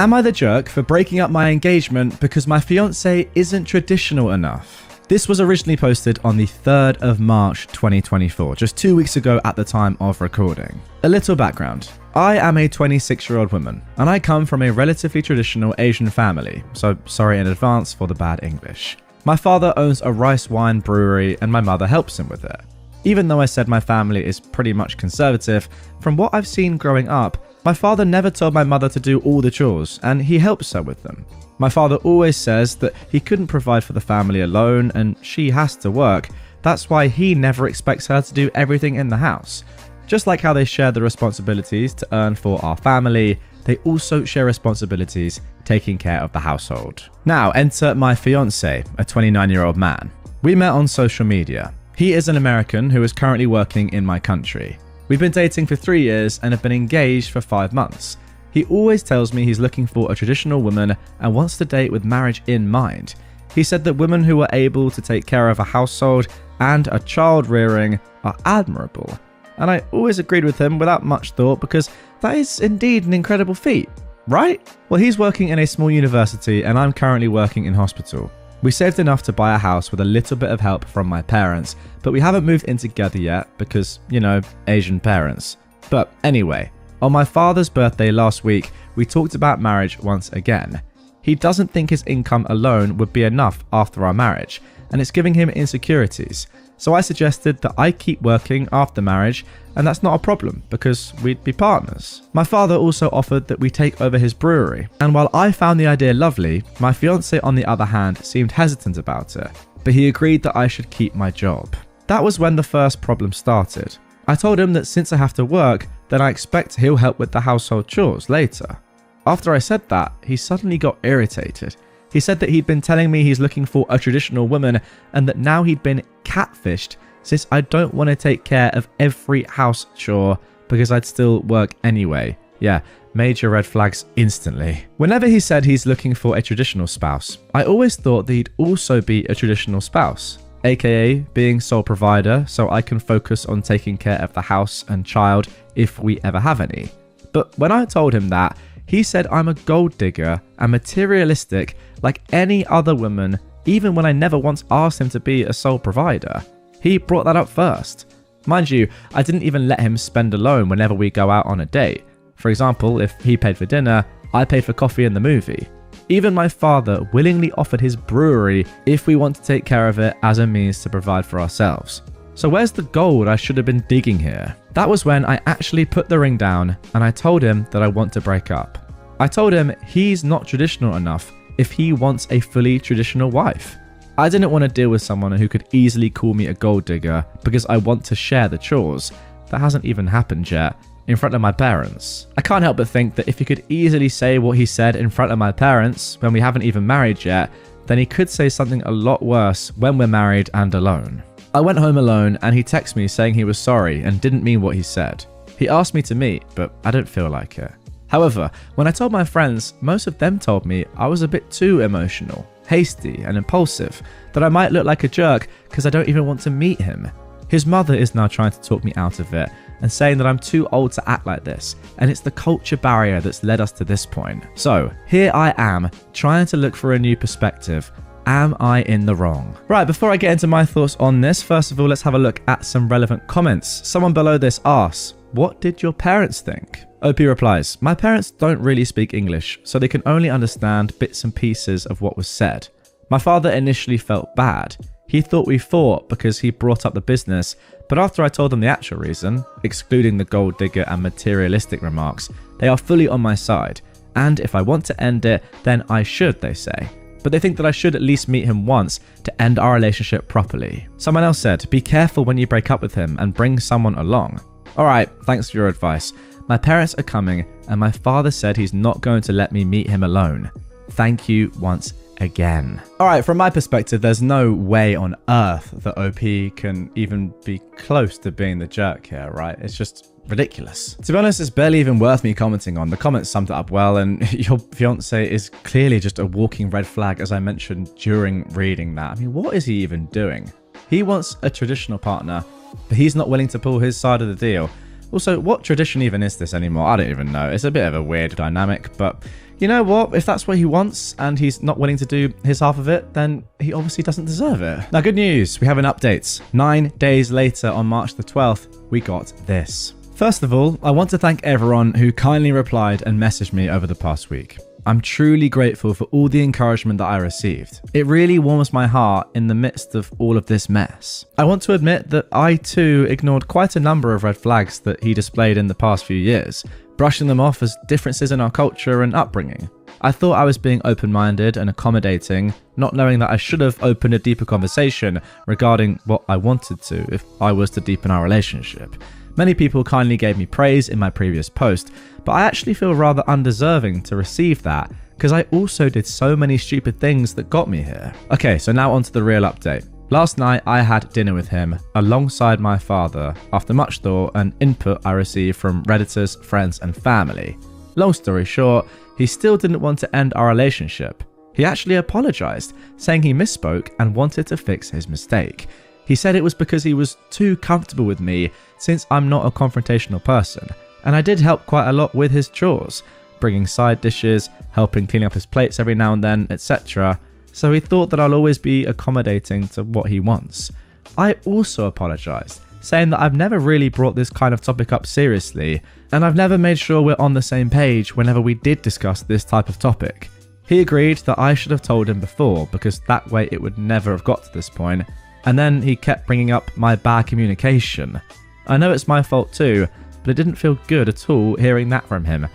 Am I the jerk for breaking up my engagement because my fiance isn't traditional enough? This was originally posted on the 3rd of March 2024, just 2 weeks ago at the time of recording. A little background. I am a 26-year-old woman, and I come from a relatively traditional Asian family, so sorry in advance for the bad English. My father owns a rice wine brewery and my mother helps him with it. Even though I said my family is pretty much conservative, from what I've seen growing up, my father never told my mother to do all the chores, and he helps her with them. My father always says that he couldn't provide for the family alone and she has to work. That's why he never expects her to do everything in the house. Just like how they share the responsibilities to earn for our family, they also share responsibilities taking care of the household. Now enter my fiance, a 29-year-old man. We met on social media. He is an American who is currently working in my country. We've been dating for 3 years and have been engaged for 5 months. He always tells me he's looking for a traditional woman and wants to date with marriage in mind. He said that women who are able to take care of a household and a child rearing are admirable. And I always agreed with him without much thought because that is indeed an incredible feat, right? Well, he's working in a small university and I'm currently working in hospital. We saved enough to buy a house with a little bit of help from my parents, but we haven't moved in together yet because, you know, Asian parents. But anyway, on my father's birthday last week, we talked about marriage once again. He doesn't think his income alone would be enough after our marriage, and it's giving him insecurities. So I suggested that I keep working after marriage, and that's not a problem because we'd be partners. My father also offered that we take over his brewery, and while I found the idea lovely, my fiance on the other hand seemed hesitant about it, but he agreed that I should keep my job. That was when the first problem started. I told him that since I have to work, then I expect he'll help with the household chores later. After I said that, he suddenly got irritated. He said that he'd been telling me he's looking for a traditional woman and that now he'd been catfished since I don't want to take care of every house chore because I'd still work anyway. Yeah, major red flags instantly. Whenever he said he's looking for a traditional spouse, I always thought that he'd also be a traditional spouse, aka being sole provider so I can focus on taking care of the house and child if we ever have any. But when I told him that, he said I'm a gold digger and materialistic like any other woman, even when I never once asked him to be a sole provider. He brought that up first. Mind you, I didn't even let him spend alone whenever we go out on a date. For example, if he paid for dinner, I paid for coffee and the movie. Even my father willingly offered his brewery if we want to take care of it as a means to provide for ourselves. So where's the gold I should have been digging here? That was when I actually put the ring down and I told him that I want to break up. I told him he's not traditional enough if he wants a fully traditional wife. I didn't want to deal with someone who could easily call me a gold digger because I want to share the chores. That hasn't even happened yet, in front of my parents. I can't help but think that if he could easily say what he said in front of my parents when we haven't even married yet, then he could say something a lot worse when we're married and alone. I went home alone and he texted me saying he was sorry and didn't mean what he said. He asked me to meet, but I didn't feel like it. However, when I told my friends, most of them told me I was a bit too emotional, hasty and impulsive, that I might look like a jerk because I don't even want to meet him. His mother is now trying to talk me out of it and saying that I'm too old to act like this, and it's the culture barrier that's led us to this point. So here I am, trying to look for a new perspective. Am I in the wrong? Right, before I get into my thoughts on this, first of all, let's have a look at some relevant comments. Someone below this asks, what did your parents think? OP replies, my parents don't really speak English, so they can only understand bits and pieces of what was said. My father initially felt bad. He thought we fought because he brought up the business, but after I told them the actual reason, excluding the gold digger and materialistic remarks, they are fully on my side. And if I want to end it, then I should, they say. But they think that I should at least meet him once to end our relationship properly. Someone else said, be careful when you break up with him and bring someone along. Alright, thanks for your advice. My parents are coming and my father said he's not going to let me meet him alone. Thank you once again. Alright, from my perspective, there's no way on earth that OP can even be close to being the jerk here, right? It's just ridiculous. To be honest, it's barely even worth me commenting on. The comments summed it up well, and your fiance is clearly just a walking red flag, as I mentioned during reading that. I mean, what is he even doing? He wants a traditional partner, but he's not willing to pull his side of the deal. Also, what tradition even is this anymore? I don't even know. It's a bit of a weird dynamic, but you know what? If that's what he wants and he's not willing to do his half of it, then he obviously doesn't deserve it. Now, good news. We have an update. 9 days later, on March the 12th, we got this. First of all, I want to thank everyone who kindly replied and messaged me over the past week. I'm truly grateful for all the encouragement that I received. It really warms my heart in the midst of all of this mess. I want to admit that I too ignored quite a number of red flags that he displayed in the past few years, brushing them off as differences in our culture and upbringing. I thought I was being open-minded and accommodating, not knowing that I should have opened a deeper conversation regarding what I wanted to if I was to deepen our relationship. Many people kindly gave me praise in my previous post, but I actually feel rather undeserving to receive that because I also did so many stupid things that got me here. Okay, so now on to the real update. Last night I had dinner with him alongside my father after much thought and input I received from Redditors, friends and family. Long story short, he still didn't want to end our relationship. He actually apologized, saying he misspoke and wanted to fix his mistake. He said it was because he was too comfortable with me since I'm not a confrontational person, and I did help quite a lot with his chores, bringing side dishes, helping clean up his plates every now and then, etc. So he thought that I'll always be accommodating to what he wants. I also apologized, saying that I've never really brought this kind of topic up seriously, and I've never made sure we're on the same page whenever we did discuss this type of topic. He agreed that I should have told him before because that way it would never have got to this point. And then he kept bringing up my bad communication. I know it's my fault too, but it didn't feel good at all hearing that from him.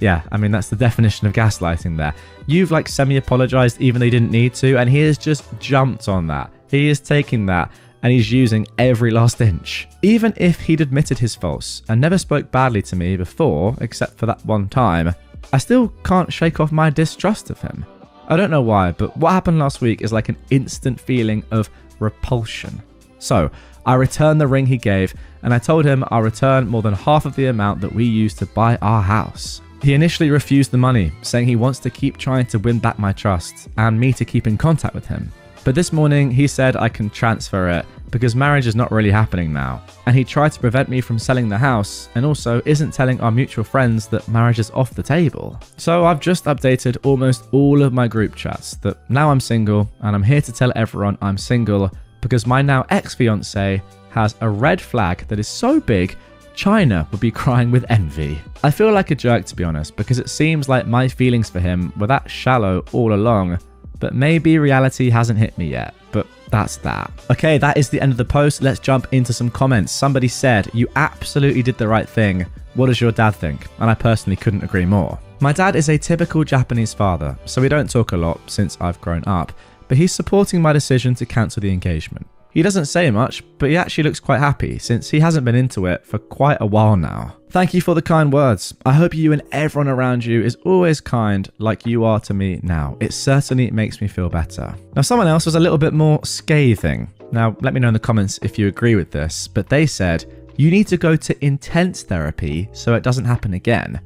Yeah, I mean, that's the definition of gaslighting there. You've like semi-apologized even though you didn't need to, and he has just jumped on that. He is taking that and he's using every last inch. Even if he'd admitted his faults and never spoke badly to me before, except for that one time, I still can't shake off my distrust of him. I don't know why, but what happened last week is like an instant feeling of repulsion. So I returned the ring he gave and I told him I'll return more than half of the amount that we used to buy our house. He initially refused the money, saying he wants to keep trying to win back my trust and me to keep in contact with him. But this morning he said I can transfer it because marriage is not really happening now, and he tried to prevent me from selling the house and also isn't telling our mutual friends that marriage is off the table. So I've just updated almost all of my group chats that now I'm single, and I'm here to tell everyone I'm single because my now ex-fiance has a red flag that is so big China would be crying with envy. I feel like a jerk to be honest, because it seems like my feelings for him were that shallow all along, but maybe reality hasn't hit me yet, but that's that. Okay, that is the end of the post. Let's jump into some comments. Somebody said, "You absolutely did the right thing. What does your dad think?" And I personally couldn't agree more. My dad is a typical Japanese father, so we don't talk a lot since I've grown up, but he's supporting my decision to cancel the engagement. He doesn't say much, but he actually looks quite happy since he hasn't been into it for quite a while now. Thank you for the kind words. I hope you and everyone around you is always kind like you are to me now. It certainly makes me feel better. Now, someone else was a little bit more scathing. Now, let me know in the comments if you agree with this, but they said, "You need to go to intense therapy so it doesn't happen again.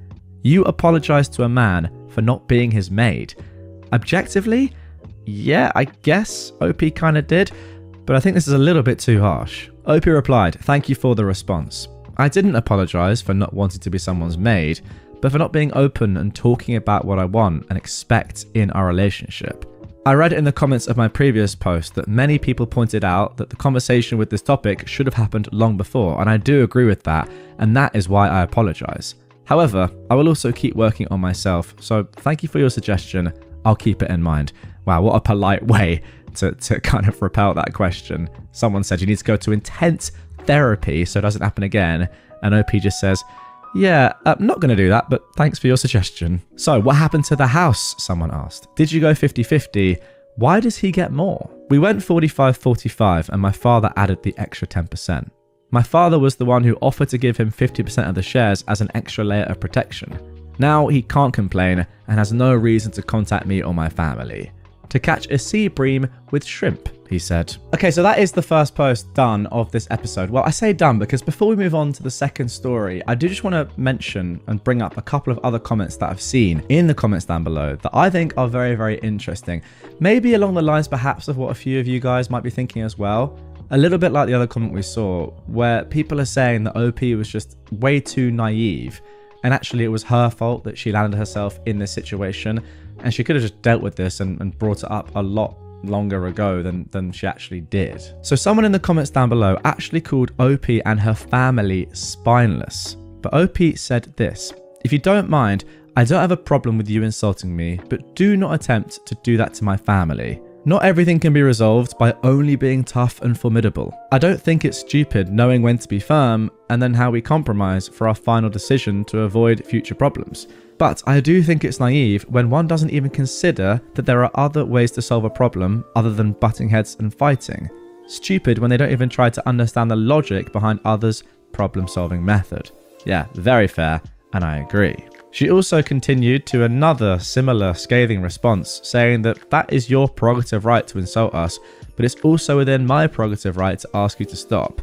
You apologized to a man for not being his maid." Objectively, yeah, I guess OP kind of did, but I think this is a little bit too harsh. OP replied, "Thank you for the response. I didn't apologize for not wanting to be someone's maid, but for not being open and talking about what I want and expect in our relationship." I read in the comments of my previous post that many people pointed out that the conversation with this topic should have happened long before, and I do agree with that, and that is why I apologize. However, I will also keep working on myself, so thank you for your suggestion. I'll keep it in mind. Wow, what a polite way to kind of repel that question. Someone said you need to go to intense therapy so it doesn't happen again, and OP just says, "Yeah, I'm not going to do that, but thanks for your suggestion." So what happened to the house, someone asked. Did you go 50-50? Why does he get more? We went 45-45 and my father added the extra 10%. My father was the one who offered to give him 50% of the shares as an extra layer of protection. Now he can't complain and has no reason to contact me or my family. To catch a sea bream with shrimp, he said. Okay, so that is the first post done of this episode. Well, I say done because before we move on to the second story, I do just want to mention and bring up a couple of other comments that I've seen in the comments down below that I think are very, very interesting. Maybe along the lines perhaps of what a few of you guys might be thinking as well. A little bit like the other comment we saw, where people are saying that OP was just way too naive And actually it was her fault that she landed herself in this situation, and she could have just dealt with this and brought it up a lot longer ago than she actually did. So someone in the comments down below actually called OP and her family spineless. But OP said this: "If you don't mind, I don't have a problem with you insulting me, but do not attempt to do that to my family. Not everything can be resolved by only being tough and formidable. I don't think it's stupid knowing when to be firm and then how we compromise for our final decision to avoid future problems. But I do think it's naive when one doesn't even consider that there are other ways to solve a problem other than butting heads and fighting. Stupid when they don't even try to understand the logic behind others' problem-solving method." Yeah, very fair, and I agree. She also continued to another similar scathing response, saying that is your prerogative right to insult us, but it's also within my prerogative right to ask you to stop.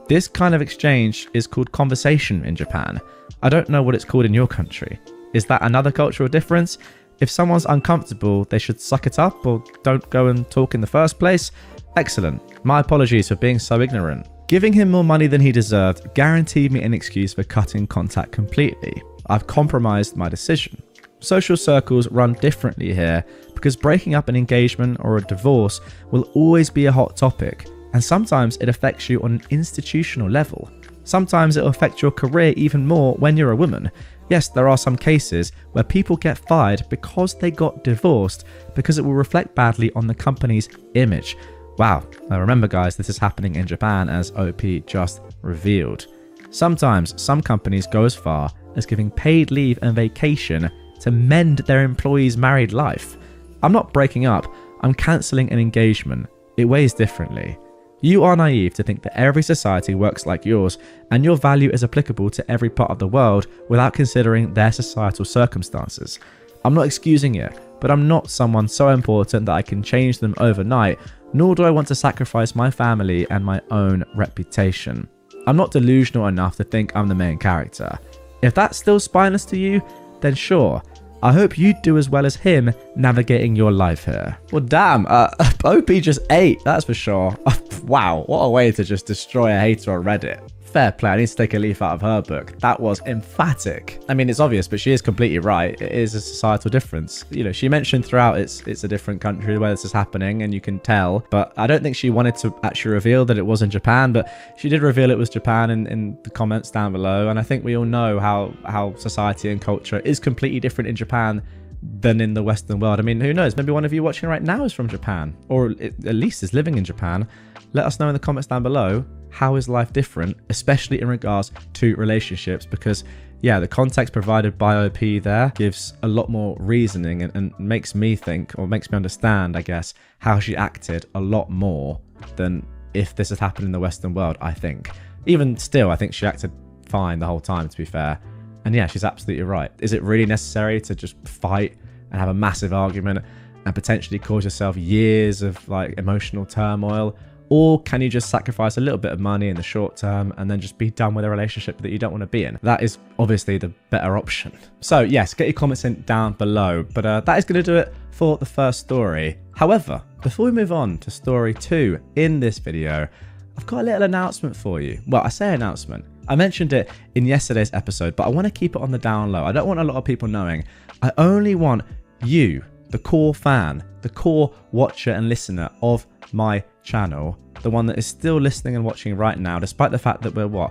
This kind of exchange is called conversation in Japan. I don't know what it's called in your country. Is that another cultural difference? If someone's uncomfortable, they should suck it up or don't go and talk in the first place? Excellent. My apologies for being so ignorant. Giving him more money than he deserved guaranteed me an excuse for cutting contact completely. I've compromised my decision. Social circles run differently here because breaking up an engagement or a divorce will always be a hot topic, and sometimes it affects you on an institutional level. Sometimes it'll affect your career even more when you're a woman. Yes, there are some cases where people get fired because they got divorced because it will reflect badly on the company's image. Wow, now remember guys, this is happening in Japan, as OP just revealed. Sometimes some companies go as far as giving paid leave and vacation to mend their employees' married life. I'm not breaking up, I'm cancelling an engagement. It weighs differently. You are naive to think that every society works like yours and your value is applicable to every part of the world without considering their societal circumstances. I'm not excusing it, but I'm not someone so important that I can change them overnight, nor do I want to sacrifice my family and my own reputation. I'm not delusional enough to think I'm the main character. If that's still spineless to you, then sure. I hope you do as well as him navigating your life here. Well, damn, OP just ate, that's for sure. Wow, what a way to just destroy a hater on Reddit. Fair play, I need to take a leaf out of her book. That was emphatic. I mean, it's obvious, but she is completely right. It is a societal difference. You know, she mentioned throughout it's a different country where this is happening, and you can tell. But I don't think she wanted to actually reveal that it was in Japan, but she did reveal it was Japan in the comments down below. And I think we all know how society and culture is completely different in Japan than in the Western world. I mean, who knows? Maybe one of you watching right now is from Japan, or at least is living in Japan. Let us know in the comments down below. How is life different, especially in regards to relationships? Because yeah, the context provided by OP there gives a lot more reasoning and makes me think, or makes me understand, I guess, how she acted a lot more than if this had happened in the Western world, I think. Even still, I think she acted fine the whole time, to be fair. And yeah, she's absolutely right. Is it really necessary to just fight and have a massive argument and potentially cause yourself years of like emotional turmoil? Or can you just sacrifice a little bit of money in the short term and then just be done with a relationship that you don't want to be in? That is obviously the better option. So yes, get your comments in down below. But that is going to do it for the first story. However, before we move on to story 2 in this video, I've got a little announcement for you. Well, I say announcement. I mentioned it in yesterday's episode, but I want to keep it on the down low. I don't want a lot of people knowing. I only want you, the core fan, the core watcher and listener of my channel, the one that is still listening and watching right now, despite the fact that we're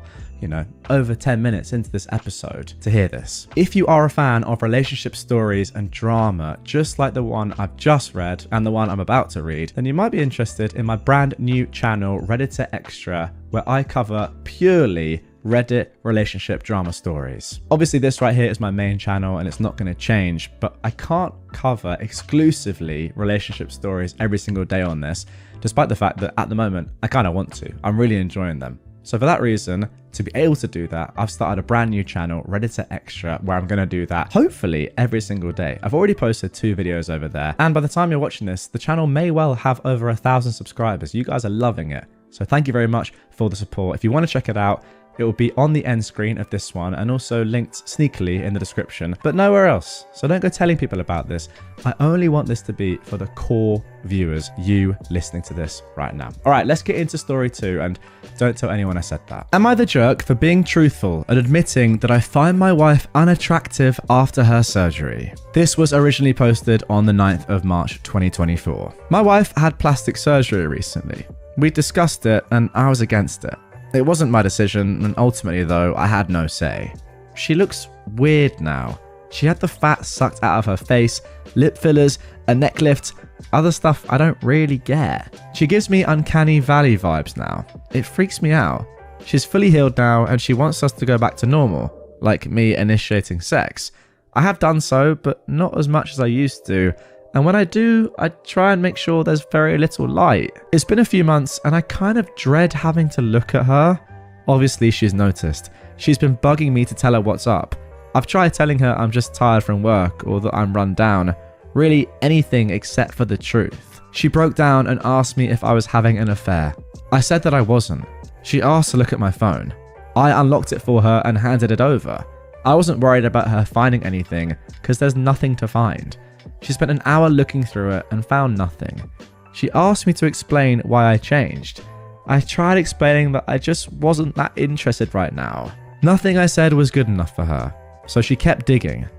over 10 minutes into this episode, to hear this. If you are a fan of relationship stories and drama, just like the one I've just read and the one I'm about to read, then you might be interested in my brand new channel, Reddit Extra, where I cover purely Reddit relationship drama stories. Obviously this right here is my main channel and it's not going to change, but I can't cover exclusively relationship stories every single day on this, despite the fact that at the moment I kind of want to. I'm really enjoying them. So for that reason, to be able to do that, I've started a brand new channel, Reddit Extra, where I'm going to do that hopefully every single day. I've already posted 2 videos over there, and by the time you're watching this, the channel may well have over 1,000 subscribers. You guys are loving it. So thank you very much for the support. If you want to check it out, It will be on the end screen of this one and also linked sneakily in the description, but nowhere else. So don't go telling people about this. I only want this to be for the core viewers, you listening to this right now. All right, let's get into story 2, and don't tell anyone I said that. Am I the jerk for being truthful and admitting that I find my wife unattractive after her surgery? This was originally posted on the 9th of March 2024. My wife had plastic surgery recently. We discussed it and I was against it. It wasn't my decision, and ultimately though, I had no say. She looks weird now. She had the fat sucked out of her face, lip fillers, a neck lift, other stuff I don't really get. She gives me uncanny valley vibes now. It freaks me out. She's fully healed now and she wants us to go back to normal, like me initiating sex. I have done so, but not as much as I used to. And when I do, I try and make sure there's very little light. It's been a few months and I kind of dread having to look at her. Obviously, she's noticed. She's been bugging me to tell her what's up. I've tried telling her I'm just tired from work or that I'm run down. Really anything except for the truth. She broke down and asked me if I was having an affair. I said that I wasn't. She asked to look at my phone. I unlocked it for her and handed it over. I wasn't worried about her finding anything because there's nothing to find. She spent an hour looking through it and found nothing. She asked me to explain why I changed. I tried explaining that I just wasn't that interested right now. Nothing I said was good enough for her, so she kept digging.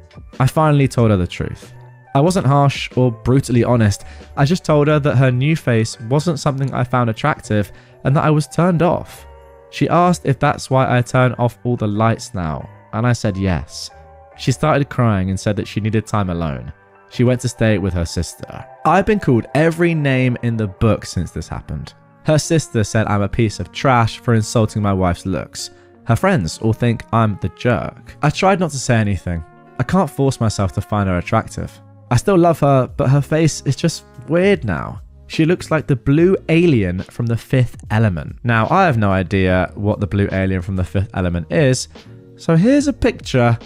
I finally told her the truth. I wasn't harsh or brutally honest. I just told her that her new face wasn't something I found attractive and that I was turned off. She asked if that's why I turn off all the lights now, and I said yes. She started crying and said that she needed time alone. She went to stay with her sister. I've been called every name in the book since this happened. Her sister said I'm a piece of trash for insulting my wife's looks. Her friends all think I'm the jerk. I tried not to say anything. I can't force myself to find her attractive. I still love her, but her face is just weird now. She looks like the blue alien from The Fifth Element. Now, I have no idea what the blue alien from The Fifth Element is, so here's a picture.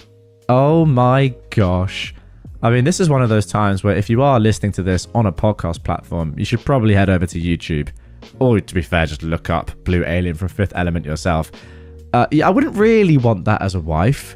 Oh my gosh. I mean, this is one of those times where if you are listening to this on a podcast platform, you should probably head over to YouTube. Or, to be fair, just look up Blue Alien from Fifth Element yourself. Yeah, I wouldn't really want that as a wife,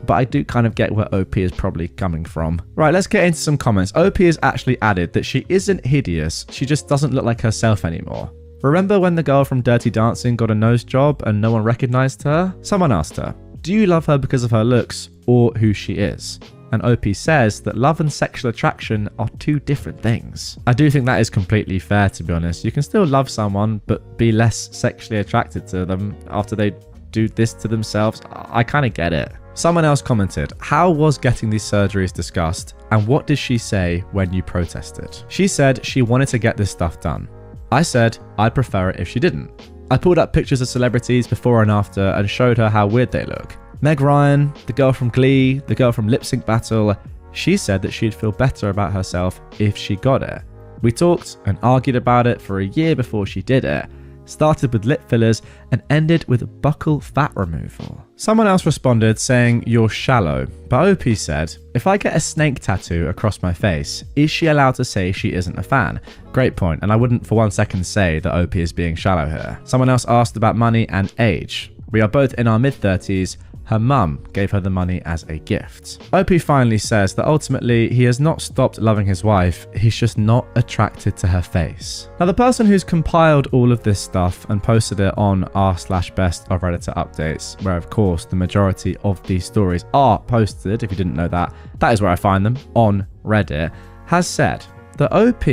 but I do kind of get where OP is probably coming from. Right, let's get into some comments. OP has actually added that she isn't hideous, she just doesn't look like herself anymore. Remember when the girl from Dirty Dancing got a nose job and no one recognized her? Someone asked her, do you love her because of her looks or who she is? And OP says that love and sexual attraction are two different things. I do think that is completely fair, to be honest. You can still love someone, but be less sexually attracted to them after they do this to themselves. I kind of get it. Someone else commented, how was getting these surgeries discussed? And what did she say when you protested? She said she wanted to get this stuff done. I said I'd prefer it if she didn't. I pulled up pictures of celebrities before and after and showed her how weird they look. Meg Ryan, the girl from Glee, the girl from Lip Sync Battle, she said that she'd feel better about herself if she got it. We talked and argued about it for a year before she did it. Started with lip fillers and ended with buccal fat removal. Someone else responded saying you're shallow, but OP said, if I get a snake tattoo across my face, is she allowed to say she isn't a fan? Great point, and I wouldn't for 1 second say that OP is being shallow here. Someone else asked about money and age. We are both in our mid-30s. Her mum gave her the money as a gift. OP finally says that ultimately he has not stopped loving his wife, he's just not attracted to her face. Now, the person who's compiled all of this stuff and posted it on r/best of Redditor updates, where of course the majority of these stories are posted, if you didn't know that, that is where I find them, on Reddit, has said that OP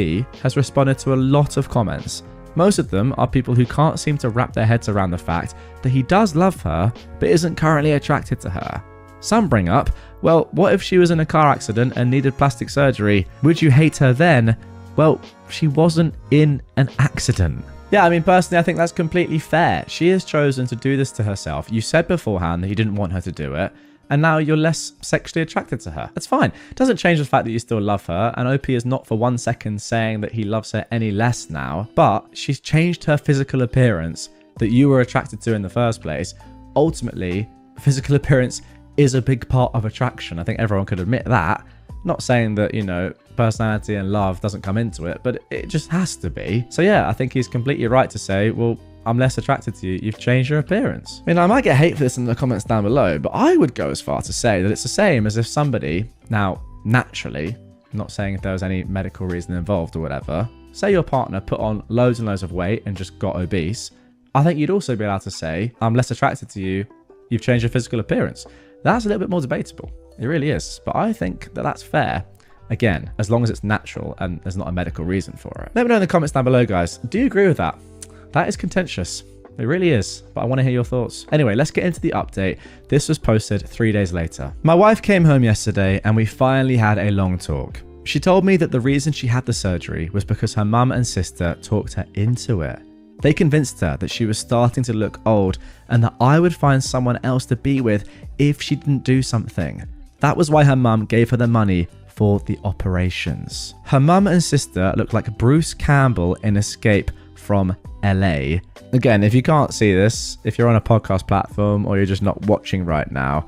has responded to a lot of comments. Most of them are people who can't seem to wrap their heads around the fact that he does love her, but isn't currently attracted to her. Some bring up, well, what if she was in a car accident and needed plastic surgery? Would you hate her then? Well, she wasn't in an accident. Yeah, I mean, personally, I think that's completely fair. She has chosen to do this to herself. You said beforehand that you didn't want her to do it, and now you're less sexually attracted to her. That's fine. It doesn't change the fact that you still love her, and OP is not for 1 second saying that he loves her any less now, but she's changed her physical appearance that you were attracted to in the first place. Ultimately, physical appearance is a big part of attraction. I think everyone could admit that. Not saying that, you know, personality and love doesn't come into it, but it just has to be. So yeah, I think he's completely right to say, well, I'm less attracted to you. You've changed your appearance. I mean, I might get hate for this in the comments down below, but I would go as far to say that it's the same as if somebody, now, naturally, I'm not saying if there was any medical reason involved or whatever, say your partner put on loads and loads of weight and just got obese, I think you'd also be allowed to say, I'm less attracted to you. You've changed your physical appearance. That's a little bit more debatable. It really is. But I think that that's fair. Again, as long as it's natural and there's not a medical reason for it. Let me know in the comments down below, guys. Do you agree with that? That is contentious. It really is. But I want to hear your thoughts. Anyway, let's get into the update. This was posted 3 days later. My wife came home yesterday and we finally had a long talk. She told me that the reason she had the surgery was because her mum and sister talked her into it. They convinced her that she was starting to look old and that I would find someone else to be with if she didn't do something. That was why her mum gave her the money for the operations. Her mum and sister look like Bruce Campbell in Escape from LA. Again, if you can't see this, if you're on a podcast platform or you're just not watching right now,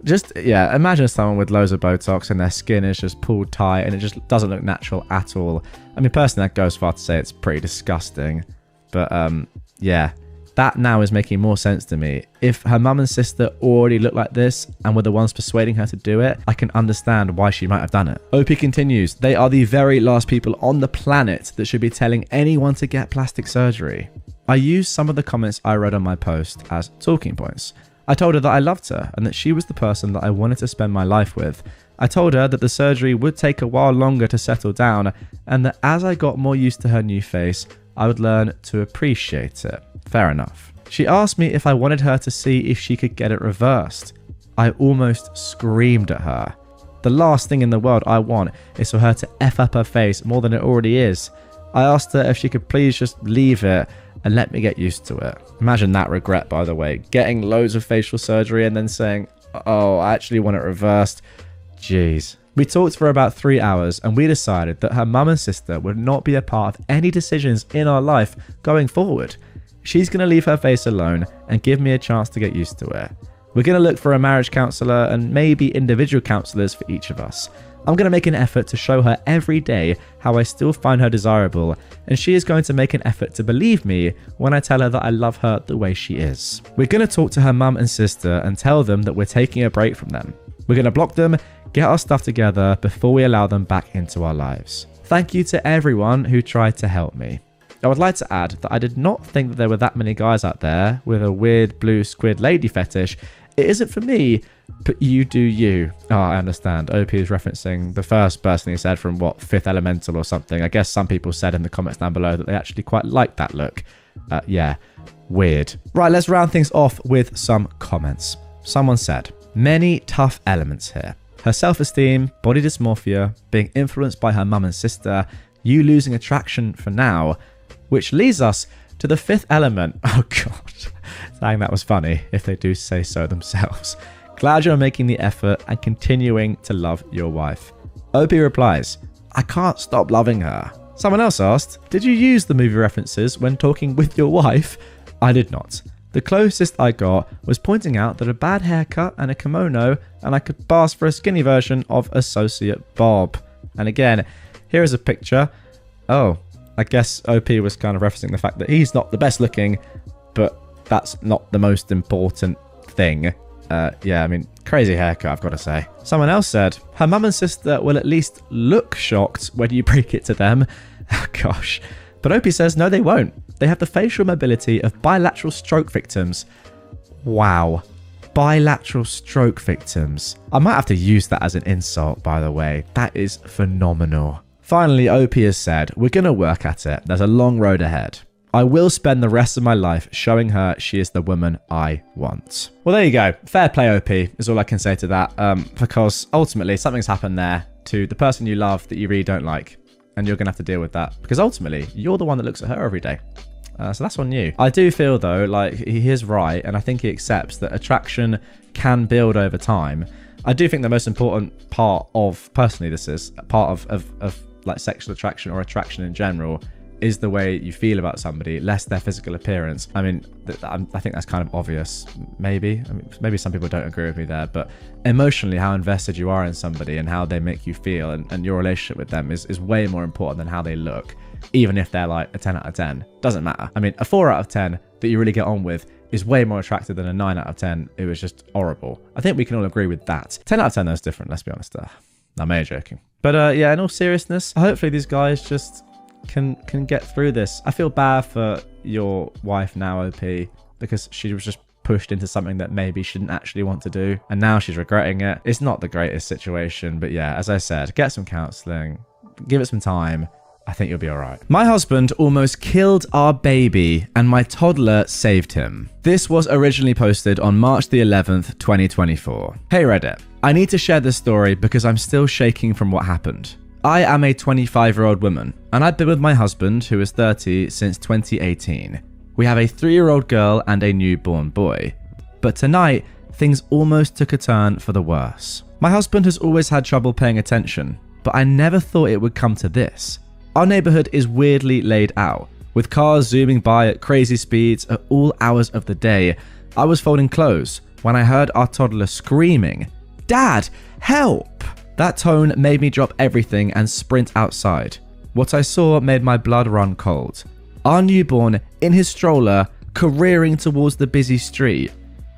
just, yeah, imagine someone with loads of Botox and their skin is just pulled tight and it just doesn't look natural at all. I mean, personally, that goes far to say it's pretty disgusting. But, yeah, that now is making more sense to me. If her mum and sister already look like this and were the ones persuading her to do it, I can understand why she might have done it. OP continues, they are the very last people on the planet that should be telling anyone to get plastic surgery. I used some of the comments I read on my post as talking points. I told her that I loved her and that she was the person that I wanted to spend my life with. I told her that the surgery would take a while longer to settle down and that as I got more used to her new face, I would learn to appreciate it. Fair enough. She asked me if I wanted her to see if she could get it reversed. I almost screamed at her. The last thing in the world I want is for her to F up her face more than it already is. I asked her if she could please just leave it and let me get used to it. Imagine that regret, by the way. Getting loads of facial surgery and then saying, oh, I actually want it reversed. Jeez. We talked for about 3 hours and we decided that her mum and sister would not be a part of any decisions in our life going forward. She's going to leave her face alone and give me a chance to get used to it. We're going to look for a marriage counsellor and maybe individual counsellors for each of us. I'm going to make an effort to show her every day how I still find her desirable, and she is going to make an effort to believe me when I tell her that I love her the way she is. We're going to talk to her mum and sister and tell them that we're taking a break from them. We're going to block them, get our stuff together before we allow them back into our lives. Thank you to everyone who tried to help me. I would like to add that I did not think that there were that many guys out there with a weird blue squid lady fetish. It isn't for me, but you do you. Oh, I understand. OP is referencing the first person he said from, what, Fifth Elemental or something. I guess some people said in the comments down below that they actually quite liked that look. Yeah, weird. Right, let's round things off with some comments. Someone said, many tough elements here. Her self-esteem, body dysmorphia, being influenced by her mum and sister, you losing attraction for now, which leads us to the fifth element. Oh god, saying that was funny if they do say so themselves. Glad you're making the effort and continuing to love your wife. OP replies, I can't stop loving her. Someone else asked, did you use the movie references when talking with your wife? I did not. The closest I got was pointing out that a bad haircut and a kimono and I could pass for a skinny version of Associate Bob. And again, here is a picture. Oh, I guess OP was kind of referencing the fact that he's not the best looking, but that's not the most important thing. Yeah, I mean, crazy haircut, I've got to say. Someone else said, her mum and sister will at least look shocked when you break it to them. Oh, gosh. But OP says, no, they won't. They have the facial mobility of bilateral stroke victims. Wow. Bilateral stroke victims. I might have to use that as an insult, by the way. That is phenomenal. Finally, OP has said, we're going to work at it. There's a long road ahead. I will spend the rest of my life showing her she is the woman I want. Well, there you go. Fair play, OP, is all I can say to that. Because ultimately, something's happened there to the person you love that you really don't like. And you're going to have to deal with that. Because ultimately, you're the one that looks at her every day. So that's on you. I do feel, though, like he is right. And I think he accepts that attraction can build over time. I do think the most important part of, personally, this is part of like sexual attraction or attraction in general is the way you feel about somebody, less their physical appearance. I mean, I think that's kind of obvious, maybe. I mean, maybe some people don't agree with me there, but emotionally, how invested you are in somebody and how they make you feel and your relationship with them is way more important than how they look, even if they're like a 10 out of 10. Doesn't matter. I mean, a 4 out of 10, that you really get on with is way more attractive than a 9 out of 10 who is just horrible. I think we can all agree with that. 10 out of 10 that's different, let's be honest. I'm only joking. But yeah, in all seriousness, hopefully these guys just can get through this. I feel bad for your wife now, OP, because she was just pushed into something that maybe she didn't actually want to do, and now she's regretting it. It's not the greatest situation, but yeah, as I said, get some counseling, give it some time. I think you'll be all right. My husband almost killed our baby and my toddler saved him. This was originally posted on March the 11th, 2024. Hey Reddit, I need to share this story because I'm still shaking from what happened. I am a 25-year-old woman and I've been with my husband, who is 30, since 2018. We have a 3-year-old girl and a newborn boy. But tonight, things almost took a turn for the worse. My husband has always had trouble paying attention, but I never thought it would come to this. Our neighborhood is weirdly laid out, with cars zooming by at crazy speeds at all hours of the day. I was folding clothes when I heard our toddler screaming, "Dad, help!" That tone made me drop everything and sprint outside. What I saw made my blood run cold. Our newborn, in his stroller, careering towards the busy street.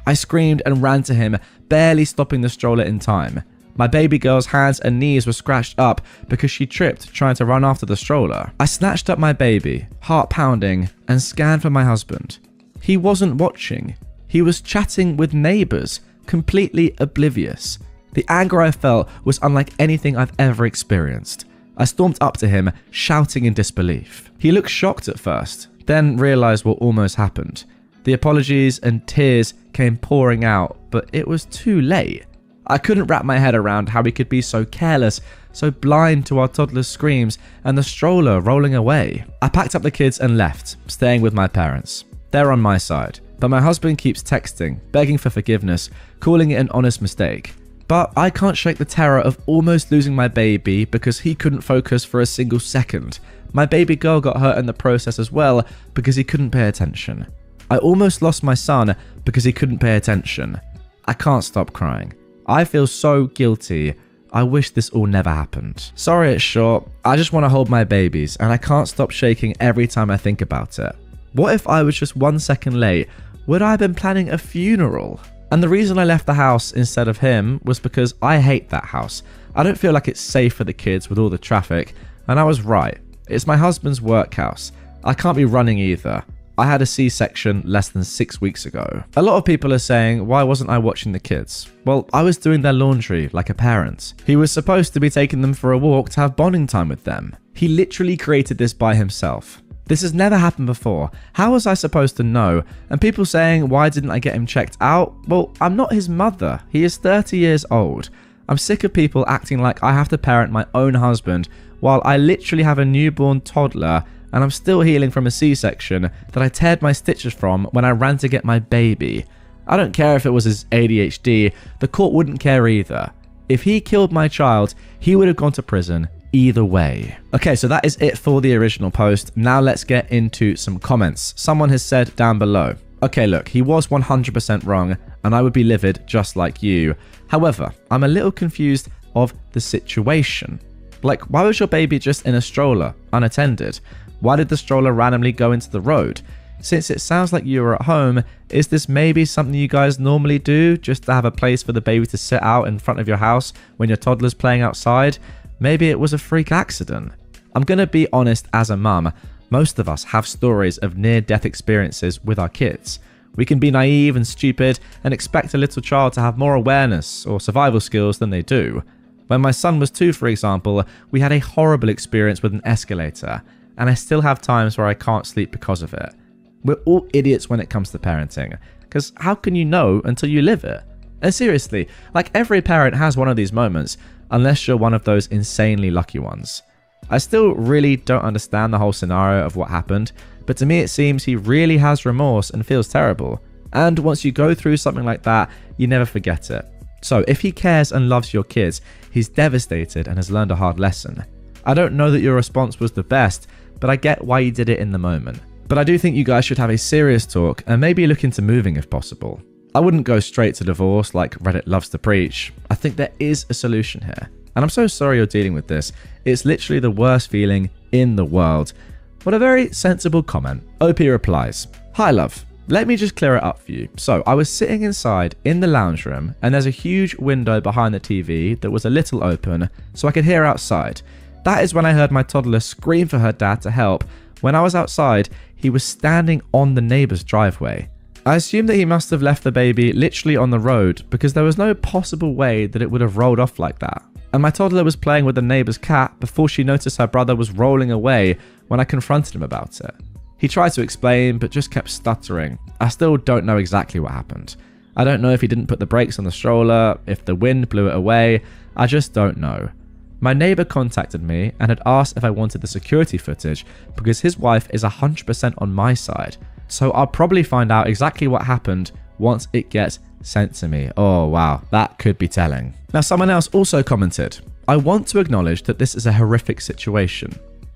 I screamed and ran to him, barely stopping the stroller in time. My baby girl's hands and knees were scratched up because she tripped trying to run after the stroller. I snatched up my baby, heart pounding, and scanned for my husband. He wasn't watching. He was chatting with neighbors, completely oblivious. The anger I felt was unlike anything I've ever experienced. I stormed up to him, shouting in disbelief. He looked shocked at first, then realized what almost happened. The apologies and tears came pouring out, but it was too late. I couldn't wrap my head around how he could be so careless, so blind to our toddler's screams and the stroller rolling away. I packed up the kids and left, staying with my parents. They're on my side, but my husband keeps texting, begging for forgiveness, calling it an honest mistake. But I can't shake the terror of almost losing my baby because he couldn't focus for a single second. My baby girl got hurt in the process as well because he couldn't pay attention. I almost lost my son because he couldn't pay attention. I can't stop crying. I feel so guilty. I wish this all never happened. Sorry it's short. I just want to hold my babies and I can't stop shaking every time I think about it. What if I was just 1 second late? Would I have been planning a funeral? And the reason I left the house instead of him was because I hate that house. I don't feel like it's safe for the kids with all the traffic. And I was right. It's my husband's work house. I can't be running either. I had a C-section less than 6 weeks ago. A lot of people are saying, why wasn't I watching the kids? Well, I was doing their laundry like a parent. He was supposed to be taking them for a walk to have bonding time with them. He literally created this by himself. This has never happened before. How was I supposed to know? And people saying, why didn't I get him checked out? Well, I'm not his mother. He is 30 years old. I'm sick of people acting like I have to parent my own husband while I literally have a newborn toddler and I'm still healing from a C-section that I teared my stitches from when I ran to get my baby. I don't care if it was his ADHD, the court wouldn't care either. If he killed my child, he would have gone to prison either way. Okay, so that is it for the original post. Now let's get into some comments. Someone has said down below, okay, look, he was 100% wrong and I would be livid just like you. However, I'm a little confused of the situation. Like, why was your baby just in a stroller, unattended? Why did the stroller randomly go into the road? Since it sounds like you were at home, is this maybe something you guys normally do, just to have a place for the baby to sit out in front of your house when your toddler's playing outside? Maybe it was a freak accident. I'm gonna be honest, as a mum, most of us have stories of near-death experiences with our kids. We can be naive and stupid and expect a little child to have more awareness or survival skills than they do. When my son was 2, for example, we had a horrible experience with an escalator, and I still have times where I can't sleep because of it. We're all idiots when it comes to parenting, because how can you know until you live it? And seriously, like every parent has one of these moments, unless you're one of those insanely lucky ones. I still really don't understand the whole scenario of what happened, but to me it seems he really has remorse and feels terrible. And once you go through something like that, you never forget it. So if he cares and loves your kids, he's devastated and has learned a hard lesson. I don't know that your response was the best, but I get why you did it in the moment. But I do think you guys should have a serious talk and maybe look into moving if possible. I wouldn't go straight to divorce like Reddit loves to preach. I think there is a solution here. And I'm so sorry you're dealing with this. It's literally the worst feeling in the world. What a very sensible comment. OP replies, "Hi love. Let me just clear it up for you. So I was sitting inside in the lounge room, and there's a huge window behind the TV that was a little open so I could hear outside. That is when I heard my toddler scream for her dad to help. When I was outside, he was standing on the neighbor's driveway. I assume that he must have left the baby literally on the road because there was no possible way that it would have rolled off like that. And my toddler was playing with the neighbor's cat before she noticed her brother was rolling away when I confronted him about it. He tried to explain, but just kept stuttering. I still don't know exactly what happened. I don't know if he didn't put the brakes on the stroller, if the wind blew it away. I just don't know. My neighbor contacted me and had asked if I wanted the security footage because his wife is 100% on my side. So I'll probably find out exactly what happened once it gets sent to me. Oh wow, that could be telling. Now someone else also commented, I want to acknowledge that this is a horrific situation,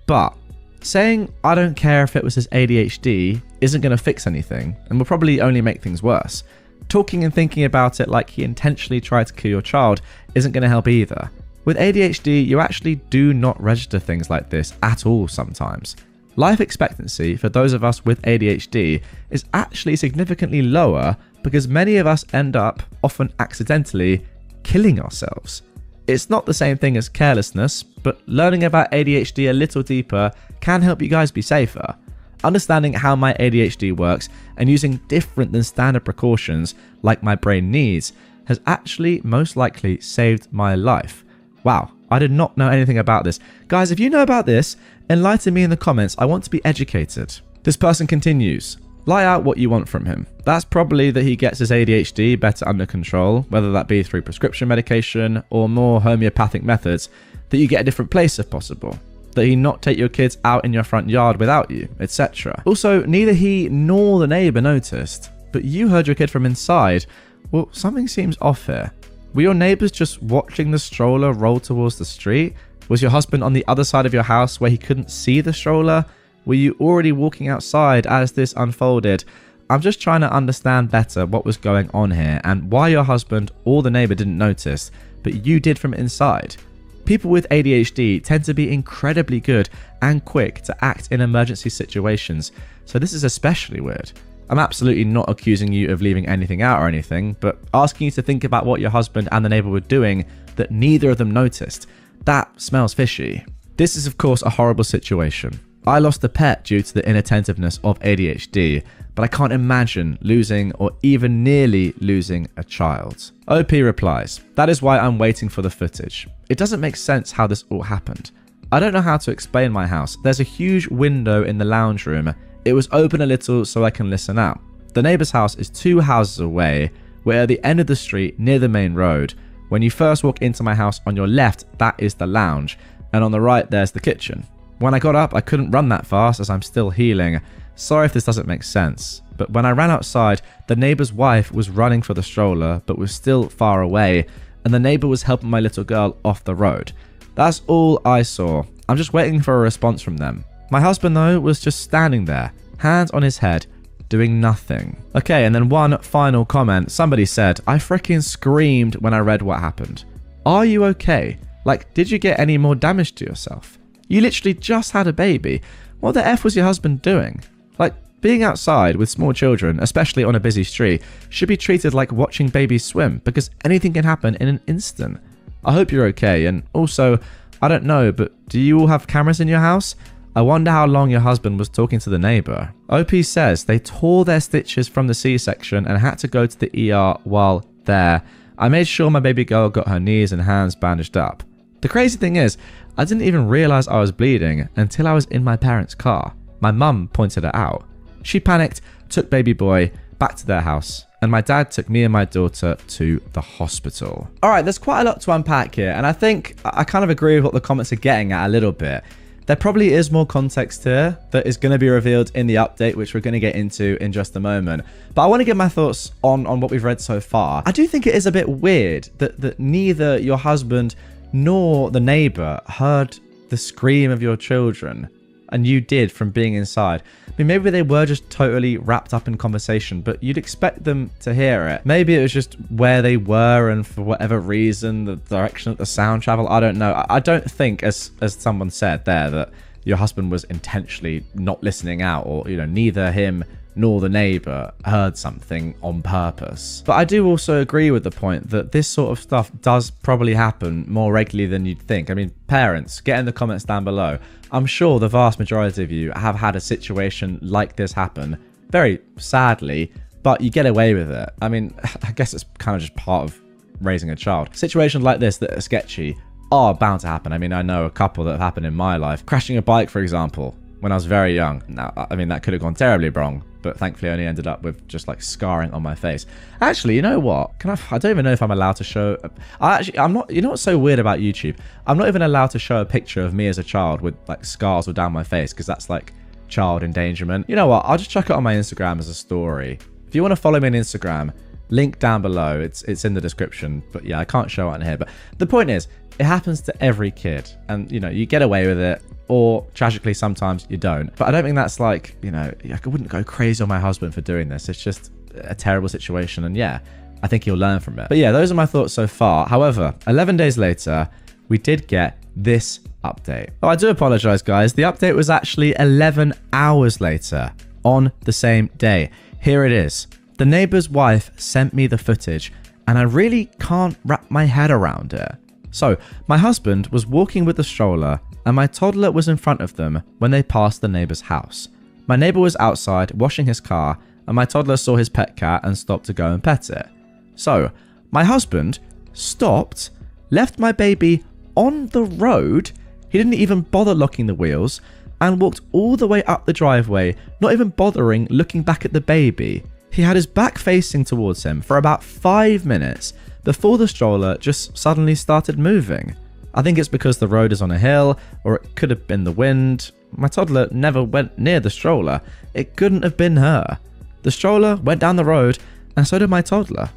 but saying I don't care if it was his ADHD isn't going to fix anything and will probably only make things worse. Talking and thinking about it like he intentionally tried to kill your child isn't going to help either. With ADHD, you actually do not register things like this at all sometimes. Life expectancy for those of us with ADHD is actually significantly lower because many of us end up, often accidentally, killing ourselves. It's not the same thing as carelessness, but learning about ADHD a little deeper can help you guys be safer. Understanding how my ADHD works and using different than standard precautions like my brain needs has actually most likely saved my life. Wow, I did not know anything about this. Guys, if you know about this, enlighten me in the comments. I want to be educated. This person continues. Lie out what you want from him. That's probably that he gets his ADHD better under control, whether that be through prescription medication or more homeopathic methods, that you get a different place if possible, that he not take your kids out in your front yard without you, etc. Also, neither he nor the neighbor noticed, but you heard your kid from inside. Well, something seems off here. Were your neighbors just watching the stroller roll towards the street? Was your husband on the other side of your house where he couldn't see the stroller? Were you already walking outside as this unfolded? I'm just trying to understand better what was going on here and why your husband or the neighbor didn't notice, but you did from inside. People with ADHD tend to be incredibly good and quick to act in emergency situations, so this is especially weird. I'm absolutely not accusing you of leaving anything out or anything, but asking you to think about what your husband and the neighbor were doing that neither of them noticed. That smells fishy. This is of course a horrible situation. I lost a pet due to the inattentiveness of ADHD, but I can't imagine losing or even nearly losing a child. OP replies, that is why I'm waiting for the footage. It doesn't make sense how this all happened. I don't know how to explain my house. There's a huge window in the lounge room. It was open a little so I can listen out. The neighbor's house is 2 houses away. We're at the end of the street near the main road. When you first walk into my house on your left, that is the lounge, and on the right there's the kitchen. When I got up, I couldn't run that fast as I'm still healing. Sorry if this doesn't make sense, but when I ran outside, the neighbor's wife was running for the stroller but was still far away, and the neighbor was helping my little girl off the road. That's all I saw. I'm just waiting for a response from them. My husband though was just standing there, hands on his head, doing nothing. Okay, and then one final comment. Somebody said, I freaking screamed when I read what happened. Are you okay? Like, did you get any more damage to yourself? You literally just had a baby. What the F was your husband doing? Like, being outside with small children, especially on a busy street, should be treated like watching babies swim because anything can happen in an instant. I hope you're okay, and also, I don't know, but do you all have cameras in your house? I wonder how long your husband was talking to the neighbor. OP says they tore their stitches from the C-section and had to go to the ER while there. I made sure my baby girl got her knees and hands bandaged up. The crazy thing is, I didn't even realize I was bleeding until I was in my parents' car. My mum pointed it out. She panicked, took baby boy back to their house, and my dad took me and my daughter to the hospital. All right, there's quite a lot to unpack here, and I think I kind of agree with what the comments are getting at a little bit. There probably is more context here that is going to be revealed in the update, which we're going to get into in just a moment. But I want to give my thoughts on what we've read so far. I do think it is a bit weird that neither your husband nor the neighbor heard the scream of your children, and you did from being inside. I mean, maybe they were just totally wrapped up in conversation, but you'd expect them to hear it. Maybe it was just where they were, and for whatever reason, the direction that the sound traveled. I don't know. I don't think, as someone said there, that your husband was intentionally not listening out, or neither him nor the neighbor heard something on purpose. But I do also agree with the point that this sort of stuff does probably happen more regularly than you'd think. I mean, parents, get in the comments down below. I'm sure the vast majority of you have had a situation like this happen, very sadly, but you get away with it. I mean, I guess it's kind of just part of raising a child. Situations like this that are sketchy are bound to happen. I mean, I know a couple that have happened in my life. Crashing a bike, for example, when I was very young. Now, I mean, that could have gone terribly wrong, but thankfully only ended up with just like scarring on my face. Actually, you know what? I don't even know if I'm allowed to show... I'm not... You know what's so weird about YouTube? I'm not even allowed to show a picture of me as a child with like scars all down my face, because that's like child endangerment. You know what? I'll just chuck it on my Instagram as a story. If you want to follow me on Instagram, link down below. It's in the description. But yeah, I can't show it on here. But the point is, it happens to every kid. And, you know, you get away with it. Or tragically, sometimes you don't. But I don't think that's like, you know, I wouldn't go crazy on my husband for doing this. It's just a terrible situation. And yeah, I think he'll learn from it. But yeah, those are my thoughts so far. However, 11 days later, we did get this update. Oh, I do apologize, guys. The update was actually 11 hours later on the same day. Here it is. The neighbor's wife sent me the footage and I really can't wrap my head around it. So my husband was walking with the stroller and my toddler was in front of them when they passed the neighbor's house. My neighbor was outside washing his car and my toddler saw his pet cat and stopped to go and pet it. So my husband stopped, left my baby on the road. He didn't even bother locking the wheels and walked all the way up the driveway, not even bothering looking back at the baby. He had his back facing towards him for about 5 minutes before the stroller just suddenly started moving. I think it's because the road is on a hill, or it could have been the wind. My toddler never went near the stroller. It couldn't have been her. The stroller went down the road, and so did my toddler.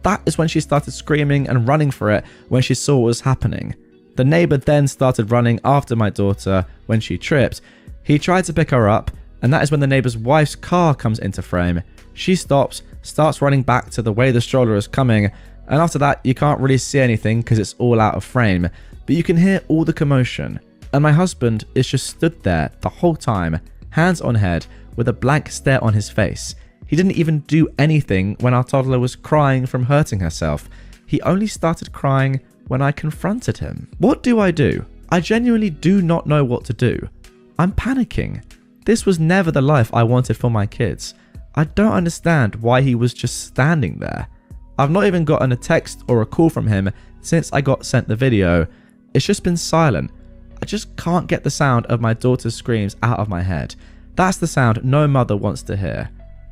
That is when she started screaming and running for it when she saw what was happening. The neighbor then started running after my daughter when she tripped. He tried to pick her up, and that is when the neighbor's wife's car comes into frame. She stops, starts running back to the way the stroller is coming, and after that you can't really see anything because it's all out of frame. But you can hear all the commotion, and my husband is just stood there the whole time, hands on head, with a blank stare on his face. He didn't even do anything when our toddler was crying from hurting herself. He only started crying when I confronted him. What do? I genuinely do not know what to do. I'm panicking. This was never the life I wanted for my kids. I don't understand why he was just standing there. I've not even gotten a text or a call from him since I got sent the video. It's just been silent. I just can't get the sound of my daughter's screams out of my head. That's the sound no mother wants to hear.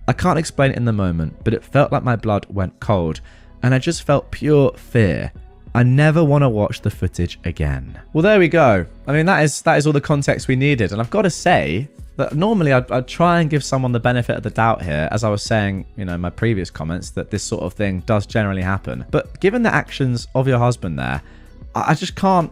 I can't explain it in the moment, but it felt like my blood went cold, and I just felt pure fear. I never want to watch the footage again. Well, there we go. I mean, that is all the context we needed, and I've got to say that normally I'd try and give someone the benefit of the doubt here, as I was saying, you know, in my previous comments, that this sort of thing does generally happen. But given the actions of your husband there, I just can't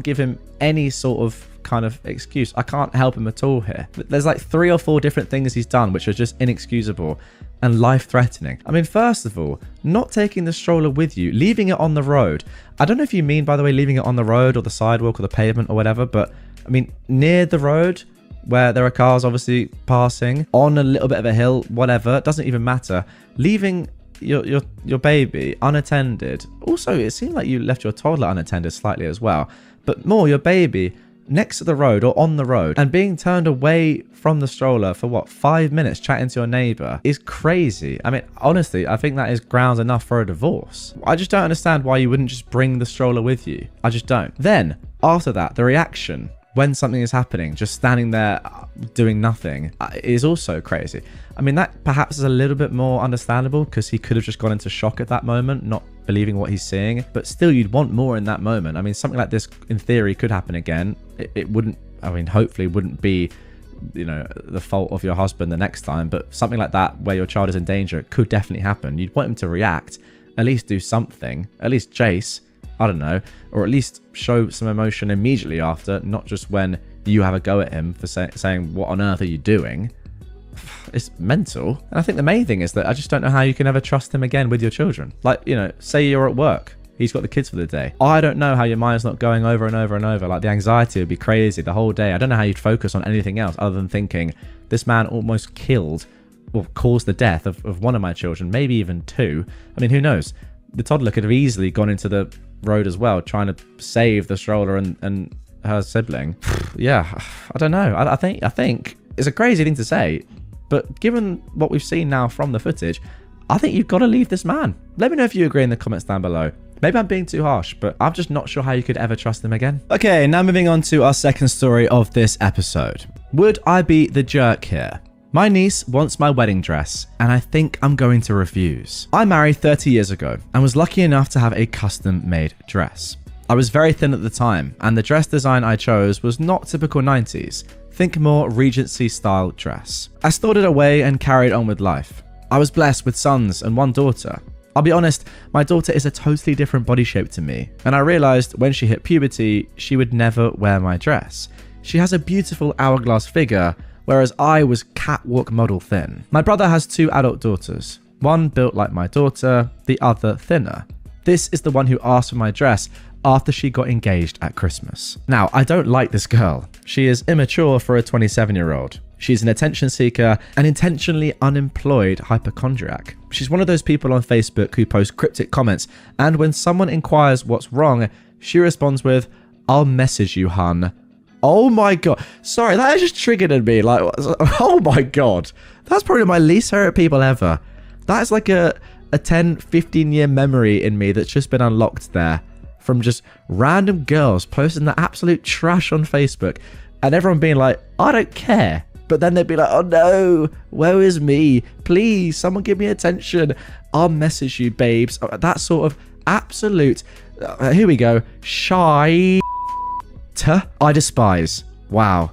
give him any sort of kind of excuse. I can't help him at all here. There's like 3 or 4 different things he's done which are just inexcusable and life-threatening. I mean, first of all, not taking the stroller with you, leaving it on the road. I don't know if you mean, by the way, leaving it on the road or the sidewalk or the pavement or whatever, but I mean, near the road where there are cars obviously passing, on a little bit of a hill, whatever, it doesn't even matter. Leaving your baby unattended. Also, it seemed like you left your toddler unattended slightly as well, but more your baby next to the road or on the road and being turned away from the stroller for what, 5 minutes chatting to your neighbor is crazy. I mean, honestly, I think that is grounds enough for a divorce. I just don't understand why you wouldn't just bring the stroller with you. I just don't. Then after that, the reaction when something is happening, just standing there doing nothing, is also crazy. I mean, that perhaps is a little bit more understandable because he could have just gone into shock at that moment, not believing what he's seeing. But still, you'd want more in that moment. I mean, something like this, in theory, could happen again. It wouldn't, I mean, hopefully wouldn't be, you know, the fault of your husband the next time. But something like that where your child is in danger could definitely happen. You'd want him to react, at least do something, at least chase, I don't know, or at least show some emotion immediately after, not just when you have a go at him for saying, what on earth are you doing? It's mental. And I think the main thing is that I just don't know how you can ever trust him again with your children. Like, you know, say you're at work, he's got the kids for the day. I don't know how your mind's not going over and over and over. Like, the anxiety would be crazy the whole day. I don't know how you'd focus on anything else other than thinking, this man almost killed caused the death of one of my children, maybe even two. I mean, who knows? The toddler could have easily gone into the road as well, trying to save the stroller and her sibling. Yeah, I don't know. I think it's a crazy thing to say, but given what we've seen now from the footage, I think you've got to leave this man. Let me know if you agree in the comments down below. Maybe I'm being too harsh, but I'm just not sure how you could ever trust him again. Okay, now moving on to our second story of this episode. Would I be the jerk here? My niece wants my wedding dress, and I think I'm going to refuse. I married 30 years ago and was lucky enough to have a custom-made dress. I was very thin at the time, and the dress design I chose was not typical 90s. Think more Regency-style dress. I stored it away and carried on with life. I was blessed with sons and one daughter. I'll be honest, my daughter is a totally different body shape to me, and I realized when she hit puberty, she would never wear my dress. She has a beautiful hourglass figure, whereas I was catwalk model thin. My brother has two adult daughters, one built like my daughter, the other thinner. This is the one who asked for my dress after she got engaged at Christmas. Now, I don't like this girl. She is immature for a 27-year-old. She's an attention seeker and intentionally unemployed hypochondriac. She's one of those people on Facebook who post cryptic comments, and when someone inquires what's wrong, she responds with, "I'll message you, hun." Oh my god. Sorry, that just triggered in me. Like, oh my god. That's probably my least favorite people ever. That's like a 10, 15-year memory in me that's just been unlocked there from just random girls posting the absolute trash on Facebook and everyone being like, I don't care. But then they'd be like, oh no, woe is me. Please, someone give me attention. I'll message you, babes. That sort of absolute, here we go, shy I despise. Wow.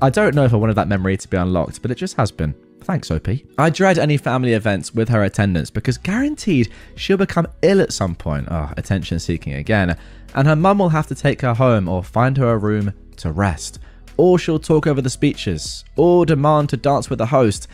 I don't know if I wanted that memory to be unlocked, but it just has been. Thanks, OP. I dread any family events with her attendance because guaranteed she'll become ill at some point. Oh, attention seeking again. And her mum will have to take her home or find her a room to rest. Or she'll talk over the speeches, or demand to dance with the host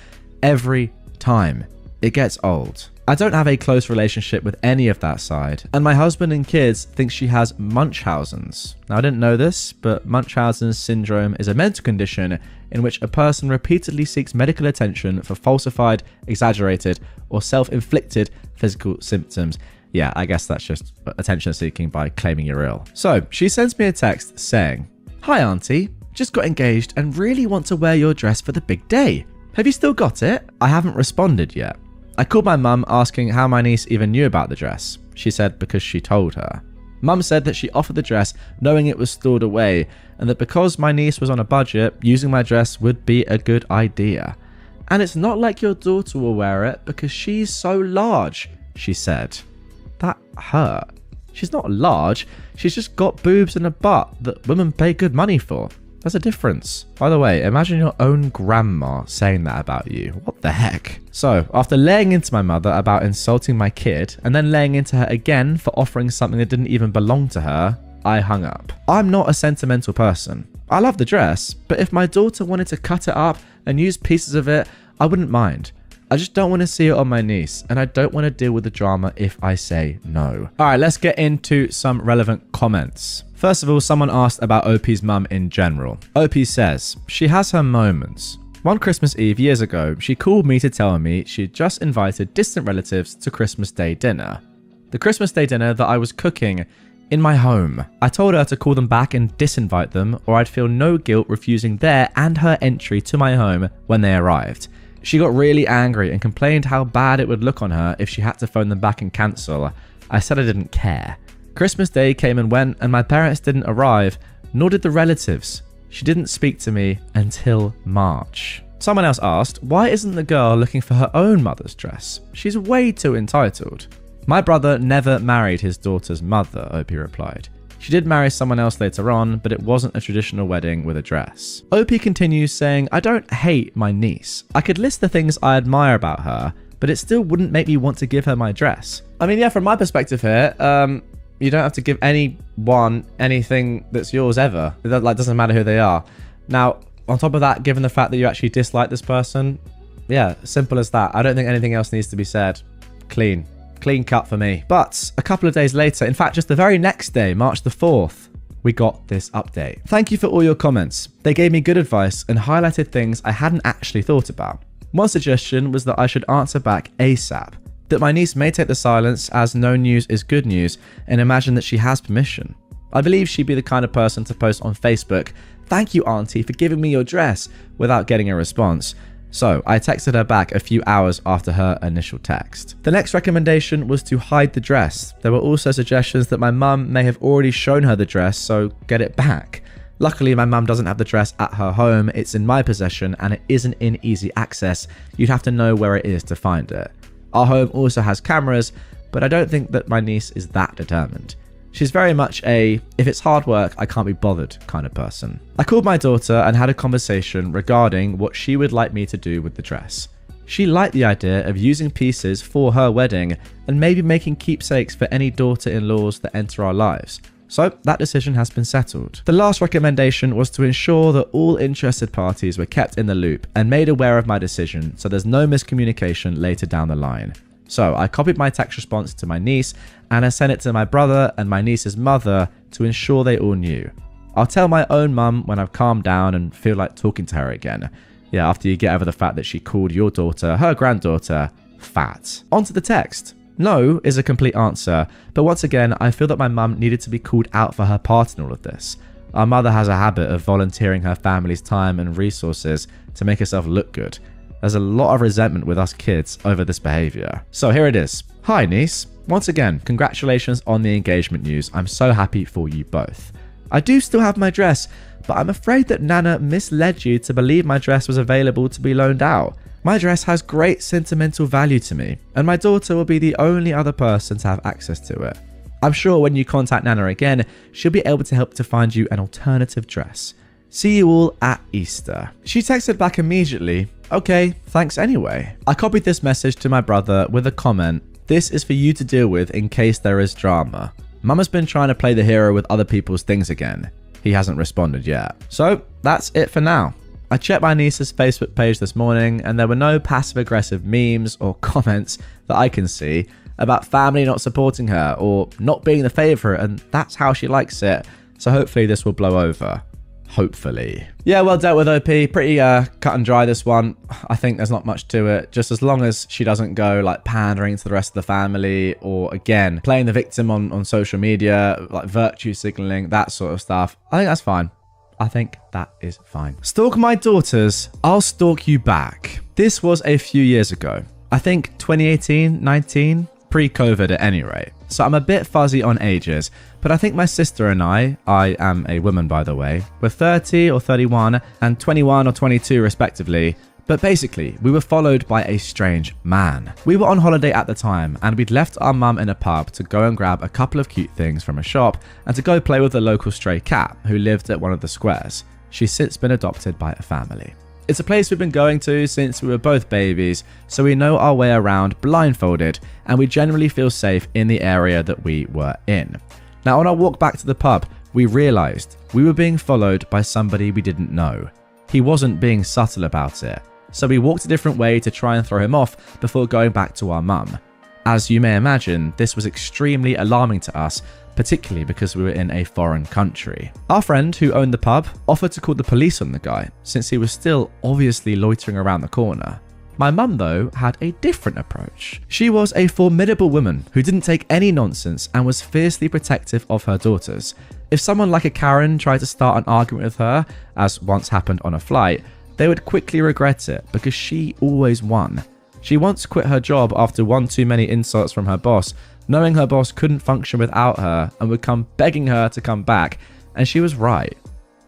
every time. It gets old. I don't have a close relationship with any of that side, and my husband and kids think she has Munchausen's. Now, I didn't know this, but Munchausen's syndrome is a mental condition in which a person repeatedly seeks medical attention for falsified, exaggerated, or self-inflicted physical symptoms. Yeah, I guess that's just attention seeking by claiming you're ill. So, she sends me a text saying, "Hi auntie, just got engaged and really want to wear your dress for the big day. Have you still got it?" I haven't responded yet. I called my mum asking how my niece even knew about the dress. She said because she told her. Mum said that she offered the dress knowing it was stored away, and that because my niece was on a budget, using my dress would be a good idea. "And it's not like your daughter will wear it because she's so large," she said. That hurt. She's not large, she's just got boobs and a butt that women pay good money for. There's a difference. By the way, imagine your own grandma saying that about you. What the heck? So, after laying into my mother about insulting my kid, and then laying into her again for offering something that didn't even belong to her, I hung up. I'm not a sentimental person. I love the dress, but if my daughter wanted to cut it up and use pieces of it, I wouldn't mind. I just don't want to see it on my niece, and I don't want to deal with the drama if I say no. Alright, let's get into some relevant comments. First of all, someone asked about OP's mum in general. OP says, she has her moments. One Christmas Eve years ago, she called me to tell me she'd just invited distant relatives to Christmas Day dinner. The Christmas Day dinner that I was cooking in my home. I told her to call them back and disinvite them, or I'd feel no guilt refusing their and her entry to my home when they arrived. She got really angry and complained how bad it would look on her if she had to phone them back and cancel. I said I didn't care. Christmas Day came and went, and my parents didn't arrive, nor did the relatives. She didn't speak to me until March. Someone else asked, why isn't the girl looking for her own mother's dress? She's way too entitled. My brother never married his daughter's mother, OP replied. She did marry someone else later on, but it wasn't a traditional wedding with a dress. OP continues saying, I don't hate my niece. I could list the things I admire about her, but it still wouldn't make me want to give her my dress. I mean, yeah, from my perspective here, you don't have to give anyone anything that's yours ever. It doesn't matter who they are. Now, on top of that, given the fact that you actually dislike this person, yeah, simple as that. I don't think anything else needs to be said. Clean cut for me. But a couple of days later, in fact, just the very next day, March the 4th, we got this update. Thank you for all your comments. They gave me good advice and highlighted things I hadn't actually thought about. One suggestion was that I should answer back ASAP, that my niece may take the silence as no news is good news and imagine that she has permission. I believe she'd be the kind of person to post on Facebook, "Thank you, auntie, for giving me your dress," without getting a response. So I texted her back a few hours after her initial text. The next recommendation was to hide the dress. There were also suggestions that my mum may have already shown her the dress, so get it back. Luckily, my mum doesn't have the dress at her home, it's in my possession and it isn't in easy access. You'd have to know where it is to find it. Our home also has cameras, but I don't think that my niece is that determined. She's very much a, if it's hard work, I can't be bothered kind of person. I called my daughter and had a conversation regarding what she would like me to do with the dress. She liked the idea of using pieces for her wedding and maybe making keepsakes for any daughter-in-laws that enter our lives. So that decision has been settled. The last recommendation was to ensure that all interested parties were kept in the loop and made aware of my decision so there's no miscommunication later down the line. So I copied my text response to my niece and I sent it to my brother and my niece's mother to ensure they all knew. I'll tell my own mum when I've calmed down and feel like talking to her again. Yeah, after you get over the fact that she called your daughter, her granddaughter, fat. Onto the text. No is a complete answer, but once again, I feel that my mum needed to be called out for her part in all of this. Our mother has a habit of volunteering her family's time and resources to make herself look good. There's a lot of resentment with us kids over this behavior. So here it is. Hi, niece. Once again, congratulations on the engagement news. I'm so happy for you both. I do still have my dress, but I'm afraid that Nana misled you to believe my dress was available to be loaned out. My dress has great sentimental value to me, and my daughter will be the only other person to have access to it. I'm sure when you contact Nana again, she'll be able to help to find you an alternative dress. See you all at Easter. She texted back immediately, "Okay, thanks anyway." I copied this message to my brother with a comment, "This is for you to deal with in case there is drama. Mama's been trying to play the hero with other people's things again." He hasn't responded yet. So that's it for now. I checked my niece's Facebook page this morning and there were no passive-aggressive memes or comments that I can see about family not supporting her or not being the favourite, and that's how she likes it. So hopefully this will blow over. Hopefully. Yeah, well dealt with, OP. Pretty cut and dry, this one. I think there's not much to it. Just as long as she doesn't go like pandering to the rest of the family or, again, playing the victim on social media, like virtue signaling, that sort of stuff. I think that's fine. I think that is fine. Stalk my daughters, I'll stalk you back. This was a few years ago. I think 2018, 19, pre-COVID at any rate. So I'm a bit fuzzy on ages, but I think my sister and I am a woman by the way, were 30 or 31 and 21 or 22 respectively. But basically, we were followed by a strange man. We were on holiday at the time and we'd left our mum in a pub to go and grab a couple of cute things from a shop and to go play with a local stray cat who lived at one of the squares. She's since been adopted by a family. It's a place we've been going to since we were both babies, so we know our way around blindfolded and we generally feel safe in the area that we were in. Now on our walk back to the pub, we realised we were being followed by somebody we didn't know. He wasn't being subtle about it, so we walked a different way to try and throw him off before going back to our mum. As you may imagine, this was extremely alarming to us, particularly because we were in a foreign country. Our friend who owned the pub offered to call the police on the guy, since he was still obviously loitering around the corner. My mum, though, had a different approach. She was a formidable woman who didn't take any nonsense and was fiercely protective of her daughters. If someone like a Karen tried to start an argument with her, as once happened on a flight, they would quickly regret it because she always won. She once quit her job after one too many insults from her boss, knowing her boss couldn't function without her and would come begging her to come back, and she was right.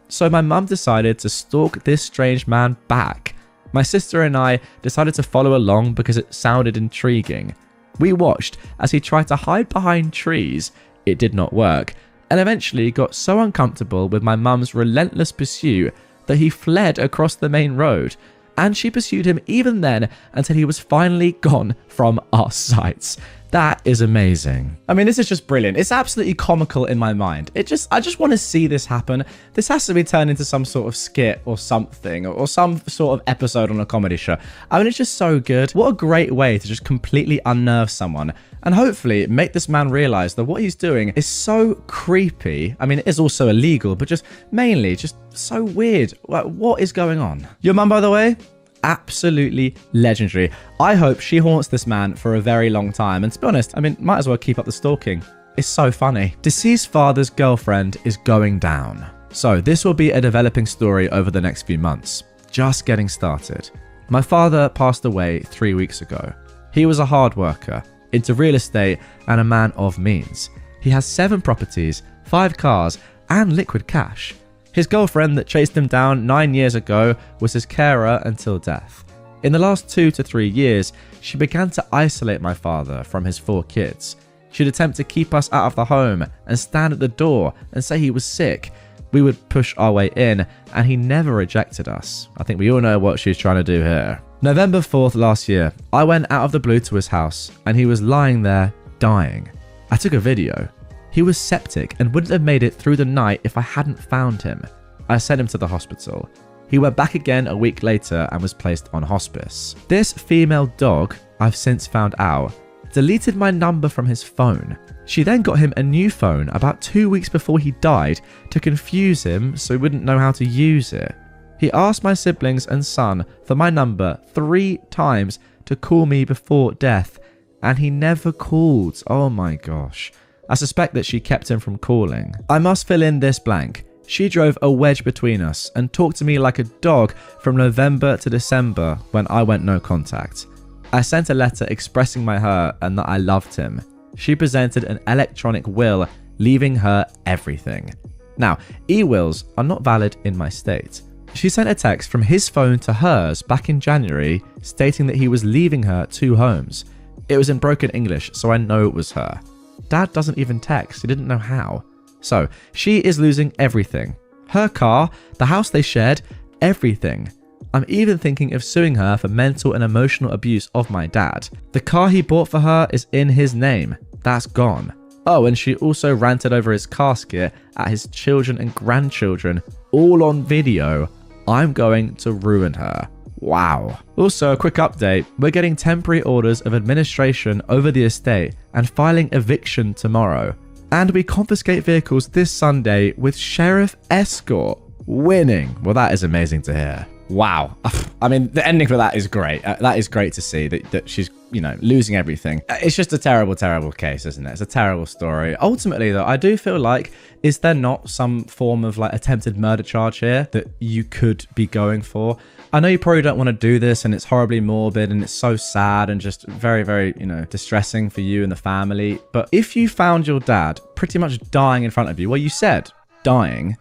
So my mum decided to stalk this strange man back. My sister and I decided to follow along because it sounded intriguing. We watched as he tried to hide behind trees. It did not work, and eventually got so uncomfortable with my mum's relentless pursuit that he fled across the main road, and she pursued him even then until he was finally gone from our sights. That is amazing. I mean, this is just brilliant. It's absolutely comical in my mind. I just want to see this happen. This has to be turned into some sort of skit or something, or some sort of episode on a comedy show. I mean, it's just so good. What a great way to just completely unnerve someone and hopefully make this man realize that what he's doing is so creepy. I mean, it is also illegal, but just mainly just so weird. What is going on? Your mum, by the way? absolutely legendary. I hope she haunts this man for a very long time. And to be honest, I mean, might as well keep up the stalking. It's so funny. Deceased father's girlfriend is going down. So this will be a developing story over the next few months. Just getting started. My father passed away 3 weeks ago. He was a hard worker, into real estate and a man of means. He has 7 properties, 5 cars, and liquid cash. His girlfriend that chased him down 9 years ago was his carer until death. In the last 2 to 3 years, she began to isolate my father from his 4 kids. She'd attempt to keep us out of the home and stand at the door and say he was sick. We would push our way in, and he never rejected us. I think we all know what she's trying to do here. November 4th last year, I went out of the blue to his house, and he was lying there, dying. I took a video. He was septic and wouldn't have made it through the night if I hadn't found him. I sent him to the hospital. He went back again a week later and was placed on hospice. This female dog, I've since found out, deleted my number from his phone. She then got him a new phone about 2 weeks before he died to confuse him so he wouldn't know how to use it. He asked my siblings and son for my number 3 times to call me before death, and he never called. Oh my gosh. I suspect that she kept him from calling. I must fill in this blank. She drove a wedge between us and talked to me like a dog from November to December when I went no contact. I sent a letter expressing my hurt and that I loved him. She presented an electronic will, leaving her everything. Now, e-wills are not valid in my state. She sent a text from his phone to hers back in January stating that he was leaving her 2 homes. It was in broken English, so I know it was her. Dad doesn't even text, he didn't know how. So, she is losing everything. Her car, the house they shared, everything. I'm even thinking of suing her for mental and emotional abuse of my dad. The car he bought for her is in his name. That's gone. Oh, and she also ranted over his casket at his children and grandchildren, all on video. I'm going to ruin her. Wow. Also, a quick update. We're getting temporary orders of administration over the estate and filing eviction tomorrow. And we confiscate vehicles this Sunday with sheriff escort. Winning. Well, that is amazing to hear. Wow. I mean, the ending for that is great. That is great to see that she's, losing everything. It's just a terrible, terrible case, isn't it? It's a terrible story. Ultimately, though, I do feel like, is there not some form of attempted murder charge here that you could be going for? I know you probably don't want to do this and it's horribly morbid and it's so sad and just very, very, distressing for you and the family. But if you found your dad pretty much dying in front of you, well, you said dying,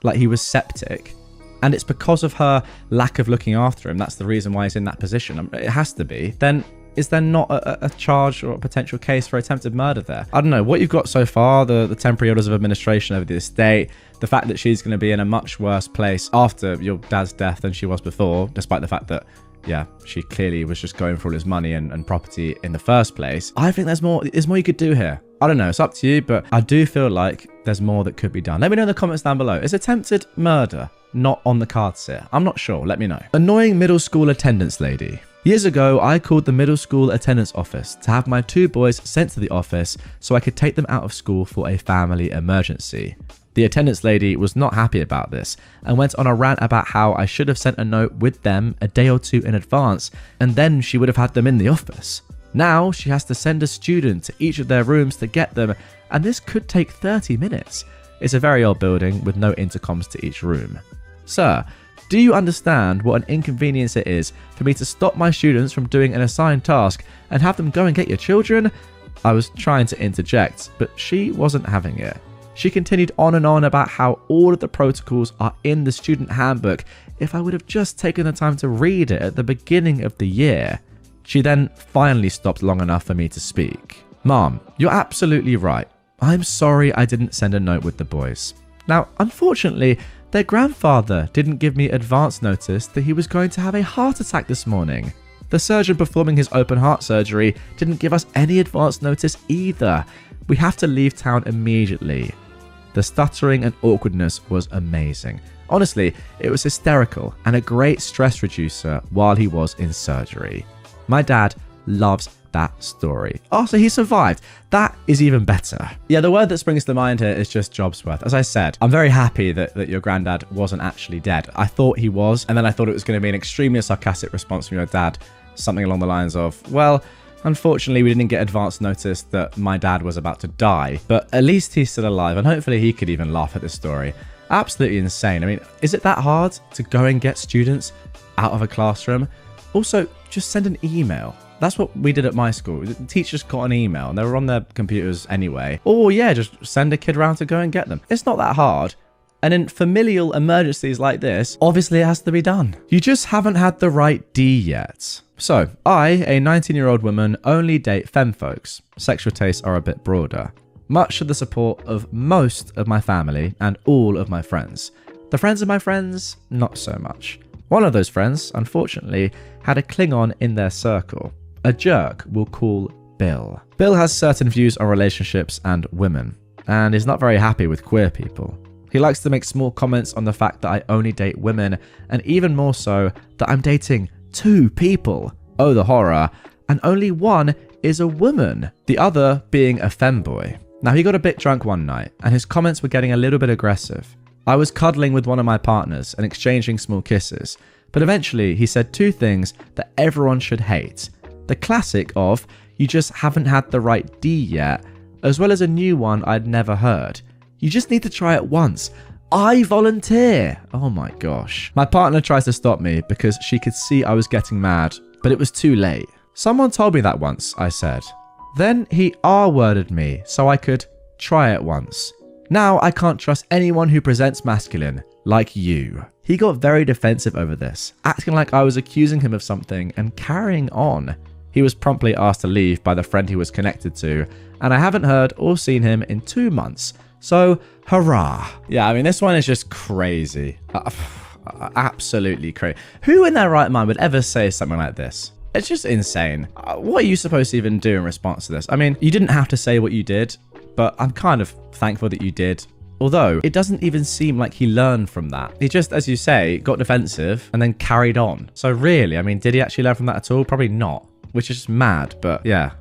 like he was septic, and it's because of her lack of looking after him, that's the reason why he's in that position, it has to be, then is there not a charge or a potential case for attempted murder there? I don't know. What you've got so far, the temporary orders of administration over the estate, the fact that she's going to be in a much worse place after your dad's death than she was before, despite the fact that, yeah, she clearly was just going for all his money and property in the first place. I think there's more you could do here. I don't know. It's up to you, but I do feel like there's more that could be done. Let me know in the comments down below. Is attempted murder not on the cards here? I'm not sure. Let me know. Annoying middle school attendance lady. Years ago, I called the middle school attendance office to have my 2 boys sent to the office so I could take them out of school for a family emergency. The attendance lady was not happy about this and went on a rant about how I should have sent a note with them a day or 2 in advance and then she would have had them in the office. Now she has to send a student to each of their rooms to get them, and this could take 30 minutes. It's a very old building with no intercoms to each room. Sir, do you understand what an inconvenience it is for me to stop my students from doing an assigned task and have them go and get your children? I was trying to interject, but she wasn't having it. She continued on and on about how all of the protocols are in the student handbook if I would have just taken the time to read it at the beginning of the year. She then finally stopped long enough for me to speak. Mom, you're absolutely right. I'm sorry I didn't send a note with the boys. Now, unfortunately, their grandfather didn't give me advance notice that he was going to have a heart attack this morning. The surgeon performing his open heart surgery didn't give us any advance notice either. We have to leave town immediately. The stuttering and awkwardness was amazing. Honestly, it was hysterical and a great stress reducer while he was in surgery. My dad loves that story. Oh, so he survived. That is even better. Yeah, the word that springs to mind here is just Jobsworth. As I said, I'm very happy that your granddad wasn't actually dead. I thought he was, and then I thought it was going to be an extremely sarcastic response from your dad. Something along the lines of, well, unfortunately, we didn't get advance notice that my dad was about to die, but at least he's still alive, and hopefully he could even laugh at this story. Absolutely insane. I mean, is it that hard to go and get students out of a classroom? Also, just send an email. That's what we did at my school. The teachers got an email and they were on their computers anyway. Or yeah, just send a kid around to go and get them. It's not that hard. And in familial emergencies like this, obviously it has to be done. You just haven't had the right D yet. So, I, a 19-year-old woman, only date femme folks. Sexual tastes are a bit broader. Much to the support of most of my family and all of my friends. The friends of my friends, not so much. One of those friends, unfortunately, had a Klingon in their circle. A jerk we'll call Bill. Bill has certain views on relationships and women, and is not very happy with queer people. He likes to make small comments on the fact that I only date women, and even more so, that I'm dating 2 people. Oh, the horror. And only one is a woman, the other being a femboy. Now, he got a bit drunk one night, and his comments were getting a little bit aggressive. I was cuddling with one of my partners and exchanging small kisses, but eventually he said 2 things that everyone should hate. The classic of, you just haven't had the right D yet, as well as a new one I'd never heard. You just need to try it once. I volunteer. Oh my gosh. My partner tries to stop me because she could see I was getting mad, but it was too late. Someone told me that once, I said. Then he R-worded me so I could try it once. Now I can't trust anyone who presents masculine, like you. He got very defensive over this, acting like I was accusing him of something and carrying on. He was promptly asked to leave by the friend he was connected to, and I haven't heard or seen him in 2 months. So, hurrah. Yeah, I mean, this one is just crazy. Absolutely crazy. Who in their right mind would ever say something like this? It's just insane. What are you supposed to even do in response to this? I mean, you didn't have to say what you did, but I'm kind of thankful that you did. Although, it doesn't even seem like he learned from that. He just, as you say, got defensive and then carried on. So really, I mean, did he actually learn from that at all? Probably not. Which is just mad, but yeah,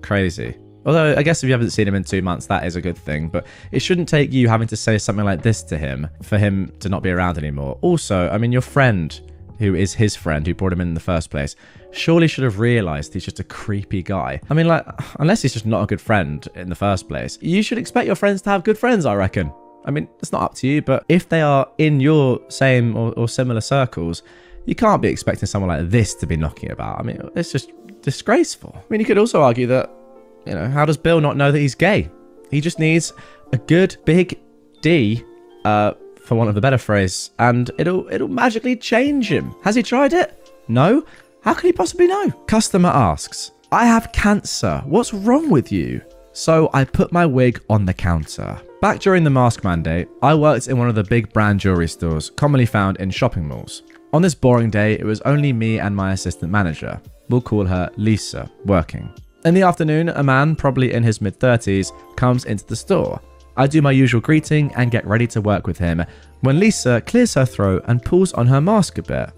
crazy. Although, I guess if you haven't seen him in 2 months, that is a good thing. But it shouldn't take you having to say something like this to him for him to not be around anymore. Also, I mean, your friend, who is his friend, who brought him in the first place, surely should have realized he's just a creepy guy. I mean, like, unless he's just not a good friend in the first place, you should expect your friends to have good friends, I reckon. I mean, it's not up to you, but if they are in your same or similar circles, you can't be expecting someone like this to be knocking about. I mean, it's just disgraceful. I mean, you could also argue that, you know, how does Bill not know that he's gay? He just needs a good big D, for want of a better phrase, and it'll magically change him. Has he tried it? No? How can he possibly know? Customer asks, I have cancer. What's wrong with you? So I put my wig on the counter. Back during the mask mandate, I worked in one of the big brand jewelry stores commonly found in shopping malls. On this boring day, it was only me and my assistant manager. We'll call her Lisa, working. In the afternoon, a man, probably in his mid-30s, comes into the store. I do my usual greeting and get ready to work with him when Lisa clears her throat and pulls on her mask a bit.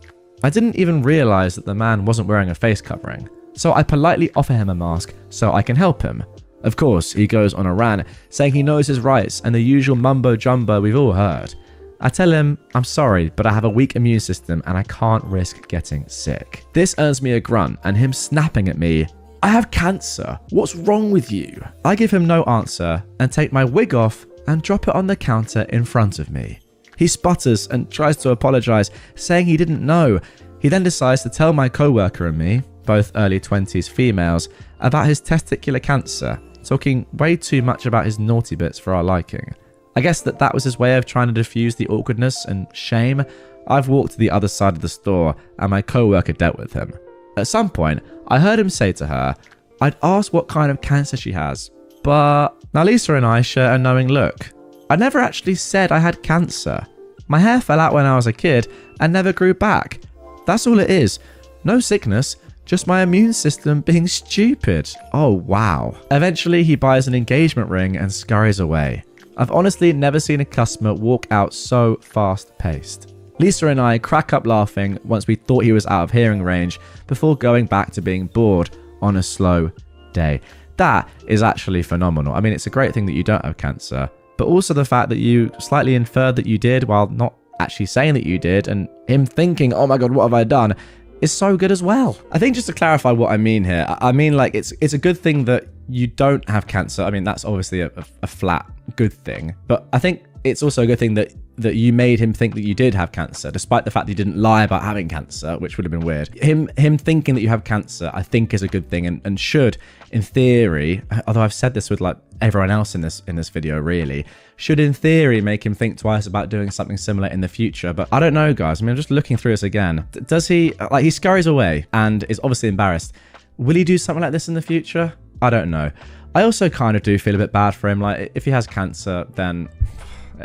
I didn't even realise that the man wasn't wearing a face covering, so I politely offer him a mask so I can help him. Of course, he goes on a rant, saying he knows his rights and the usual mumbo-jumbo we've all heard. I tell him, I'm sorry, but I have a weak immune system and I can't risk getting sick. This earns me a grunt and him snapping at me, I have cancer. What's wrong with you? I give him no answer and take my wig off and drop it on the counter in front of me. He sputters and tries to apologise, saying he didn't know. He then decides to tell my co-worker and me, both early 20s females, about his testicular cancer, talking way too much about his naughty bits for our liking. I guess that was his way of trying to diffuse the awkwardness and shame. I've walked to the other side of the store and my co-worker dealt with him. At some point, I heard him say to her, I'd asked what kind of cancer she has, but... Now Lisa and I share a knowing look. I never actually said I had cancer. My hair fell out when I was a kid and never grew back. That's all it is. No sickness, just my immune system being stupid. Oh wow. Eventually he buys an engagement ring and scurries away. I've honestly never seen a customer walk out so fast-paced. Lisa and I crack up laughing once we thought he was out of hearing range before going back to being bored on a slow day. That is actually phenomenal. I mean, it's a great thing that you don't have cancer, but also the fact that you slightly inferred that you did while not actually saying that you did, and him thinking, oh my God, what have I done, is so good as well. I think just to clarify what I mean here, I mean like it's a good thing that you don't have cancer. I mean, that's obviously a flat good thing, but I think it's also a good thing that you made him think that you did have cancer, despite the fact that you didn't lie about having cancer, which would have been weird. Him thinking that you have cancer, I think, is a good thing, and should, in theory, although I've said this with like everyone else in this video, really, should in theory make him think twice about doing something similar in the future. But I don't know, guys. I mean, I'm just looking through this again. Does he, like, he scurries away and is obviously embarrassed. Will he do something like this in the future? I don't know. I also kind of do feel a bit bad for him. Like, if he has cancer, then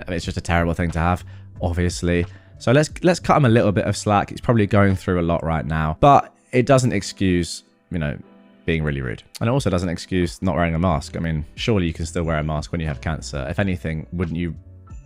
it's just a terrible thing to have, obviously. So let's cut him a little bit of slack. He's probably going through a lot right now, but it doesn't excuse, you know, being really rude. And it also doesn't excuse not wearing a mask. I mean, surely you can still wear a mask when you have cancer. If anything, wouldn't you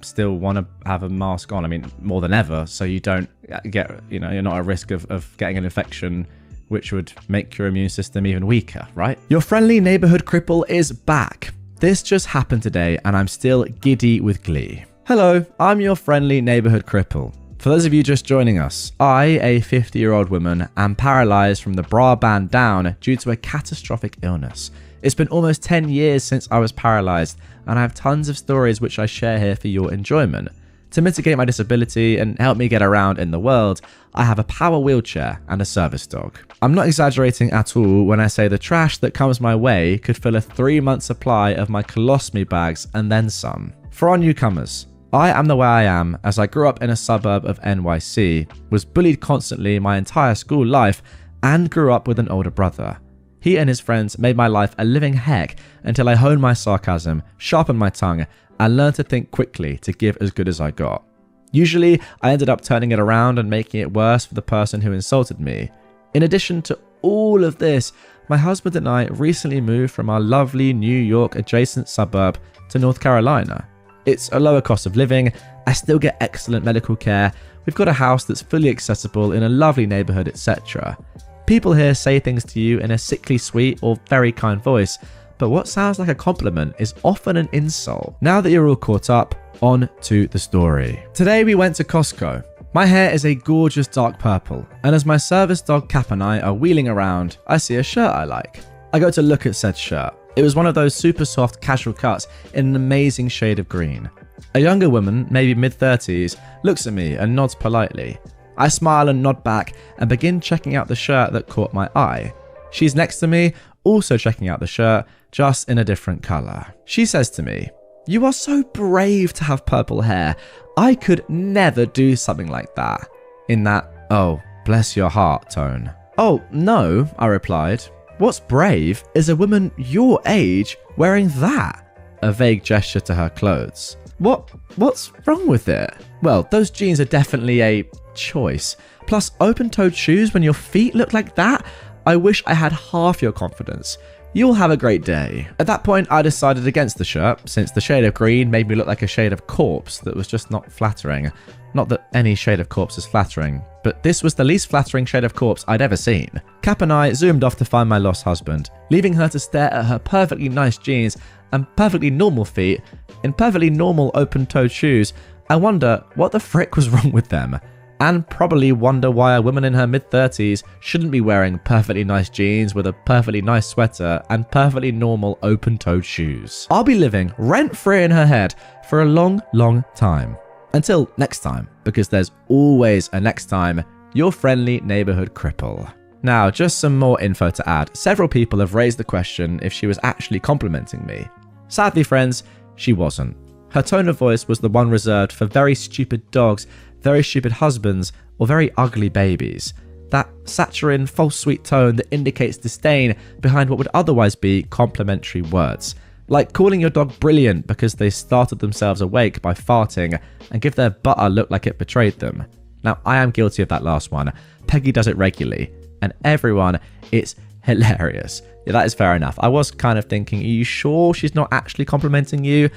still want to have a mask on? I mean, more than ever, so you don't get, you know, you're not at risk of getting an infection which would make your immune system even weaker, right? Your friendly neighborhood cripple is back. This just happened today, and I'm still giddy with glee. Hello, I'm your friendly neighborhood cripple. For those of you just joining us, I, a 50-year-old woman, am paralyzed from the bra band down due to a catastrophic illness. It's been almost 10 years since I was paralyzed, and I have tons of stories which I share here for your enjoyment. To mitigate my disability and help me get around in the world, I have a power wheelchair and a service dog. I'm not exaggerating at all when I say the trash that comes my way could fill a 3-month supply of my colostomy bags and then some. For our newcomers, I am the way I am as I grew up in a suburb of NYC, was bullied constantly my entire school life, and grew up with an older brother. He and his friends made my life a living heck until I honed my sarcasm, sharpened my tongue, and learned to think quickly to give as good as I got. Usually, I ended up turning it around and making it worse for the person who insulted me. In addition to all of this, my husband and I recently moved from our lovely New York adjacent suburb to North Carolina. It's a lower cost of living, I still get excellent medical care, we've got a house that's fully accessible in a lovely neighborhood, etc. People here say things to you in a sickly sweet or very kind voice, but what sounds like a compliment is often an insult. Now that you're all caught up, on to the story. Today we went to Costco. My hair is a gorgeous dark purple, and as my service dog Cap and I are wheeling around, I see a shirt I like. I go to look at said shirt. It was one of those super soft casual cuts in an amazing shade of green. A younger woman, maybe mid-30s, looks at me and nods politely. I smile and nod back and begin checking out the shirt that caught my eye. She's next to me, also checking out the shirt, just in a different color. She says to me, "You are so brave to have purple hair. I could never do something like that." In that, "Oh, bless your heart" tone. "Oh, no," I replied. "What's brave is a woman your age wearing that." A vague gesture to her clothes. What's wrong with it?" "Well, those jeans are definitely a choice. Plus, open-toed shoes when your feet look like that? I wish I had half your confidence. You'll have a great day." At that point, I decided against the shirt, since the shade of green made me look like a shade of corpse that was just not flattering. Not that any shade of corpse is flattering, but this was the least flattering shade of corpse I'd ever seen. Cap and I zoomed off to find my lost husband, leaving her to stare at her perfectly nice jeans and perfectly normal feet in perfectly normal open-toed shoes. I wonder what the frick was wrong with them. And probably wonder why a woman in her mid-30s shouldn't be wearing perfectly nice jeans with a perfectly nice sweater and perfectly normal open-toed shoes. I'll be living rent-free in her head for a long, long time. Until next time, because there's always a next time, your friendly neighborhood cripple. Now, just some more info to add. Several people have raised the question if she was actually complimenting me. Sadly, friends, she wasn't. Her tone of voice was the one reserved for very stupid dogs, very stupid husbands, or very ugly babies. That saccharine, false sweet tone that indicates disdain behind what would otherwise be complimentary words. Like calling your dog brilliant because they startled themselves awake by farting and give their butter look like it betrayed them. Now, I am guilty of that last one. Peggy does it regularly. And everyone, it's hilarious. Yeah, that is fair enough. I was kind of thinking, are you sure she's not actually complimenting you?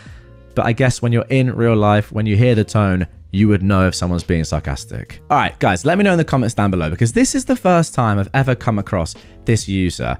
But I guess when you're in real life, when you hear the tone, you would know if someone's being sarcastic. All right, guys, let me know in the comments down below, because this is the first time I've ever come across this user.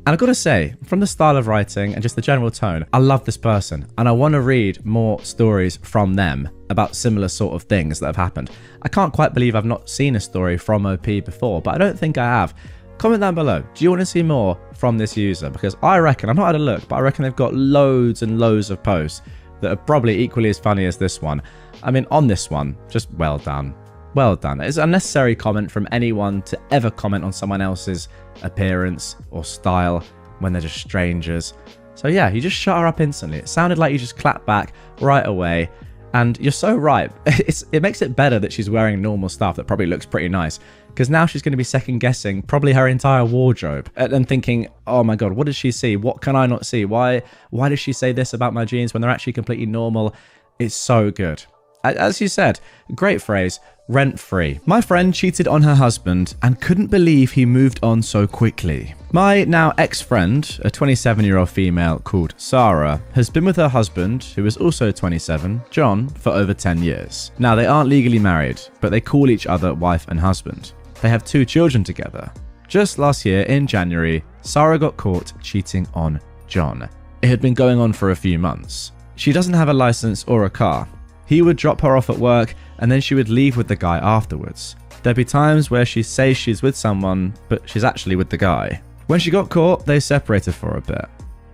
And I've got to say, from the style of writing and just the general tone, I love this person and I want to read more stories from them about similar sort of things that have happened. I can't quite believe I've not seen a story from OP before, but I don't think I have. Comment down below, do you want to see more from this user? Because I reckon, I've not had a look, but I reckon they've got loads and loads of posts that are probably equally as funny as this one. I mean, on this one, just well done. Well done. It's an unnecessary comment from anyone to ever comment on someone else's appearance or style when they're just strangers. So yeah, you just shut her up instantly. It sounded like you just clapped back right away. And you're so right. It makes it better that she's wearing normal stuff that probably looks pretty nice. Because now she's going to be second guessing probably her entire wardrobe and thinking, oh my God, what did she see? What can I not see? Why did she say this about my jeans when they're actually completely normal? It's so good. As you said, great phrase, rent-free. My friend cheated on her husband and couldn't believe he moved on so quickly. My now ex-friend, a 27-year-old female called Sarah, has been with her husband, who is also 27, John, for over 10 years. Now, they aren't legally married, but they call each other wife and husband. They have 2 children together. Just last year, in January, Sarah got caught cheating on John. It had been going on for a few months. She doesn't have a license or a car. He would drop her off at work and then she would leave with the guy afterwards. There'd be times where she says she's with someone, but she's actually with the guy. When she got caught, they separated for a bit.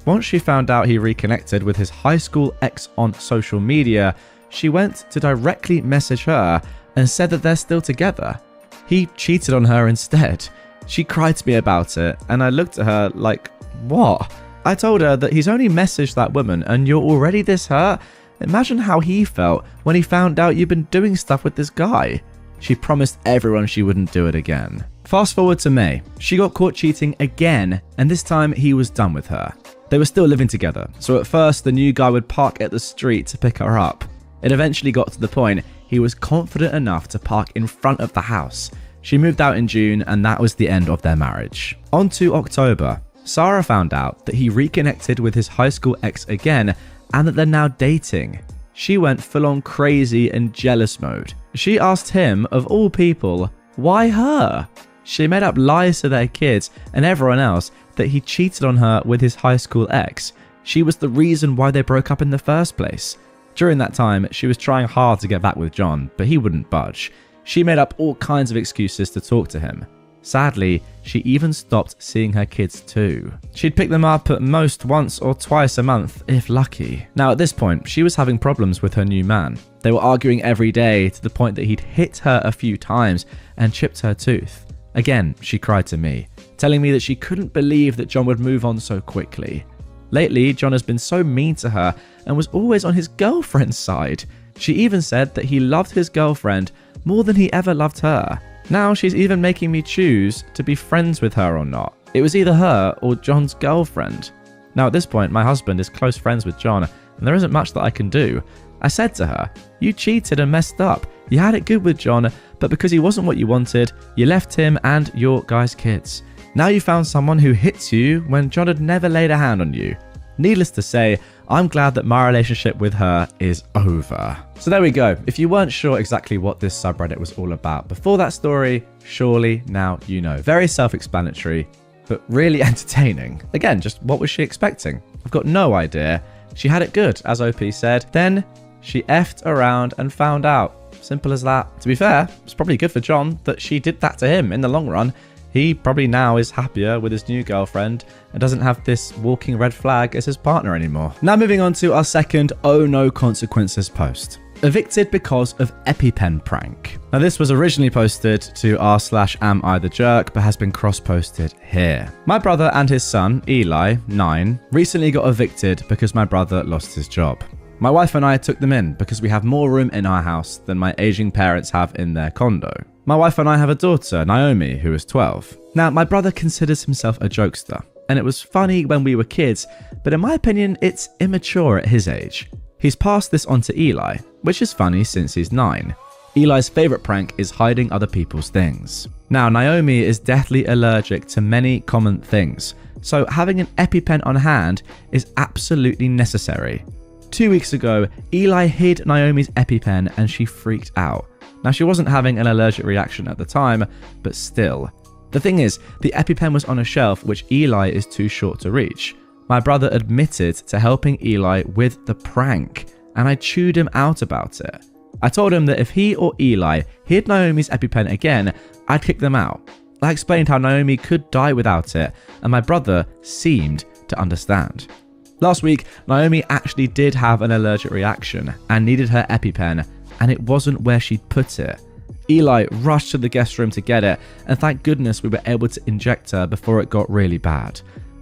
Once she found out he reconnected with his high school ex on social media, she went to directly message her and said that they're still together. He cheated on her instead. She cried to me about it and I looked at her like, what? I told her that he's only messaged that woman and you're already this hurt? Imagine how he felt when he found out you've been doing stuff with this guy. She promised everyone she wouldn't do it again. Fast forward to May. She got caught cheating again, and this time he was done with her. They were still living together, so at first the new guy would park at the street to pick her up. It eventually got to the point he was confident enough to park in front of the house. She moved out in June, and that was the end of their marriage. On to October. Sarah found out that he reconnected with his high school ex again, and that they're now dating. She went full on crazy and jealous mode. She asked him, of all people, why her? She made up lies to their kids and everyone else that he cheated on her with his high school ex. She was the reason why they broke up in the first place. During that time, she was trying hard to get back with John, but he wouldn't budge. She made up all kinds of excuses to talk to him. Sadly, she even stopped seeing her kids too. She'd pick them up at most once or twice a month, if lucky. Now at this point, she was having problems with her new man. They were arguing every day to the point that he'd hit her a few times and chipped her tooth. Again, she cried to me, telling me that she couldn't believe that John would move on so quickly. Lately, John has been so mean to her and was always on his girlfriend's side. She even said that he loved his girlfriend more than he ever loved her. Now she's even making me choose to be friends with her or not. It was either her or John's girlfriend. Now at this point, my husband is close friends with John, and there isn't much that I can do. I said to her, you cheated and messed up. You had it good with John, but because he wasn't what you wanted, you left him and your guys' kids. Now you found someone who hits you when John had never laid a hand on you. Needless to say, I'm glad that my relationship with her is over. So there we go. If you weren't sure exactly what this subreddit was all about before that story, surely now you know. Very self-explanatory, but really entertaining. Again, just what was she expecting? I've got no idea. She had it good, as OP said. Then she effed around and found out. Simple as that. To be fair, it's probably good for John that she did that to him in the long run. He probably now is happier with his new girlfriend and doesn't have this walking red flag as his partner anymore. Now moving on to our second Oh No Consequences post. Evicted because of EpiPen prank. Now this was originally posted to r/am_I_the_jerk but has been cross-posted here. My brother and his son, Eli, 9, recently got evicted because my brother lost his job. My wife and I took them in because we have more room in our house than my aging parents have in their condo. My wife and I have a daughter, Naomi, who is 12. Now, my brother considers himself a jokester, and it was funny when we were kids, but in my opinion, it's immature at his age. He's passed this on to Eli, which is funny since he's 9. Eli's favourite prank is hiding other people's things. Now, Naomi is deathly allergic to many common things, so having an EpiPen on hand is absolutely necessary. 2 weeks ago, Eli hid Naomi's EpiPen and she freaked out. Now, she wasn't having an allergic reaction at the time, but still. The thing is, the EpiPen was on a shelf which Eli is too short to reach. My brother admitted to helping Eli with the prank, and I chewed him out about it. I told him that if he or Eli hid Naomi's EpiPen again, I'd kick them out. I explained how Naomi could die without it, and my brother seemed to understand. Last week, Naomi actually did have an allergic reaction and needed her EpiPen, and it wasn't where she'd put it. Eli rushed to the guest room to get it, and thank goodness we were able to inject her before it got really bad.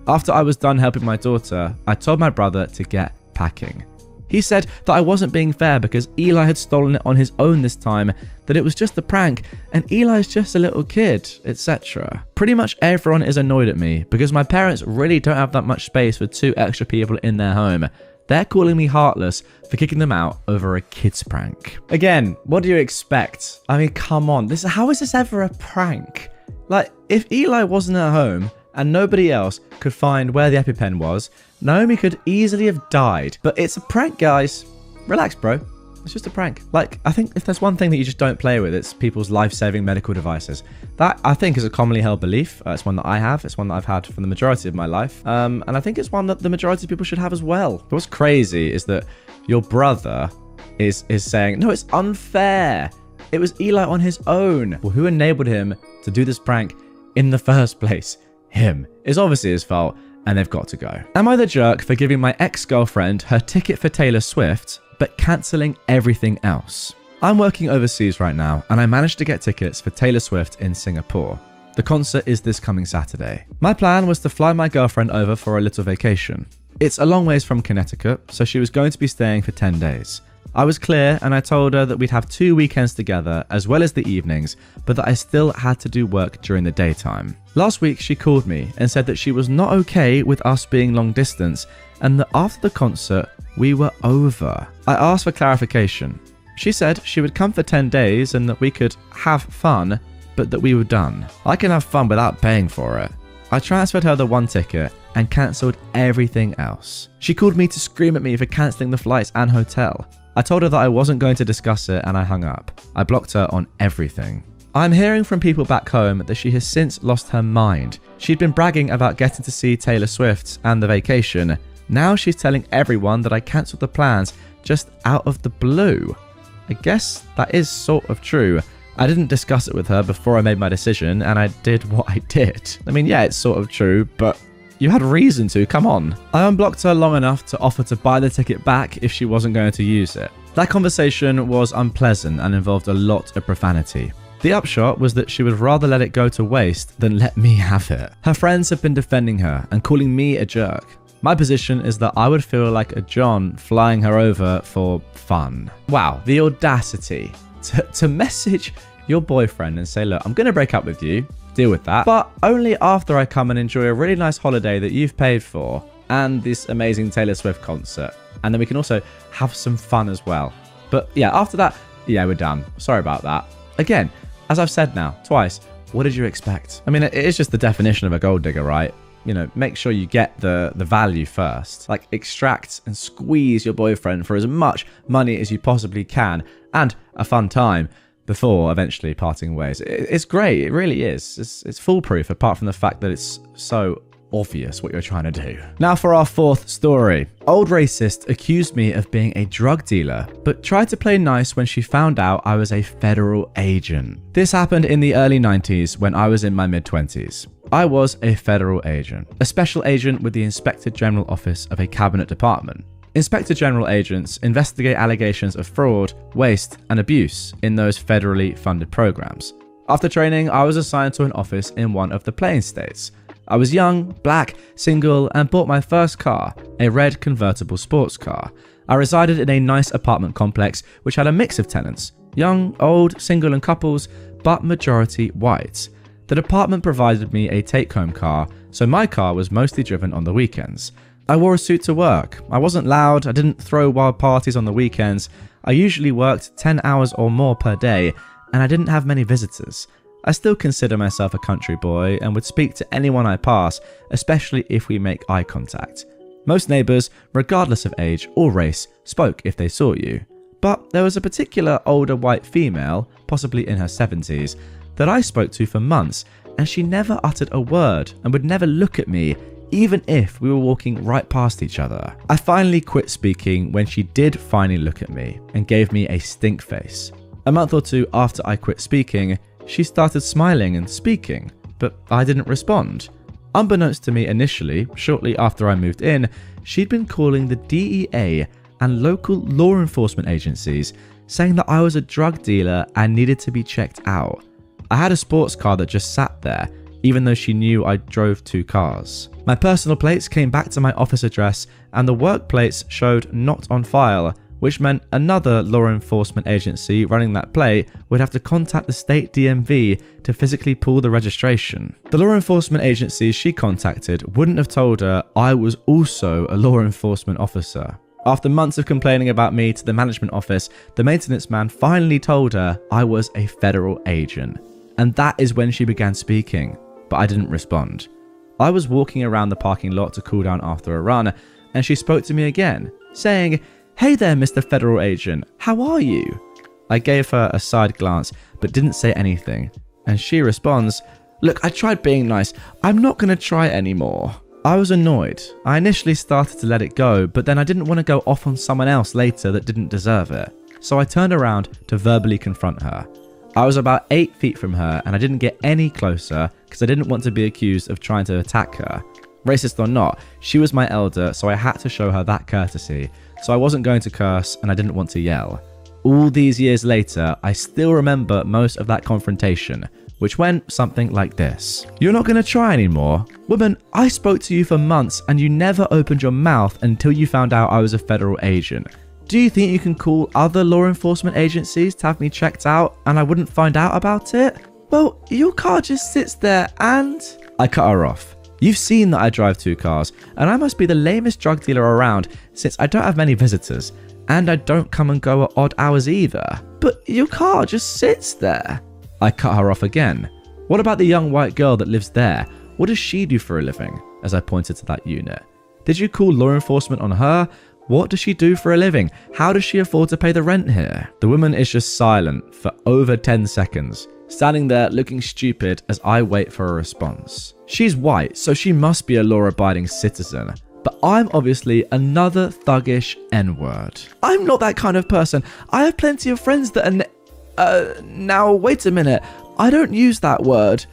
After I was done helping my daughter, I told my brother to get packing. He said that I wasn't being fair because Eli had stolen it on his own this time, that it was just a prank, and Eli's just a little kid, etc. Pretty much everyone is annoyed at me because my parents really don't have that much space for 2 extra people in their home. They're calling me heartless for kicking them out over a kid's prank. Again, what do you expect? I mean, come on, how is this ever a prank? Like, if Eli wasn't at home and nobody else could find where the EpiPen was, Naomi could easily have died. But it's a prank, guys. Relax, bro. It's just a prank. Like, I think if there's one thing that you just don't play with, it's people's life-saving medical devices. That, I think, is a commonly held belief. It's one that I have. It's one that I've had for the majority of my life. And I think it's one that the majority of people should have as well. But what's crazy is that your brother is saying, no, it's unfair. It was Eli on his own. Well, who enabled him to do this prank in the first place? Him. It's obviously his fault, and they've got to go. Am I the jerk for giving my ex-girlfriend her ticket for Taylor Swift, but cancelling everything else? I'm working overseas right now, and I managed to get tickets for Taylor Swift in Singapore. The concert is this coming Saturday. My plan was to fly my girlfriend over for a little vacation. It's a long ways from Connecticut, so she was going to be staying for 10 days. I was clear, and I told her that we'd have 2 weekends together as well as the evenings, but that I still had to do work during the daytime. Last week she called me and said that she was not okay with us being long distance, and that after the concert we were over. I asked for clarification. She said she would come for 10 days and that we could have fun, but that we were done. I can have fun without paying for it. I transferred her the 1 ticket and cancelled everything else. She called me to scream at me for cancelling the flights and hotel. I told her that I wasn't going to discuss it, and I hung up. I blocked her on everything. I'm hearing from people back home that she has since lost her mind. She'd been bragging about getting to see Taylor Swift and the vacation. Now she's telling everyone that I cancelled the plans just out of the blue. I guess that is sort of true. I didn't discuss it with her before I made my decision, and I did what I did. I mean, yeah, it's sort of true, but you had reason to, come on. I unblocked her long enough to offer to buy the ticket back if she wasn't going to use it. That conversation was unpleasant and involved a lot of profanity. The upshot was that she would rather let it go to waste than let me have it. Her friends have been defending her and calling me a jerk. My position is that I would feel like a John flying her over for fun. Wow, the audacity to message your boyfriend and say, look, I'm going to break up with you. Deal with that, but only after I come and enjoy a really nice holiday that you've paid for and this amazing Taylor Swift concert, and then we can also have some fun as well. But yeah, after that, yeah, we're done. Sorry about that. Again, as I've said now twice, what did you expect? I mean, it is just the definition of a gold digger, right? You know, make sure you get the value first. Like, extract and squeeze your boyfriend for as much money as you possibly can and a fun time before eventually parting ways. It's great. It really is. It's foolproof, apart from the fact that it's so obvious what you're trying to do. Now for our 4th story. Old racist accused me of being a drug dealer, but tried to play nice when she found out I was a federal agent. This happened in the early 90s when I was in my mid-20s. I was a federal agent, a special agent with the Inspector General Office of a cabinet department. Inspector General agents investigate allegations of fraud, waste, and abuse in those federally funded programs. After training, I was assigned to an office in one of the Plains states. I was young, black, single, and bought my first car, a red convertible sports car. I resided in a nice apartment complex which had a mix of tenants, young, old, single, and couples, but majority white. The department provided me a take-home car, so my car was mostly driven on the weekends. I wore a suit to work. I wasn't loud, I didn't throw wild parties on the weekends. I usually worked 10 hours or more per day, and I didn't have many visitors. I still consider myself a country boy and would speak to anyone I pass, especially if we make eye contact. Most neighbours, regardless of age or race, spoke if they saw you. But there was a particular older white female, possibly in her 70s, that I spoke to for months, and she never uttered a word and would never look at me, even if we were walking right past each other. I finally quit speaking when she did finally look at me and gave me a stink face. A month or two after I quit speaking, she started smiling and speaking, but I didn't respond. Unbeknownst to me initially, shortly after I moved in, she'd been calling the DEA and local law enforcement agencies, saying that I was a drug dealer and needed to be checked out. I had a sports car that just sat there, even though she knew I drove 2 cars. My personal plates came back to my office address, and the work plates showed not on file, which meant another law enforcement agency running that plate would have to contact the state DMV to physically pull the registration. The law enforcement agency she contacted wouldn't have told her I was also a law enforcement officer. After months of complaining about me to the management office, the maintenance man finally told her I was a federal agent. And that is when she began speaking, but I didn't respond. I was walking around the parking lot to cool down after a run, and she spoke to me again, saying, "Hey there, Mr. Federal Agent, how are you?" I gave her a side glance, but didn't say anything, and she responds, "Look, I tried being nice, I'm not going to try anymore." I was annoyed. I initially started to let it go, but then I didn't want to go off on someone else later that didn't deserve it. So I turned around to verbally confront her. I was about 8 feet from her, and I didn't get any closer because I didn't want to be accused of trying to attack her. Racist or not, she was my elder, so I had to show her that courtesy. So I wasn't going to curse, and I didn't want to yell. All these years later, I still remember most of that confrontation, which went something like this. "You're not going to try anymore? Woman, I spoke to you for months and you never opened your mouth until you found out I was a federal agent. Do you think you can call other law enforcement agencies to have me checked out and I wouldn't find out about it? Well, your car just sits there and..." I cut her off. "You've seen that I drive 2 cars, and I must be the lamest drug dealer around since I don't have many visitors, and I don't come and go at odd hours either. But your car just sits there." I cut her off again. "What about the young white girl that lives there? What does she do for a living?" As I pointed to that unit. "Did you call law enforcement on her? What does she do for a living? How does she afford to pay the rent here?" The woman is just silent for over 10 seconds, standing there looking stupid as I wait for a response. She's white, so she must be a law-abiding citizen. But I'm obviously another thuggish N-word. "I'm not that kind of person. I have plenty of friends that are... now wait a minute. I don't use that word."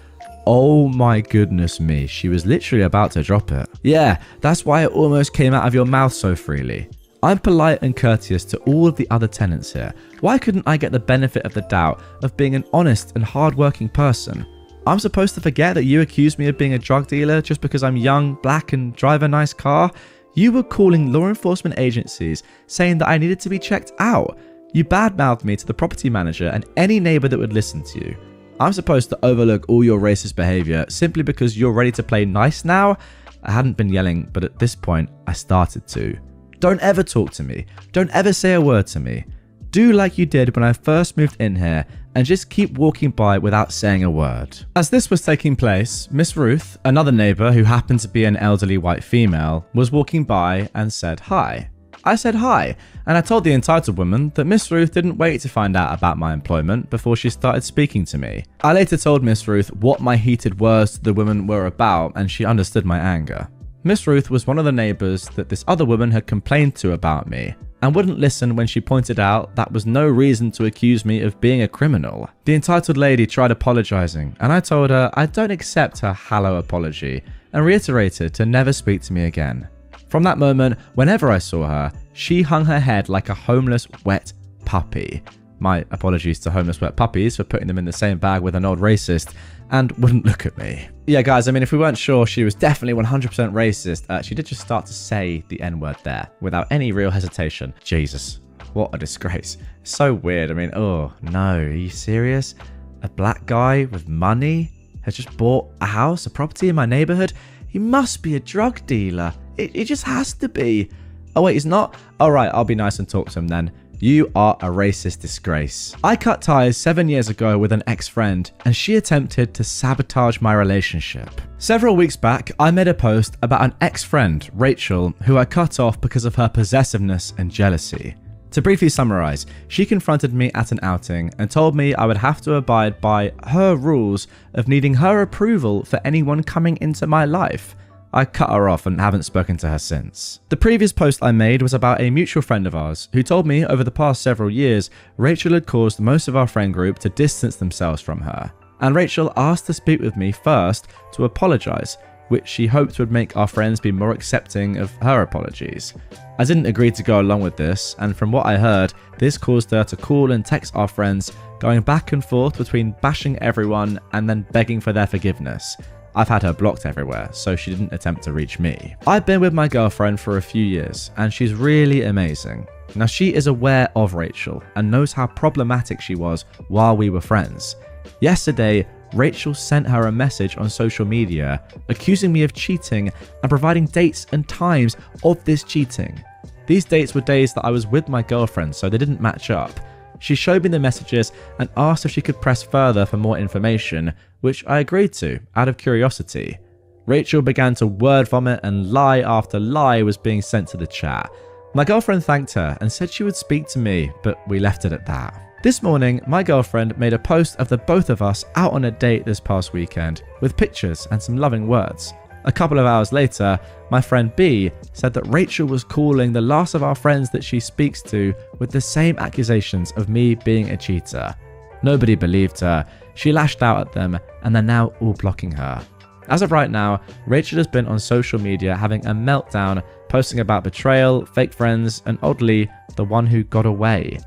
Oh my goodness me, she was literally about to drop it. "Yeah, that's why it almost came out of your mouth so freely. I'm polite and courteous to all of the other tenants here. Why couldn't I get the benefit of the doubt of being an honest and hard-working person? I'm supposed to forget that you accused me of being a drug dealer just because I'm young, black, and drive a nice car? You were calling law enforcement agencies saying that I needed to be checked out. You badmouthed me to the property manager and any neighbor that would listen to you. I'm supposed to overlook all your racist behavior simply because you're ready to play nice now?" I hadn't been yelling, but at this point, I started to. "Don't ever talk to me. Don't ever say a word to me. Do like you did when I first moved in here and just keep walking by without saying a word." As this was taking place, Miss Ruth, another neighbor who happened to be an elderly white female, was walking by and said hi. I said hi, and I told the entitled woman that Miss Ruth didn't wait to find out about my employment before she started speaking to me. I later told Miss Ruth what my heated words to the woman were about, and she understood my anger. Miss Ruth was one of the neighbors that this other woman had complained to about me, and wouldn't listen when she pointed out that was no reason to accuse me of being a criminal. The entitled lady tried apologizing, and I told her I don't accept her hollow apology, and reiterated to never speak to me again. From that moment, whenever I saw her, she hung her head like a homeless wet puppy. My apologies to homeless wet puppies for putting them in the same bag with an old racist, and wouldn't look at me. Yeah, guys, I mean, if we weren't sure she was definitely 100% racist, she did just start to say the N-word there without any real hesitation. Jesus, what a disgrace. So weird. I mean, oh no, are you serious? A black guy with money has just bought a house, a property in my neighborhood? He must be a drug dealer. It just has to be. Oh wait, he's not? Alright, I'll be nice and talk to him then. You are a racist disgrace. I cut ties 7 years ago with an ex-friend, and she attempted to sabotage my relationship. Several weeks back, I made a post about an ex-friend, Rachel, who I cut off because of her possessiveness and jealousy. To briefly summarize, she confronted me at an outing and told me I would have to abide by her rules of needing her approval for anyone coming into my life. I cut her off and haven't spoken to her since. The previous post I made was about a mutual friend of ours who told me over the past several years, Rachel had caused most of our friend group to distance themselves from her. And Rachel asked to speak with me first to apologize, which she hoped would make our friends be more accepting of her apologies. I didn't agree to go along with this, and from what I heard, this caused her to call and text our friends, going back and forth between bashing everyone and then begging for their forgiveness. I've had her blocked everywhere, so she didn't attempt to reach me. I've been with my girlfriend for a few years, and she's really amazing. Now, she is aware of Rachel and knows how problematic she was while we were friends. Yesterday, Rachel sent her a message on social media accusing me of cheating and providing dates and times of this cheating. These dates were days that I was with my girlfriend, so they didn't match up. She showed me the messages and asked if she could press further for more information, which I agreed to, out of curiosity. Rachel began to word vomit and lie after lie was being sent to the chat. My girlfriend thanked her and said she would speak to me, but we left it at that. This morning, my girlfriend made a post of the both of us out on a date this past weekend, with pictures and some loving words. A couple of hours later, my friend B said that Rachel was calling the last of our friends that she speaks to with the same accusations of me being a cheater. Nobody believed her. She lashed out at them, and they're now all blocking her. As of right now, Rachel has been on social media having a meltdown, posting about betrayal, fake friends, and oddly, the one who got away.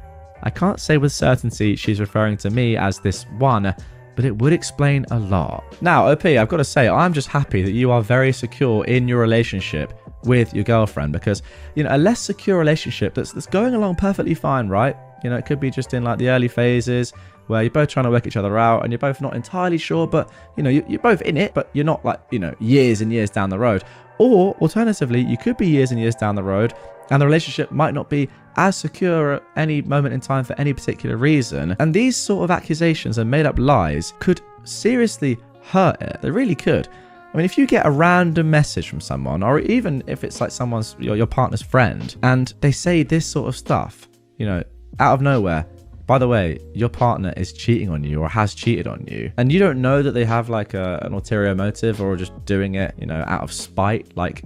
I can't say with certainty she's referring to me as this one, but it would explain a lot. Now, OP, I've got to say, I'm just happy that you are very secure in your relationship with your girlfriend, because, a less secure relationship that's going along perfectly fine, right? It could be just in like the early phases where you're both trying to work each other out and you're both not entirely sure, but, you're both in it, but you're not like, years and years down the road. Or alternatively, you could be years and years down the road and the relationship might not be as secure at any moment in time for any particular reason. And these sort of accusations and made up lies could seriously hurt it. They really could. I mean, if you get a random message from someone, or even if it's like someone's, your partner's friend, and they say this sort of stuff, out of nowhere, by the way, your partner is cheating on you or has cheated on you, and you don't know that they have like an ulterior motive or just doing it, out of spite, like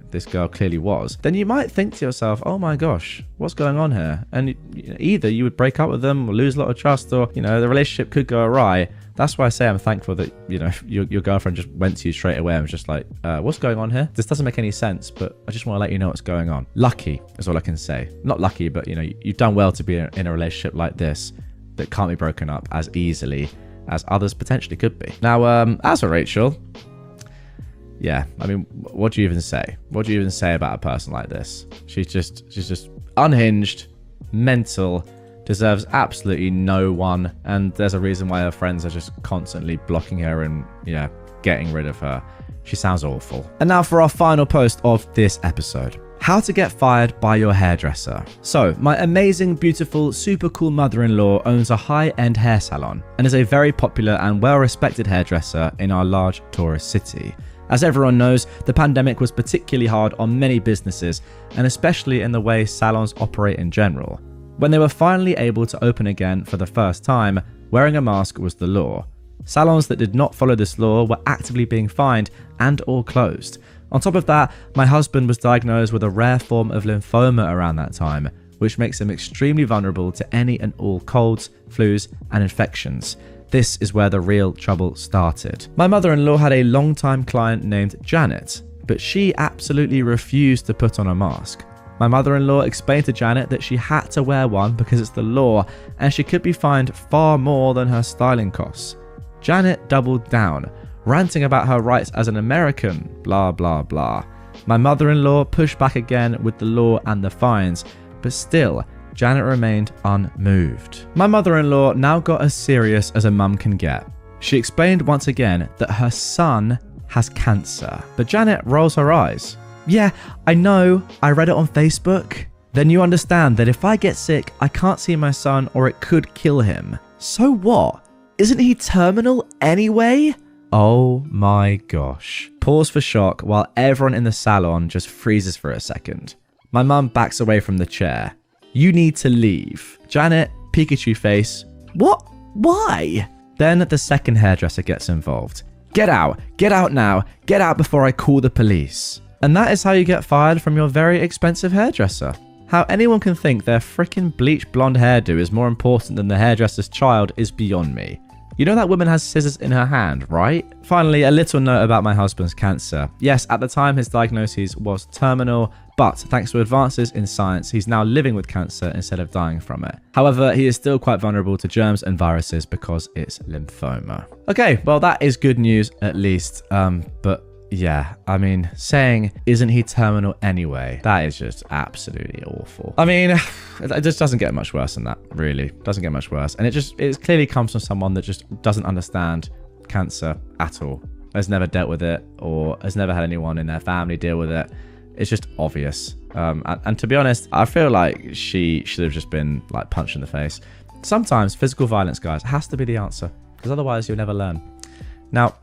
this girl clearly was, then you might think to yourself, oh my gosh, what's going on here? And either you would break up with them or lose a lot of trust, or, the relationship could go awry. That's why I say I'm thankful that, your girlfriend just went to you straight away and was just like, what's going on here? This doesn't make any sense, but I just want to let you know what's going on. Lucky is all I can say. Not lucky, but, you've done well to be in a relationship like this that can't be broken up as easily as others potentially could be. Now, as for Rachel, yeah, I mean, what do you even say? What do you even say about a person like this? She's just unhinged, mental, deserves absolutely no one, and there's a reason why her friends are just constantly blocking her and, getting rid of her. She sounds awful. And now for our final post of this episode. How to get fired by your hairdresser. So, my amazing, beautiful, super cool mother-in-law owns a high-end hair salon and is a very popular and well-respected hairdresser in our large tourist city. As everyone knows, the pandemic was particularly hard on many businesses, and especially in the way salons operate in general. When they were finally able to open again for the first time, wearing a mask was the law. Salons that did not follow this law were actively being fined and or closed. On top of that, my husband was diagnosed with a rare form of lymphoma around that time, which makes him extremely vulnerable to any and all colds, flus, and infections. This is where the real trouble started. My mother-in-law had a long-time client named Janet, but she absolutely refused to put on a mask. My mother-in-law explained to Janet that she had to wear one because it's the law and she could be fined far more than her styling costs. Janet doubled down, ranting about her rights as an American, blah blah blah. My mother-in-law pushed back again with the law and the fines, but still, Janet remained unmoved. My mother-in-law now got as serious as a mum can get. She explained once again that her son has cancer, but Janet rolls her eyes. Yeah, I know, I read it on Facebook. Then you understand that if I get sick, I can't see my son or it could kill him. So what? Isn't he terminal anyway? Oh my gosh. Pause for shock while everyone in the salon just freezes for a second. My mum backs away from the chair. You need to leave. Janet, Pikachu face. What? Why? Then the second hairdresser gets involved. Get out now, get out before I call the police. And that is how you get fired from your very expensive hairdresser. How anyone can think their frickin' bleach blonde hairdo is more important than the hairdresser's child is beyond me. You know that woman has scissors in her hand, right? Finally, a little note about my husband's cancer. Yes, at the time his diagnosis was terminal, but thanks to advances in science, he's now living with cancer instead of dying from it. However, he is still quite vulnerable to germs and viruses because it's lymphoma. Okay, well that is good news at least, but yeah, I mean, saying, isn't he terminal anyway? That is just absolutely awful. I mean, it just doesn't get much worse than that, really. Doesn't get much worse. And it clearly comes from someone that just doesn't understand cancer at all. Has never dealt with it or has never had anyone in their family deal with it. It's just obvious. And to be honest, I feel like she should have just been like punched in the face. Sometimes physical violence, guys, has to be the answer because otherwise you'll never learn. Now,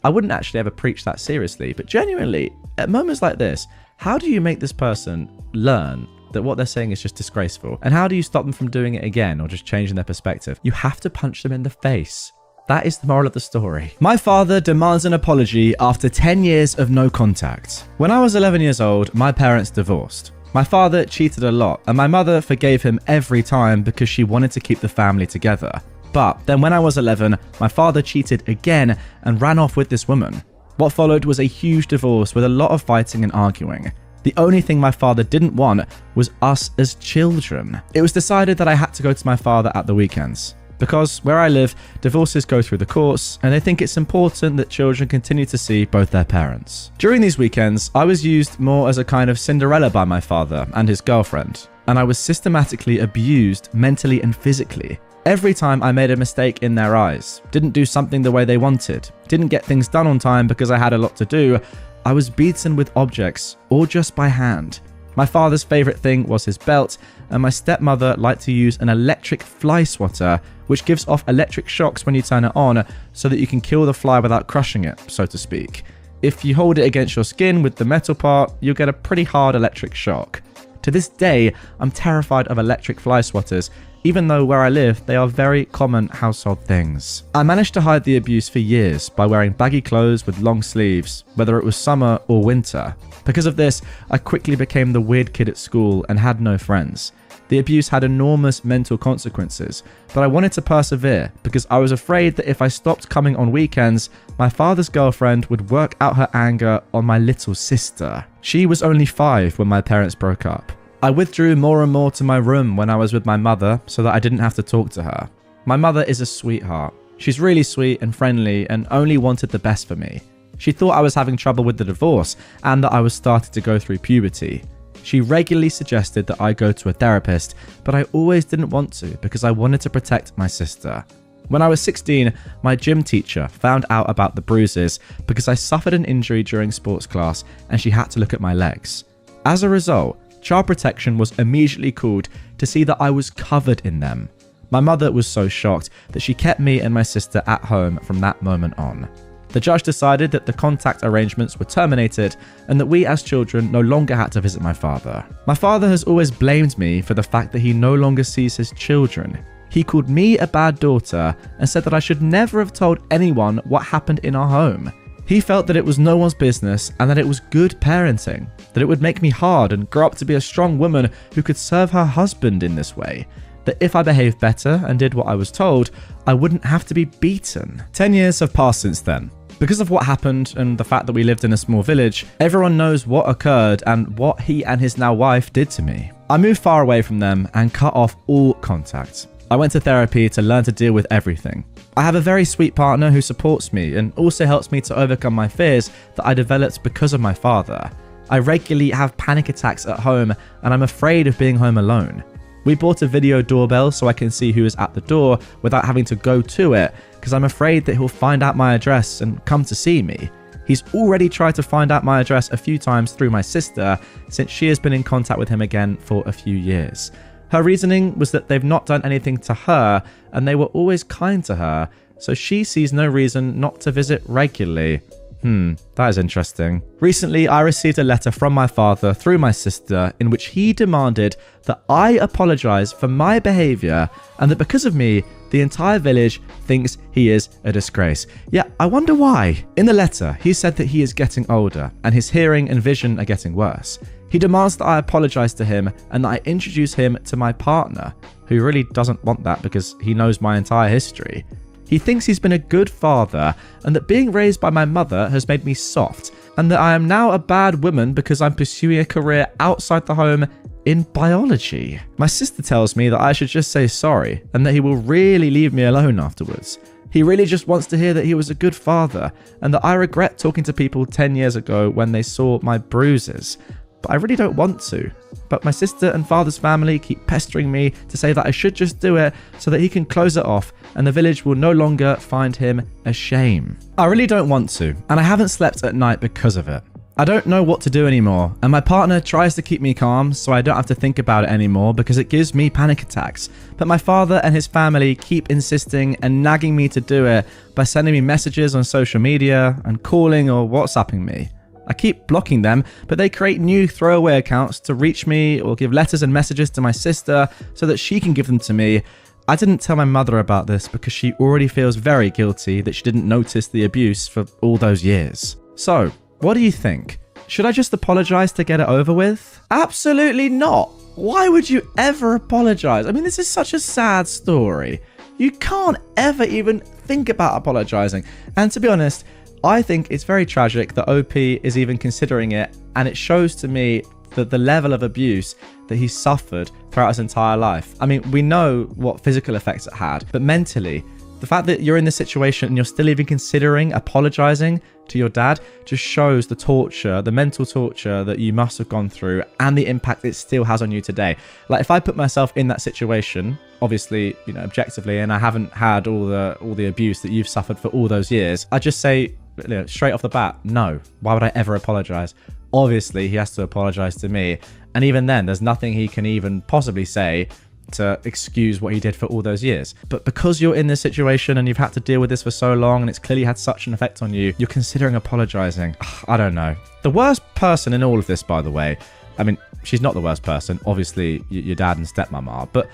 I wouldn't actually ever preach that seriously, but genuinely, at moments like this, how do you make this person learn that what they're saying is just disgraceful? And how do you stop them from doing it again or just changing their perspective? You have to punch them in the face. That is the moral of the story. My father demands an apology after 10 years of no contact. When I was 11 years old, my parents divorced. My father cheated a lot, and my mother forgave him every time because she wanted to keep the family together. But then when I was 11, my father cheated again and ran off with this woman. What followed was a huge divorce with a lot of fighting and arguing. The only thing my father didn't want was us as children. It was decided that I had to go to my father at the weekends. Because where I live, divorces go through the courts, and they think it's important that children continue to see both their parents. During these weekends, I was used more as a kind of Cinderella by my father and his girlfriend, and I was systematically abused mentally and physically. Every time I made a mistake in their eyes, didn't do something the way they wanted, didn't get things done on time because I had a lot to do, I was beaten with objects or just by hand. My father's favourite thing was his belt, and my stepmother liked to use an electric fly swatter, which gives off electric shocks when you turn it on so that you can kill the fly without crushing it, so to speak. If you hold it against your skin with the metal part, you'll get a pretty hard electric shock. To this day, I'm terrified of electric fly swatters, even though where I live, they are very common household things. I managed to hide the abuse for years by wearing baggy clothes with long sleeves, whether it was summer or winter. Because of this, I quickly became the weird kid at school and had no friends. The abuse had enormous mental consequences, but I wanted to persevere because I was afraid that if I stopped coming on weekends, my father's girlfriend would work out her anger on my little sister. She was only 5 when my parents broke up. I withdrew more and more to my room when I was with my mother so that I didn't have to talk to her. My mother is a sweetheart. She's really sweet and friendly and only wanted the best for me. She thought I was having trouble with the divorce and that I was starting to go through puberty. She regularly suggested that I go to a therapist, but I always didn't want to because I wanted to protect my sister. When I was 16, my gym teacher found out about the bruises because I suffered an injury during sports class and she had to look at my legs. As a result, Child Protection was immediately called to see that I was covered in them. My mother was so shocked that she kept me and my sister at home from that moment on. The judge decided that the contact arrangements were terminated and that we as children no longer had to visit my father. My father has always blamed me for the fact that he no longer sees his children. He called me a bad daughter and said that I should never have told anyone what happened in our home. He felt that it was no one's business and that it was good parenting, that it would make me hard and grow up to be a strong woman who could serve her husband in this way, that if I behaved better and did what I was told, I wouldn't have to be beaten. 10 years have passed since then. Because of what happened and the fact that we lived in a small village, everyone knows what occurred and what he and his now wife did to me. I moved far away from them and cut off all contact. I went to therapy to learn to deal with everything. I have a very sweet partner who supports me and also helps me to overcome my fears that I developed because of my father. I regularly have panic attacks at home and I'm afraid of being home alone. We bought a video doorbell so I can see who is at the door without having to go to it because I'm afraid that he'll find out my address and come to see me. He's already tried to find out my address a few times through my sister since she has been in contact with him again for a few years. Her reasoning was that they've not done anything to her and they were always kind to her, so she sees no reason not to visit regularly. That is interesting. Recently, I received a letter from my father through my sister in which he demanded that I apologize for my behavior and that because of me, the entire village thinks he is a disgrace. Yeah, I wonder why. In the letter, he said that he is getting older and his hearing and vision are getting worse. He demands that I apologize to him and that I introduce him to my partner, who really doesn't want that because he knows my entire history. He thinks he's been a good father and that being raised by my mother has made me soft and that I am now a bad woman because I'm pursuing a career outside the home in biology. My sister tells me that I should just say sorry and that he will really leave me alone afterwards. He really just wants to hear that he was a good father and that I regret talking to people 10 years ago when they saw my bruises. But I really don't want to. But my sister and father's family keep pestering me to say that I should just do it so that he can close it off and the village will no longer find him a shame. I really don't want to, and I haven't slept at night because of it. I don't know what to do anymore, and my partner tries to keep me calm so I don't have to think about it anymore because it gives me panic attacks. But my father and his family keep insisting and nagging me to do it by sending me messages on social media and calling or WhatsApping me. I keep blocking them, but they create new throwaway accounts to reach me or give letters and messages to my sister so that she can give them to me. I didn't tell my mother about this because she already feels very guilty that she didn't notice the abuse for all those years. So, what do you think? Should I just apologize to get it over with? Absolutely not. Why would you ever apologize? I mean, this is such a sad story. You can't ever even think about apologizing. And to be honest, I think it's very tragic that OP is even considering it, and it shows to me that the level of abuse that he suffered throughout his entire life. I mean, we know what physical effects it had, but mentally, the fact that you're in this situation and you're still even considering apologizing to your dad just shows the torture, the mental torture that you must have gone through and the impact it still has on you today. Like, if I put myself in that situation, obviously, you know, objectively, and I haven't had all the abuse that you've suffered for all those years, I just say, you know, straight off the bat, no. Why would I ever apologize? Obviously, he has to apologize to me. And even then, there's nothing he can even possibly say to excuse what he did for all those years. But because you're in this situation and you've had to deal with this for so long and it's clearly had such an effect on you, you're considering apologizing. I don't know. The worst person in all of this, by the way, I mean, she's not the worst person. Obviously, your dad and stepmom are. But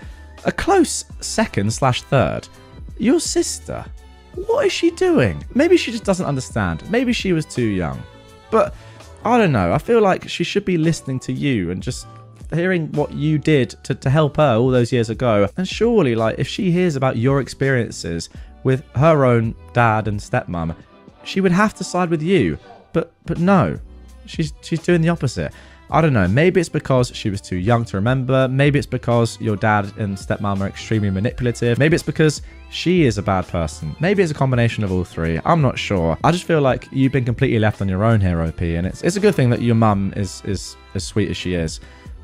a close second/third, your sister. What is she doing? Maybe she just doesn't understand. Maybe she was too young. But I don't know. I feel like she should be listening to you and just hearing what you did to help her all those years ago. And surely, like, if she hears about your experiences with her own dad and stepmom, she would have to side with you. But no, she's doing the opposite. I don't know. Maybe it's because she was too young to remember. Maybe it's because your dad and stepmom are extremely manipulative. Maybe it's because she is a bad person. Maybe it's a combination of all three. I'm not sure. I just feel like you've been completely left on your own here, OP, and it's a good thing that your mum is as sweet as she is.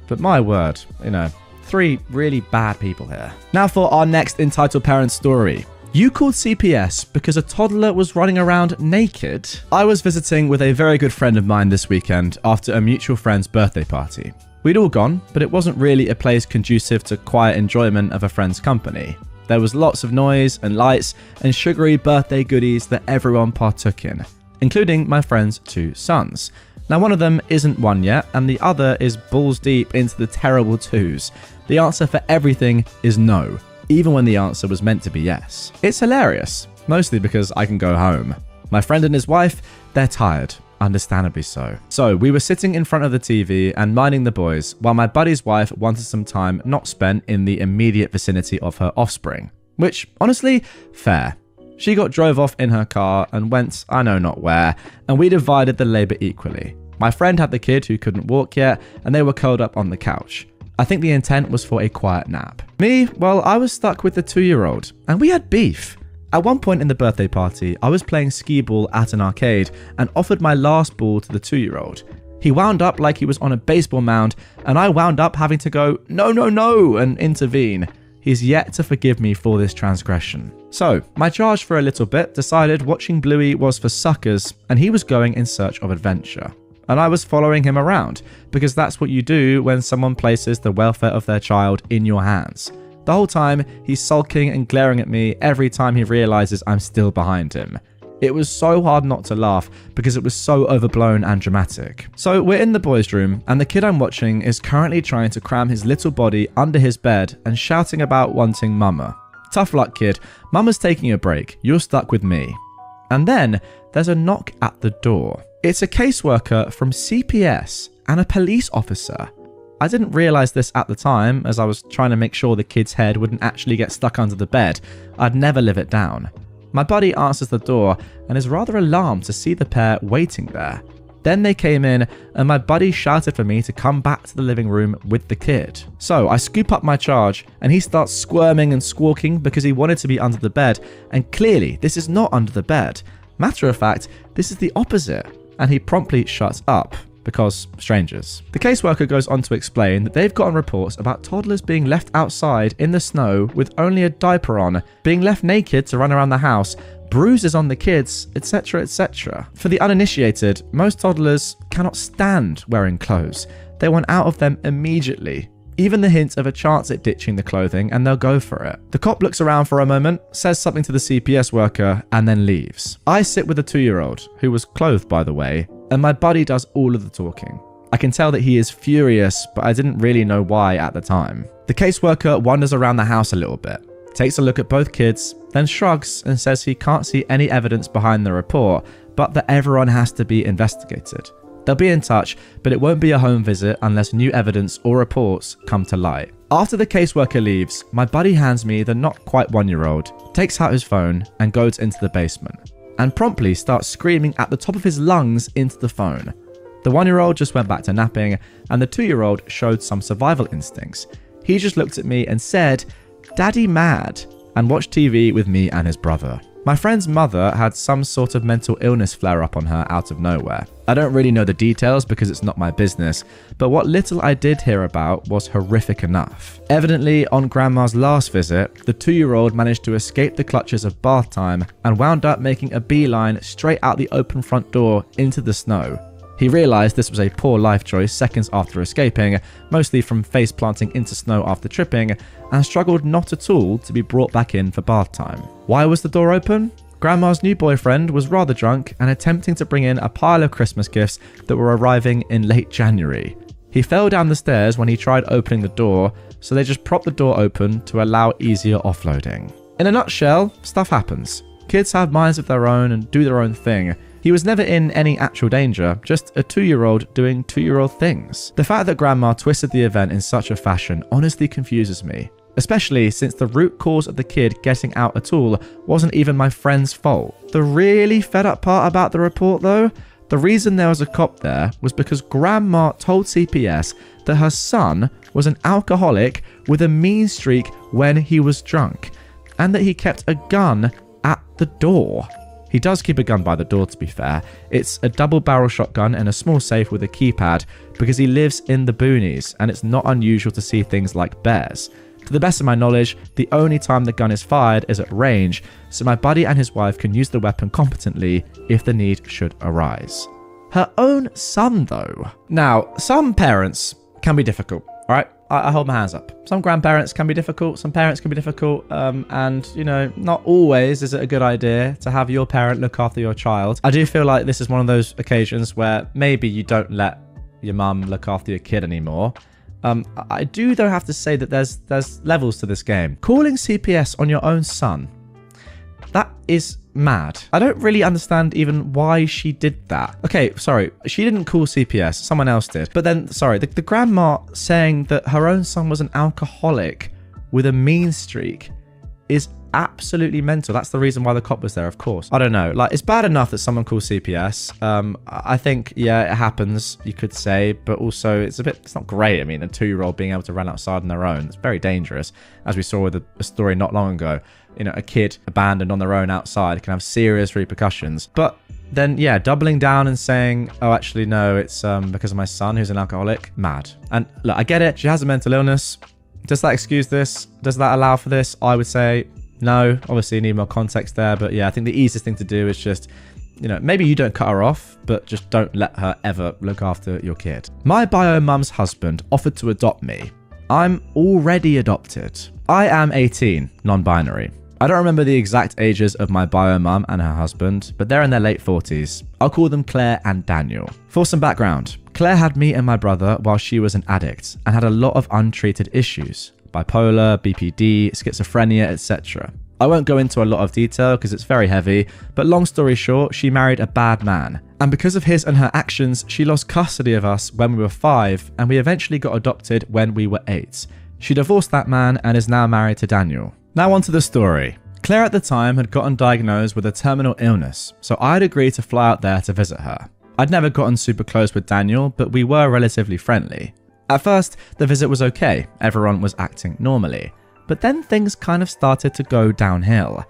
But my word, you know, three really bad people here. Now for our next entitled parent story. You called CPS because a toddler was running around naked. I was visiting with a very good friend of mine this weekend after a mutual friend's birthday party. We'd all gone, but it wasn't really a place conducive to quiet enjoyment of a friend's company. There was lots of noise and lights and sugary birthday goodies that everyone partook in, including my friend's two sons. Now, one of them isn't one yet, and the other is balls deep into the terrible twos. The answer for everything is no, even when the answer was meant to be yes. It's hilarious, mostly because I can go home. My friend and his wife, they're tired, understandably so. So we were sitting in front of the TV and minding the boys, while my buddy's wife wanted some time not spent in the immediate vicinity of her offspring. Which, honestly, fair. She got drove off in her car and went I know not where, and we divided the labour equally. My friend had the kid who couldn't walk yet, and they were curled up on the couch. I think the intent was for a quiet nap. Me, well, I was stuck with the 2-year-old, and we had beef. At one point in the birthday party, I was playing skee ball at an arcade and offered my last ball to the 2-year-old. He wound up like he was on a baseball mound, and I wound up having to go, no, no, no, and intervene. He's yet to forgive me for this transgression. So, my charge for a little bit decided watching Bluey was for suckers, and he was going in search of adventure. And I was following him around, because that's what you do when someone places the welfare of their child in your hands. The whole time, he's sulking and glaring at me every time he realizes I'm still behind him. It was so hard not to laugh because it was so overblown and dramatic. So we're in the boys' room and the kid I'm watching is currently trying to cram his little body under his bed and shouting about wanting mama. Tough luck, kid. Mama's taking a break. You're stuck with me. And then there's a knock at the door. It's a caseworker from CPS and a police officer. I didn't realise this at the time as I was trying to make sure the kid's head wouldn't actually get stuck under the bed. I'd never live it down. My buddy answers the door and is rather alarmed to see the pair waiting there. Then they came in and my buddy shouted for me to come back to the living room with the kid. So I scoop up my charge and he starts squirming and squawking because he wanted to be under the bed, and clearly this is not under the bed. Matter of fact, this is the opposite, and he promptly shuts up. Because strangers. The caseworker goes on to explain that they've gotten reports about toddlers being left outside in the snow with only a diaper on, being left naked to run around the house, bruises on the kids, etc., etc. For the uninitiated, most toddlers cannot stand wearing clothes. They want out of them immediately. Even the hint of a chance at ditching the clothing and they'll go for it. The cop looks around for a moment, says something to the CPS worker, and then leaves. I sit with a 2-year-old, who was clothed by the way, and my buddy does all of the talking. I can tell that he is furious, but I didn't really know why at the time. The caseworker wanders around the house a little bit, takes a look at both kids, then shrugs and says he can't see any evidence behind the report, but that everyone has to be investigated. They'll be in touch, but it won't be a home visit unless new evidence or reports come to light. After the caseworker leaves, my buddy hands me the not quite 1-year-old, takes out his phone and goes into the basement, and promptly starts screaming at the top of his lungs into the phone. The 1-year-old just went back to napping, and the 2-year-old showed some survival instincts. He just looked at me and said, "Daddy mad," and watched TV with me and his brother. My friend's mother had some sort of mental illness flare up on her out of nowhere. I don't really know the details because it's not my business, but what little I did hear about was horrific enough. Evidently, on Grandma's last visit, the 2-year-old managed to escape the clutches of bath time and wound up making a beeline straight out the open front door into the snow. He realised this was a poor life choice seconds after escaping, mostly from face planting into snow after tripping, and struggled not at all to be brought back in for bath time. Why was the door open? Grandma's new boyfriend was rather drunk and attempting to bring in a pile of Christmas gifts that were arriving in late January. He fell down the stairs when he tried opening the door, so they just propped the door open to allow easier offloading. In a nutshell, stuff happens. Kids have minds of their own and do their own thing. He was never in any actual danger, just a 2-year-old doing 2-year-old things. The fact that Grandma twisted the event in such a fashion honestly confuses me, especially since the root cause of the kid getting out at all wasn't even my friend's fault. The really fed up part about the report though, the reason there was a cop there was because Grandma told CPS that her son was an alcoholic with a mean streak when he was drunk, and that he kept a gun at the door. He does keep a gun by the door, to be fair. It's a double-barrel shotgun and a small safe with a keypad because he lives in the boonies and it's not unusual to see things like bears. To the best of my knowledge, the only time the gun is fired is at range, so my buddy and his wife can use the weapon competently if the need should arise. Her own son, though. Now, some parents can be difficult, alright? I hold my hands up. Some grandparents can be difficult, some parents can be difficult, and, you know, not always is it a good idea to have your parent look after your child. I do feel like this is one of those occasions where maybe you don't let your mum look after your kid anymore. I do, though, have to say that there's levels to this game. Calling CPS on your own son, that is mad. I don't really understand even why she did that. Okay, sorry, she didn't call CPS, someone else did. But then, sorry, the grandma saying that her own son was an alcoholic with a mean streak is absolutely mental. That's the reason why the cop was there, of course. I don't know, like, it's bad enough that someone calls CPS. I think, yeah, it happens, you could say, but also it's not great. I mean, a 2-year-old being able to run outside on their own, it's very dangerous. As we saw with a story not long ago, you know, a kid abandoned on their own outside can have serious repercussions. But then, yeah, doubling down and saying, oh, actually, no, it's because of my son who's an alcoholic, mad. And look, I get it, she has a mental illness. Does that excuse this? Does that allow for this? I would say no. Obviously, you need more context there. But yeah, I think the easiest thing to do is just, you know, maybe you don't cut her off, but just don't let her ever look after your kid. My bio mum's husband offered to adopt me. I'm already adopted. I am 18, non-binary. I don't remember the exact ages of my bio mum and her husband, but they're in their late 40s. I'll call them Claire and Daniel. For some background, Claire had me and my brother while she was an addict and had a lot of untreated issues: bipolar, BPD, schizophrenia, etc. I won't go into a lot of detail because it's very heavy, but long story short, she married a bad man. And because of his and her actions, she lost custody of us when we were 5, and we eventually got adopted when we were 8. She divorced that man and is now married to Daniel. Now on to the story. Claire at the time had gotten diagnosed with a terminal illness, so I had agreed to fly out there to visit her. I'd never gotten super close with Daniel, but we were relatively friendly. At first, the visit was okay, everyone was acting normally. But then things kind of started to go downhill.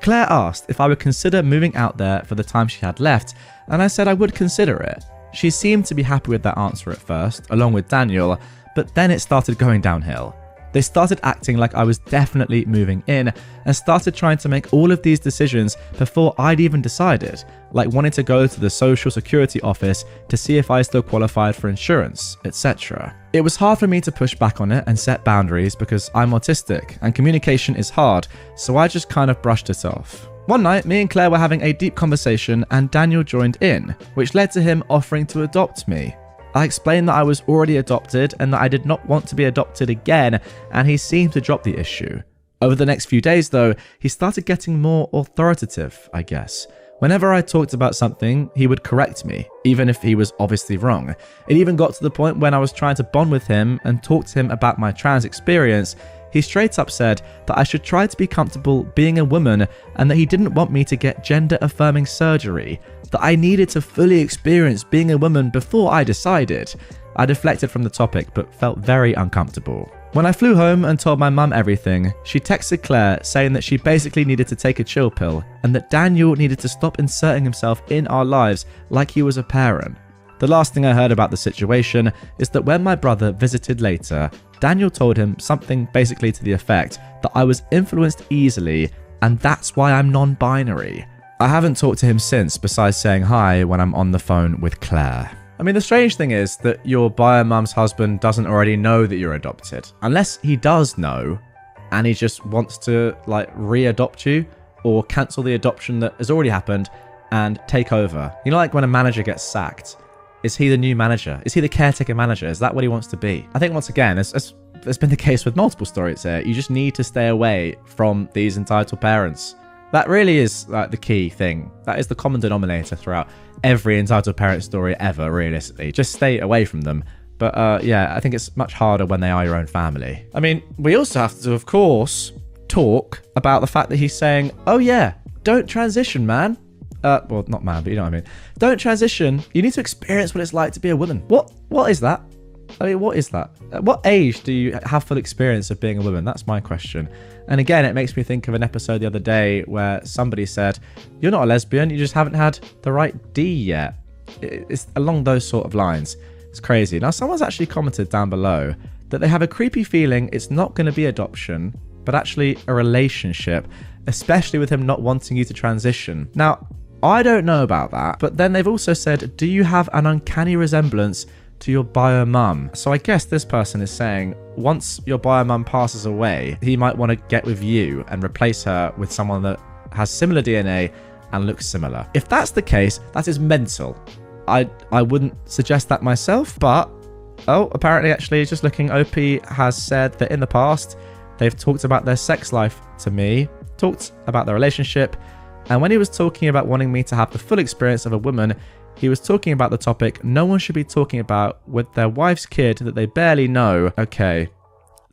Claire asked if I would consider moving out there for the time she had left, and I said I would consider it. She seemed to be happy with that answer at first, along with Daniel, but then it started going downhill. They started acting like I was definitely moving in and started trying to make all of these decisions before I'd even decided, like wanting to go to the social security office to see if I still qualified for insurance, etc. It was hard for me to push back on it and set boundaries because I'm autistic and communication is hard, so I just kind of brushed it off. One night, me and Claire were having a deep conversation and Daniel joined in, which led to him offering to adopt me. I explained that I was already adopted and that I did not want to be adopted again, and he seemed to drop the issue. Over the next few days though, he started getting more authoritative, I guess. Whenever I talked about something, he would correct me, even if he was obviously wrong. It even got to the point when I was trying to bond with him and talk to him about my trans experience, he straight up said that I should try to be comfortable being a woman and that he didn't want me to get gender-affirming surgery, that I needed to fully experience being a woman before I decided. I deflected from the topic but felt very uncomfortable. When I flew home and told my mum everything, she texted Claire saying that she basically needed to take a chill pill and that Daniel needed to stop inserting himself in our lives like he was a parent. The last thing I heard about the situation is that when my brother visited later, Daniel told him something basically to the effect that I was influenced easily and that's why I'm non-binary. I haven't talked to him since besides saying hi when I'm on the phone with Claire. I mean, the strange thing is that your bio mum's husband doesn't already know that you're adopted. Unless he does know and he just wants to re-adopt you or cancel the adoption that has already happened and take over. You know, like when a manager gets sacked. Is he the new manager? Is he the caretaker manager? Is that what he wants to be? I think once again, it's been the case with multiple stories here. You just need to stay away from these entitled parents. That really is the key thing. That is the common denominator throughout every entitled parent story ever, realistically. Just stay away from them. But yeah, I think it's much harder when they are your own family. I mean, we also have to, of course, talk about the fact that he's saying, oh yeah, don't transition, man. Well, not man, but you know what I mean. Don't transition. You need to experience what it's like to be a woman. What is that? I mean, what is that? At what age do you have full experience of being a woman? That's my question. And again, it makes me think of an episode the other day where somebody said, you're not a lesbian, you just haven't had the right D yet. It's along those sort of lines. It's crazy. Now, someone's actually commented down below that they have a creepy feeling it's not going to be adoption, but actually a relationship, especially with him not wanting you to transition. Now, I don't know about that, but then they've also said, do you have an uncanny resemblance to your bio mum? So I guess this person is saying once your bio mum passes away, he might want to get with you and replace her with someone that has similar DNA and looks similar. If that's the case, that is mental. I wouldn't suggest that myself, but apparently actually just looking, OP has said that in the past they've talked about their sex life to me, talked about their relationship, and when he was talking about wanting me to have the full experience of a woman, he was talking about the topic no one should be talking about with their wife's kid that they barely know. Okay,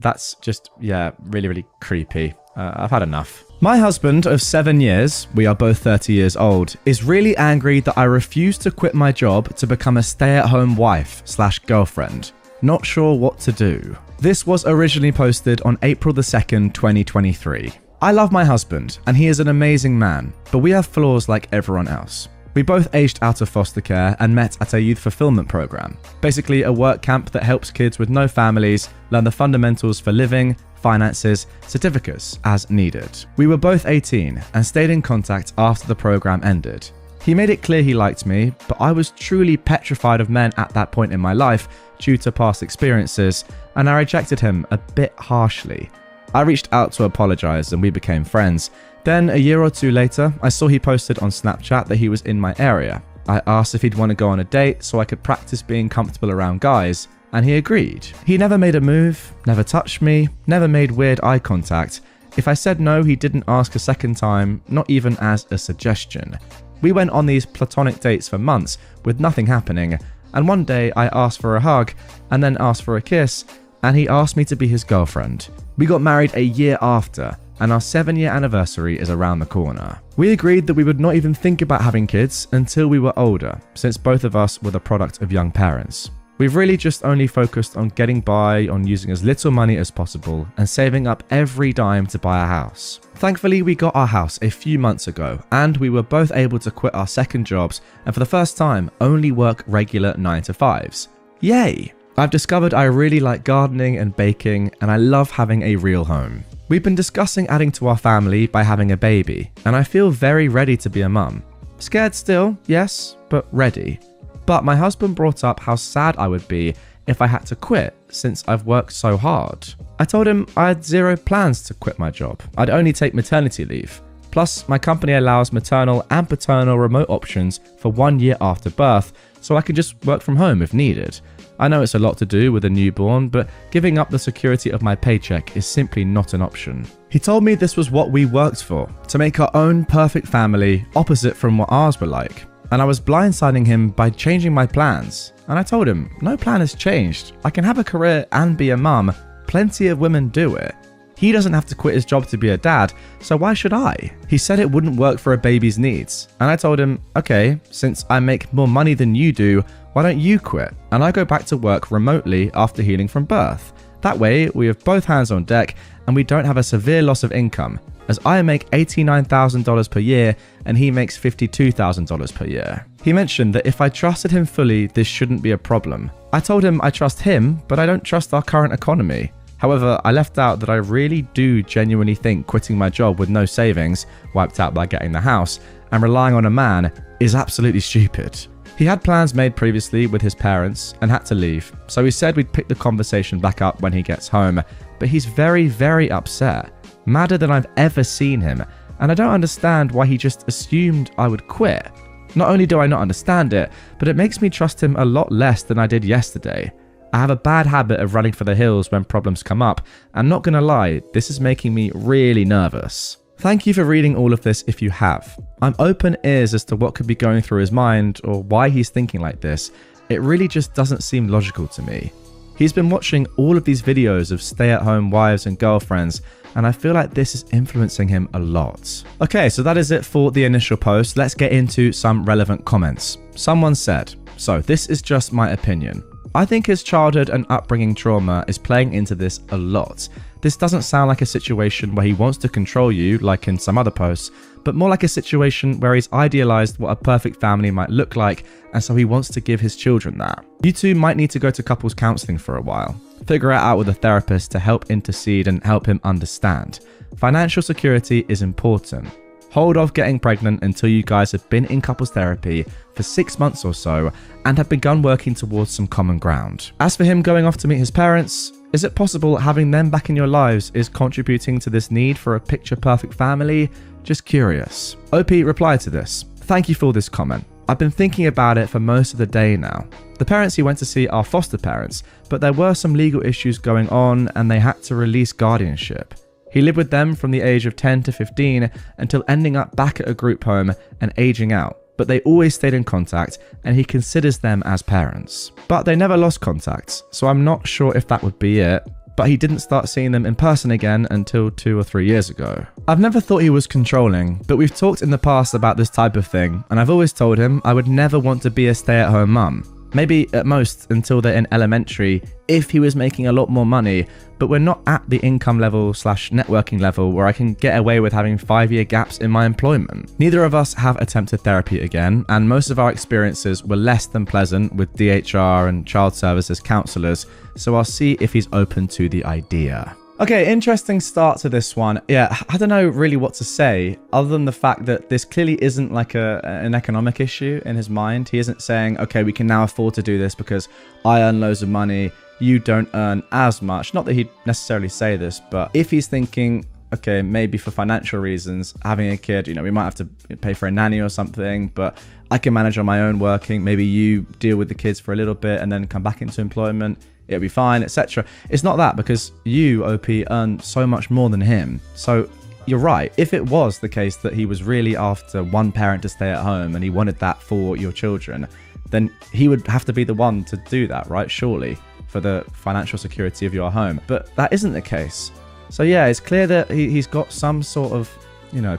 that's just, yeah, really, really creepy. I've had enough. My husband of 7 years, we are both 30 years old, is really angry that I refused to quit my job to become a stay-at-home wife/girlfriend. Not sure what to do. This was originally posted on April the 2nd, 2023. I love my husband, and he is an amazing man, but we have flaws like everyone else. We both aged out of foster care and met at a youth fulfillment program, basically a work camp that helps kids with no families learn the fundamentals for living, finances, certificates as needed. We were both 18 and stayed in contact after the program ended. He made it clear he liked me, but I was truly petrified of men at that point in my life due to past experiences, and I rejected him a bit harshly. I reached out to apologize and we became friends. Then a year or two later, I saw he posted on Snapchat that he was in my area. I asked if he'd want to go on a date so I could practice being comfortable around guys, and he agreed. He never made a move, never touched me, never made weird eye contact. If I said no, he didn't ask a second time, not even as a suggestion. We went on these platonic dates for months with nothing happening, and one day I asked for a hug and then asked for a kiss, and he asked me to be his girlfriend. We got married a year after, and our 7-year anniversary is around the corner. We agreed that we would not even think about having kids until we were older, since both of us were the product of young parents. We've really just only focused on getting by, on using as little money as possible, and saving up every dime to buy a house. Thankfully, we got our house a few months ago, and we were both able to quit our second jobs and for the first time only work regular 9-to-5s. Yay! I've discovered I really like gardening and baking, and I love having a real home. We've been discussing adding to our family by having a baby, and I feel very ready to be a mum. Scared still, yes, but ready. But my husband brought up how sad I would be if I had to quit since I've worked so hard. I told him I had zero plans to quit my job. I'd only take maternity leave. Plus, my company allows maternal and paternal remote options for 1 year after birth, so I can just work from home if needed. I know it's a lot to do with a newborn, but giving up the security of my paycheck is simply not an option. He told me this was what we worked for, to make our own perfect family, opposite from what ours were like. And I was blindsiding him by changing my plans. And I told him, no plan has changed. I can have a career and be a mum. Plenty of women do it. He doesn't have to quit his job to be a dad, so why should I? He said it wouldn't work for a baby's needs. And I told him, okay, since I make more money than you do, why don't you quit? And I go back to work remotely after healing from birth. That way, we have both hands on deck and we don't have a severe loss of income, as I make $89,000 per year and he makes $52,000 per year. He mentioned that if I trusted him fully, this shouldn't be a problem. I told him I trust him, but I don't trust our current economy. However, I left out that I really do genuinely think quitting my job with no savings, wiped out by getting the house, and relying on a man is absolutely stupid. He had plans made previously with his parents and had to leave, so he said we'd pick the conversation back up when he gets home, but he's very, very upset, madder than I've ever seen him, and I don't understand why he just assumed I would quit. Not only do I not understand it, but it makes me trust him a lot less than I did yesterday. I have a bad habit of running for the hills when problems come up, and not gonna lie, this is making me really nervous. Thank you for reading all of this if you have. I'm open ears as to what could be going through his mind or why he's thinking like this. It really just doesn't seem logical to me. He's been watching all of these videos of stay-at-home wives and girlfriends, and I feel like this is influencing him a lot. Okay, so that is it for the initial post. Let's get into some relevant comments. Someone said, so this is just my opinion. I think his childhood and upbringing trauma is playing into this a lot. This doesn't sound like a situation where he wants to control you, like in some other posts, but more like a situation where he's idealized what a perfect family might look like, and so he wants to give his children that. You two might need to go to couples counseling for a while. Figure it out with a therapist to help intercede and help him understand. Financial security is important. Hold off getting pregnant until you guys have been in couples therapy for 6 months or so and have begun working towards some common ground. As for him going off to meet his parents, is it possible having them back in your lives is contributing to this need for a picture-perfect family? Just curious. OP replied to this. Thank you for this comment. I've been thinking about it for most of the day now. The parents he went to see are foster parents, but there were some legal issues going on and they had to release guardianship. He lived with them from the age of 10 to 15 until ending up back at a group home and aging out, but they always stayed in contact and he considers them as parents. But they never lost contact, so I'm not sure if that would be it, but he didn't start seeing them in person again until 2 or 3 years ago. I've never thought he was controlling, but we've talked in the past about this type of thing, and I've always told him I would never want to be a stay-at-home mum. Maybe at most until they're in elementary if he was making a lot more money, but we're not at the income level / networking level where I can get away with having 5-year gaps in my employment. Neither of us have attempted therapy again, and most of our experiences were less than pleasant with DHR and child services counsellors, so I'll see if he's open to the idea. Okay, interesting start to this one. Yeah, I don't know really what to say other than the fact that this clearly isn't like an economic issue in his mind. He isn't saying, okay, we can now afford to do this because I earn loads of money, you don't earn as much. Not that he'd necessarily say this, but if he's thinking, okay, maybe for financial reasons, having a kid, we might have to pay for a nanny or something, but I can manage on my own working. Maybe you deal with the kids for a little bit and then come back into employment. It'll be fine, etc. It's not that, because you, OP, earn so much more than him. So you're right. If it was the case that he was really after one parent to stay at home and he wanted that for your children, then he would have to be the one to do that, right? Surely, for the financial security of your home. But that isn't the case. So yeah, it's clear that he's got some sort of,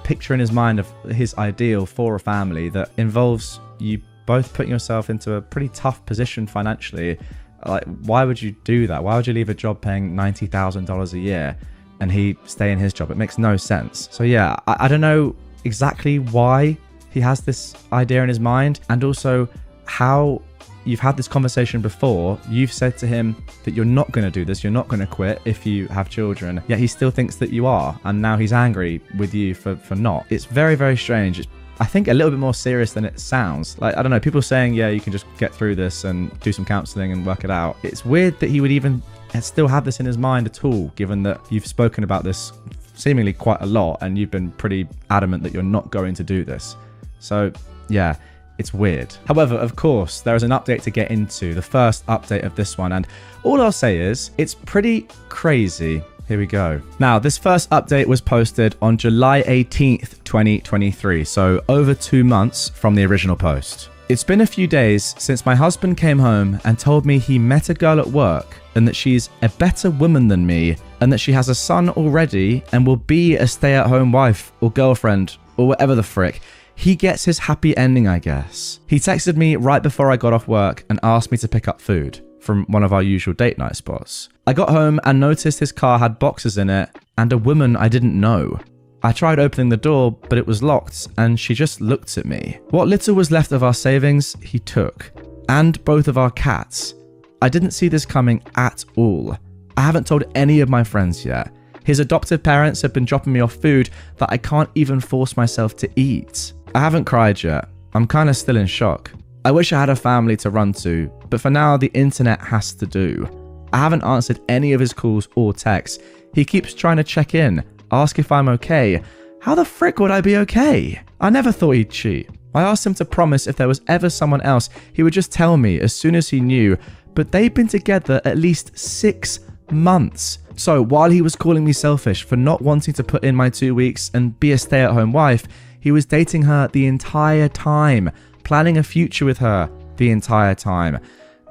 picture in his mind of his ideal for a family that involves you both putting yourself into a pretty tough position financially. Like, why would you do that? Why would you leave a job paying $90,000 a year and he stay in his job? It makes no sense. So yeah, I don't know exactly why he has this idea in his mind, and also how you've had this conversation before. You've said to him that you're not going to do this, you're not going to quit if you have children, yet he still thinks that you are, and now he's angry with you for not. It's very, very strange. I think a little bit more serious than it sounds. Like, I don't know, people saying, yeah, you can just get through this and do some counseling and work it out. It's weird that he would even still have this in his mind at all, given that you've spoken about this seemingly quite a lot and you've been pretty adamant that you're not going to do this. So yeah, it's weird. However, of course, there is an update to get into, the first update of this one, and all I'll say is it's pretty crazy. Here we go. Now, this first update was posted on July 18th, 2023, so over 2 months from the original post. It's been a few days since my husband came home and told me he met a girl at work and that she's a better woman than me and that she has a son already and will be a stay-at-home wife or girlfriend or whatever the frick. He gets his happy ending, I guess. He texted me right before I got off work and asked me to pick up food from one of our usual date night spots. I got home and noticed his car had boxes in it and a woman I didn't know. I tried opening the door, but it was locked and she just looked at me. What little was left of our savings, he took. And both of our cats. I didn't see this coming at all. I haven't told any of my friends yet. His adoptive parents have been dropping me off food that I can't even force myself to eat. I haven't cried yet. I'm kind of still in shock. I wish I had a family to run to, but for now the internet has to do. I haven't answered any of his calls or texts. He keeps trying to check in, ask if I'm okay. How the frick would I be okay? I never thought he'd cheat. I asked him to promise if there was ever someone else, he would just tell me as soon as he knew, but they've been together at least 6 months. So while he was calling me selfish for not wanting to put in my 2 weeks and be a stay-at-home wife, he was dating her the entire time, planning a future with her the entire time.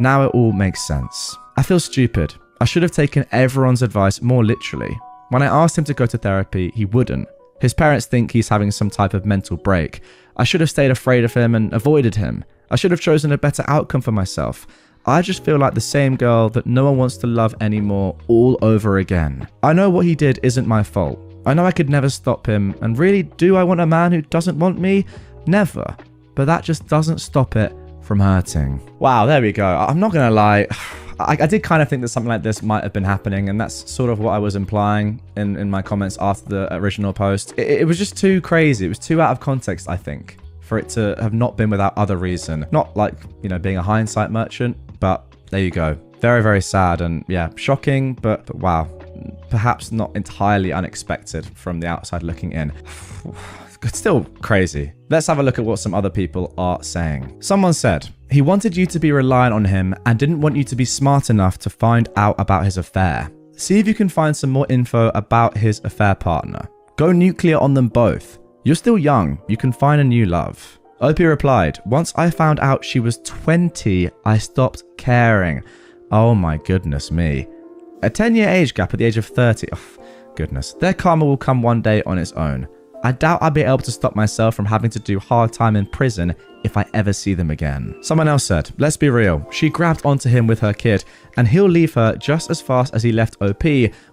Now it all makes sense. I feel stupid. I should have taken everyone's advice more literally. When I asked him to go to therapy, he wouldn't. His parents think he's having some type of mental break. I should have stayed afraid of him and avoided him. I should have chosen a better outcome for myself. I just feel like the same girl that no one wants to love anymore all over again. I know what he did isn't my fault. I know I could never stop him, and really, do I want a man who doesn't want me? Never. But that just doesn't stop it from hurting. Wow, there we go. I'm not gonna lie. I did kind of think that something like this might have been happening, and that's sort of what I was implying in my comments after the original post. It was just too crazy. It was too out of context, I think, for it to have not been without other reason. Not like, being a hindsight merchant, but there you go. Very, very sad and yeah, shocking, but wow. Perhaps not entirely unexpected from the outside looking in. Still crazy. Let's have a look at what some other people are saying. Someone said, he wanted you to be reliant on him and didn't want you to be smart enough to find out about his affair. See if you can find some more info about his affair partner. Go nuclear on them both. You're still young. You can find a new love. Opie replied, once I found out she was 20, I stopped caring. Oh my goodness me. A 10-year age gap at the age of 30. Oh, goodness. Their karma will come one day on its own. I doubt I'll be able to stop myself from having to do hard time in prison if I ever see them again. Someone else said, let's be real. She grabbed onto him with her kid and he'll leave her just as fast as he left OP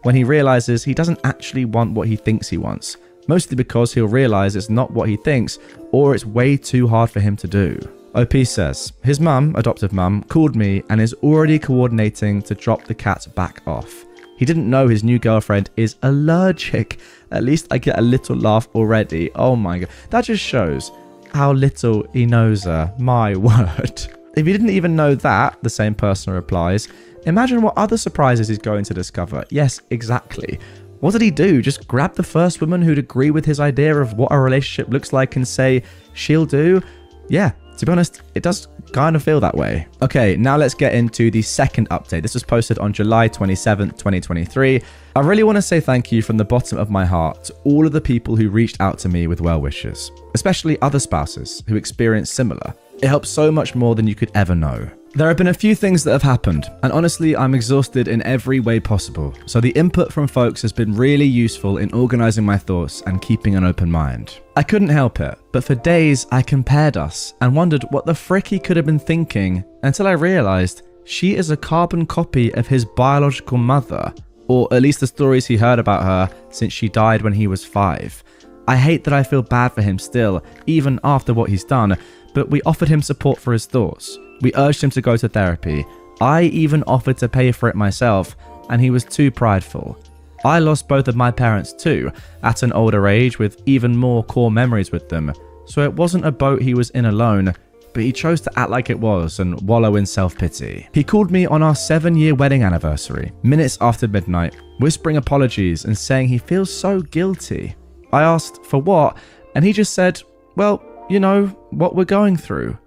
when he realizes he doesn't actually want what he thinks he wants. Mostly because he'll realize it's not what he thinks or it's way too hard for him to do. OP says, his mum, adoptive mum, called me and is already coordinating to drop the cat back off. He didn't know his new girlfriend is allergic. At least I get a little laugh already. Oh my god. That just shows how little he knows her. My word. If you didn't even know that, the same person replies, imagine what other surprises he's going to discover. Yes, exactly. What did he do? Just grab the first woman who'd agree with his idea of what a relationship looks like and say, she'll do? Yeah, to be honest, it does kind of feel that way. Okay, now let's get into the second update. This was posted on July 27th, 2023. I really want to say thank you from the bottom of my heart to all of the people who reached out to me with well wishes, especially other spouses who experienced similar. It helps so much more than you could ever know. There have been a few things that have happened, and honestly, I'm exhausted in every way possible. So the input from folks has been really useful in organizing my thoughts and keeping an open mind. I couldn't help it, but for days I compared us and wondered what the frick he could have been thinking until I realized she is a carbon copy of his biological mother, or at least the stories he heard about her since she died when he was 5. I hate that I feel bad for him still, even after what he's done, but we offered him support for his thoughts. We urged him to go to therapy. I even offered to pay for it myself, and he was too prideful. I lost both of my parents too, at an older age with even more core memories with them, so it wasn't a boat he was in alone, but he chose to act like it was and wallow in self-pity. He called me on our 7-year wedding anniversary, minutes after midnight, whispering apologies and saying he feels so guilty. I asked for what, and he just said, well, you know, what we're going through.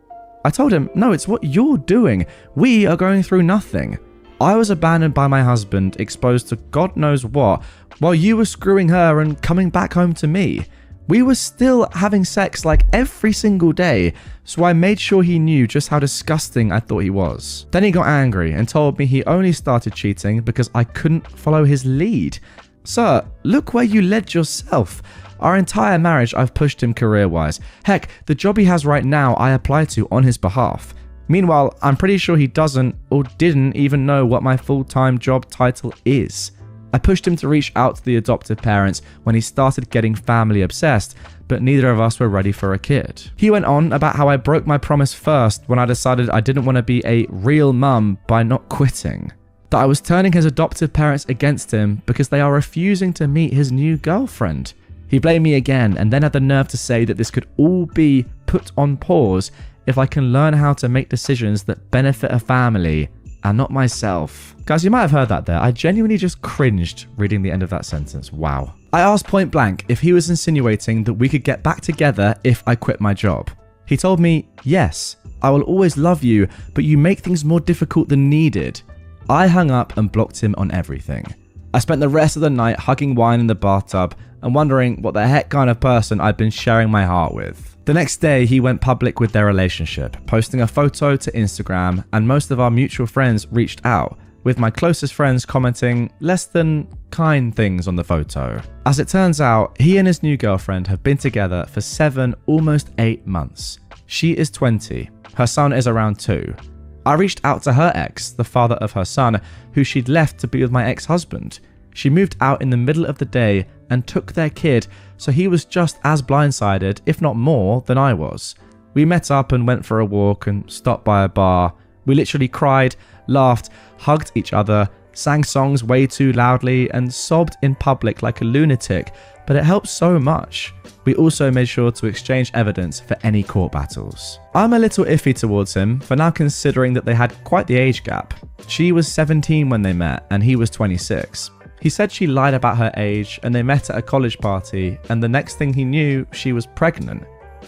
I told him, no, it's what you're doing. We are going through nothing. I was abandoned by my husband, exposed to God knows what, while you were screwing her and coming back home to me. We were still having sex like every single day, so I made sure he knew just how disgusting I thought he was. Then he got angry and told me he only started cheating because I couldn't follow his lead. Sir, look where you led yourself. Our entire marriage I've pushed him career-wise. Heck, the job he has right now I applied to on his behalf. Meanwhile, I'm pretty sure he doesn't or didn't even know what my full-time job title is. I pushed him to reach out to the adoptive parents when he started getting family obsessed, but neither of us were ready for a kid. He went on about how I broke my promise first when I decided I didn't want to be a real mum by not quitting. That I was turning his adoptive parents against him because they are refusing to meet his new girlfriend. He blamed me again and then had the nerve to say that this could all be put on pause if I can learn how to make decisions that benefit a family and not myself. Guys, you might have heard that there. I genuinely just cringed reading the end of that sentence. Wow. I asked point blank if he was insinuating that we could get back together if I quit my job. He told me, yes, I will always love you, but you make things more difficult than needed. I hung up and blocked him on everything. I spent the rest of the night hugging wine in the bathtub and wondering what the heck kind of person I'd been sharing my heart with. The next day, he went public with their relationship, posting a photo to Instagram, and most of our mutual friends reached out, with my closest friends commenting less than kind things on the photo. As it turns out, he and his new girlfriend have been together for 7, almost 8 months. She is 20. Her son is around 2. I reached out to her ex, the father of her son, who she'd left to be with my ex-husband. She moved out in the middle of the day and took their kid, so he was just as blindsided, if not more, than I was. We met up and went for a walk and stopped by a bar. We literally cried, laughed, hugged each other, sang songs way too loudly, and sobbed in public like a lunatic, but it helped so much. We also made sure to exchange evidence for any court battles. I'm a little iffy towards him for now, considering that they had quite the age gap. She was 17 when they met and he was 26. He said she lied about her age and they met at a college party, and the next thing he knew, she was pregnant.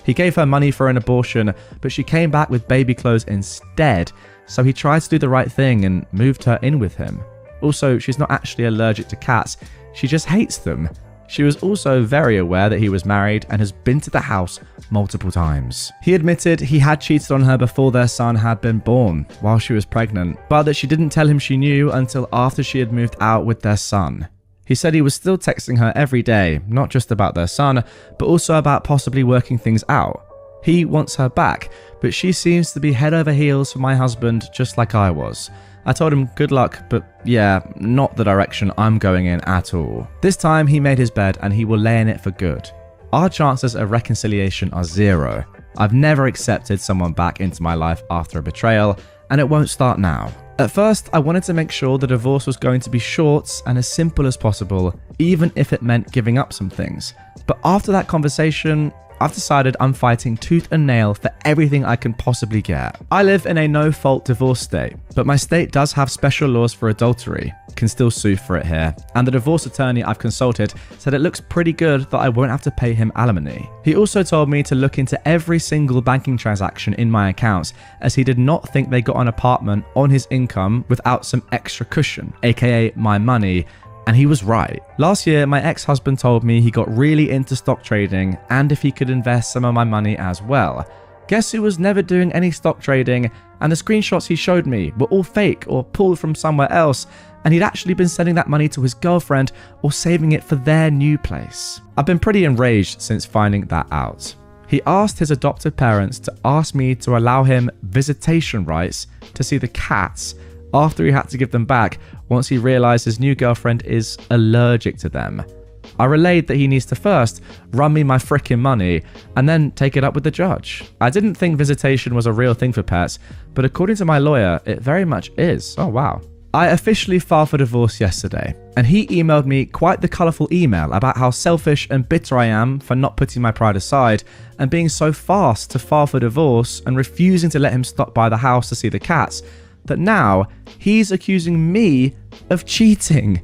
He gave her money for an abortion, but she came back with baby clothes instead, so he tried to do the right thing and moved her in with him. Also, she's not actually allergic to cats, she just hates them. She was also very aware that he was married and has been to the house multiple times. He admitted he had cheated on her before their son had been born, while she was pregnant, but that she didn't tell him she knew until after she had moved out with their son. He said he was still texting her every day, not just about their son, but also about possibly working things out. He wants her back, but she seems to be head over heels for my husband, just like I was. I told him good luck, but yeah, not the direction I'm going in at all. This time he made his bed and he will lay in it for good. Our chances of reconciliation are 0. I've never accepted someone back into my life after a betrayal, and it won't start now. At first, I wanted to make sure the divorce was going to be short and as simple as possible, even if it meant giving up some things. But after that conversation, I've decided I'm fighting tooth and nail for everything I can possibly get. I live in a no-fault divorce state, but my state does have special laws for adultery. Can still sue for it here, and the divorce attorney I've consulted said it looks pretty good that I won't have to pay him alimony. He also told me to look into every single banking transaction in my accounts, as he did not think they got an apartment on his income without some extra cushion, aka my money, and he was right. Last year, my ex-husband told me he got really into stock trading and if he could invest some of my money as well. Guess who was never doing any stock trading, and the screenshots he showed me were all fake or pulled from somewhere else, and he'd actually been sending that money to his girlfriend or saving it for their new place. I've been pretty enraged since finding that out. He asked his adoptive parents to ask me to allow him visitation rights to see the cats after he had to give them back once he realized his new girlfriend is allergic to them. I relayed that he needs to first run me my frickin' money and then take it up with the judge. I didn't think visitation was a real thing for pets, but according to my lawyer, it very much is. Oh wow. I officially filed for divorce yesterday, and he emailed me quite the colourful email about how selfish and bitter I am for not putting my pride aside and being so fast to file for divorce and refusing to let him stop by the house to see the cats, that now he's accusing me of cheating.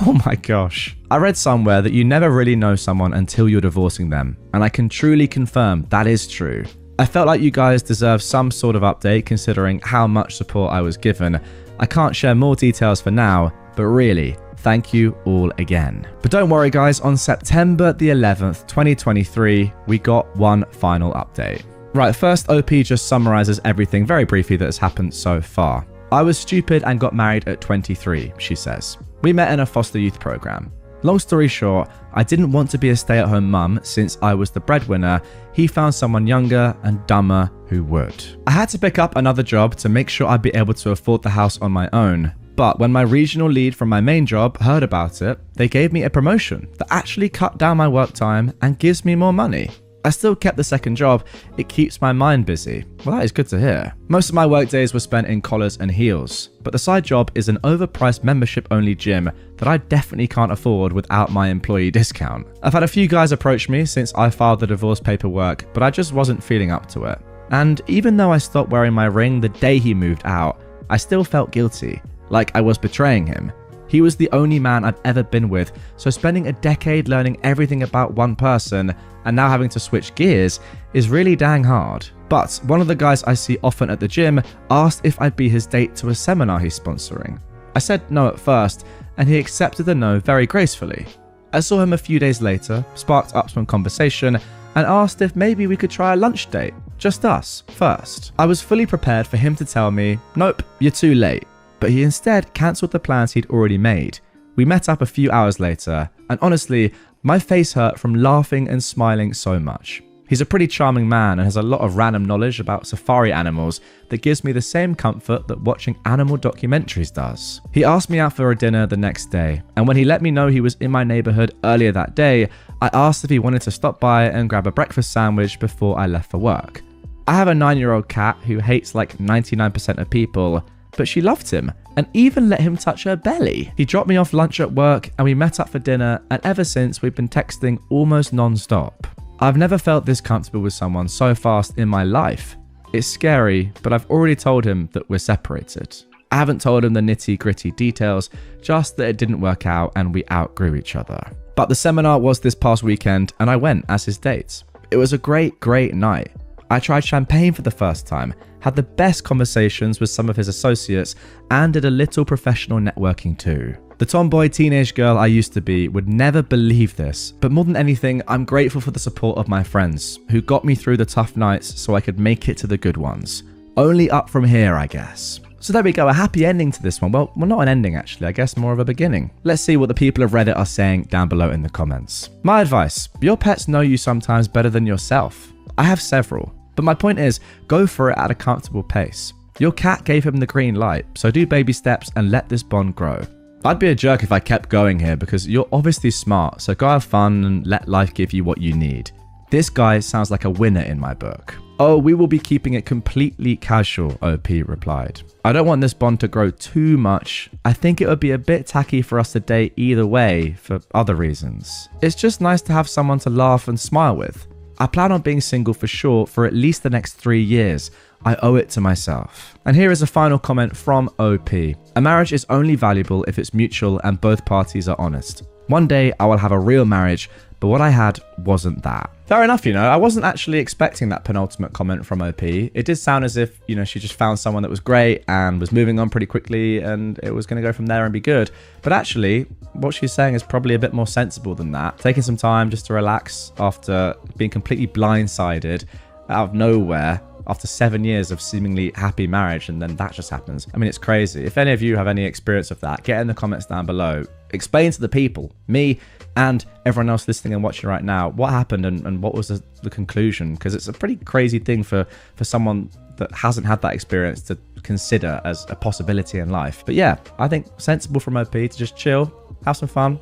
Oh my gosh. I read somewhere that you never really know someone until you're divorcing them, and I can truly confirm that is true. I felt like you guys deserve some sort of update considering how much support I was given. I can't share more details for now, but really, thank you all again. But don't worry guys, on September the 11th, 2023, we got one final update. Right, first OP just summarizes everything very briefly that has happened so far. I was stupid and got married at 23, she says. We met in a foster youth program. Long story short, I didn't want to be a stay-at-home mum since I was the breadwinner. He found someone younger and dumber who would. I had to pick up another job to make sure I'd be able to afford the house on my own. But when my regional lead from my main job heard about it, they gave me a promotion that actually cut down my work time and gives me more money. I still kept the second job. It keeps my mind busy. Well, that is good to hear. Most of my work days were spent in collars and heels, but the side job is an overpriced membership-only gym that I definitely can't afford without my employee discount. I've had a few guys approach me since I filed the divorce paperwork, but I just wasn't feeling up to it. And even though I stopped wearing my ring the day he moved out, I still felt guilty, like I was betraying him. He was the only man I've ever been with, so spending a decade learning everything about one person and now having to switch gears is really dang hard. But one of the guys I see often at the gym asked if I'd be his date to a seminar he's sponsoring. I said no at first, and he accepted the no very gracefully. I saw him a few days later, sparked up some conversation, and asked if maybe we could try a lunch date, just us, first. I was fully prepared for him to tell me, nope, you're too late. But he instead cancelled the plans he'd already made. We met up a few hours later, and honestly, my face hurt from laughing and smiling so much. He's a pretty charming man and has a lot of random knowledge about safari animals that gives me the same comfort that watching animal documentaries does. He asked me out for a dinner the next day, and when he let me know he was in my neighbourhood earlier that day, I asked if he wanted to stop by and grab a breakfast sandwich before I left for work. I have a 9-year-old cat who hates like 99% of people, but she loved him and even let him touch her belly. He dropped me off lunch at work and we met up for dinner, and ever since we've been texting almost non-stop. I've never felt this comfortable with someone so fast in my life. It's scary, but I've already told him that we're separated. I haven't told him the nitty-gritty details, just that it didn't work out and we outgrew each other. But the seminar was this past weekend and I went as his date. It was a great night. I tried champagne for the first time, had the best conversations with some of his associates, and did a little professional networking too. The tomboy teenage girl I used to be would never believe this, but more than anything, I'm grateful for the support of my friends, who got me through the tough nights so I could make it to the good ones. Only up from here, I guess. So there we go, a happy ending to this one. Well, not an ending actually, I guess more of a beginning. Let's see what the people of Reddit are saying down below in the comments. My advice, your pets know you sometimes better than yourself. I have several, but my point is, go for it at a comfortable pace. Your cat gave him the green light, so do baby steps and let this bond grow. I'd be a jerk if I kept going here because you're obviously smart, so go have fun and let life give you what you need. This guy sounds like a winner in my book. Oh, we will be keeping it completely casual, OP replied. I don't want this bond to grow too much. I think it would be a bit tacky for us to date either way for other reasons. It's just nice to have someone to laugh and smile with. I plan on being single for sure for at least the next 3 years. I owe it to myself. And here is a final comment from OP. A marriage is only valuable if it's mutual and both parties are honest. One day I will have a real marriage, but what I had wasn't that. Fair enough, I wasn't actually expecting that penultimate comment from OP. It did sound as if, she just found someone that was great and was moving on pretty quickly and it was going to go from there and be good. But actually, what she's saying is probably a bit more sensible than that. Taking some time just to relax after being completely blindsided out of nowhere after 7 years of seemingly happy marriage, and then that just happens. I mean, it's crazy. If any of you have any experience of that, get in the comments down below. Explain to the people, me and everyone else listening and watching right now, what happened and what was the conclusion, because it's a pretty crazy thing for someone that hasn't had that experience to consider as a possibility in life. But yeah, I think sensible from OP to just chill, have some fun,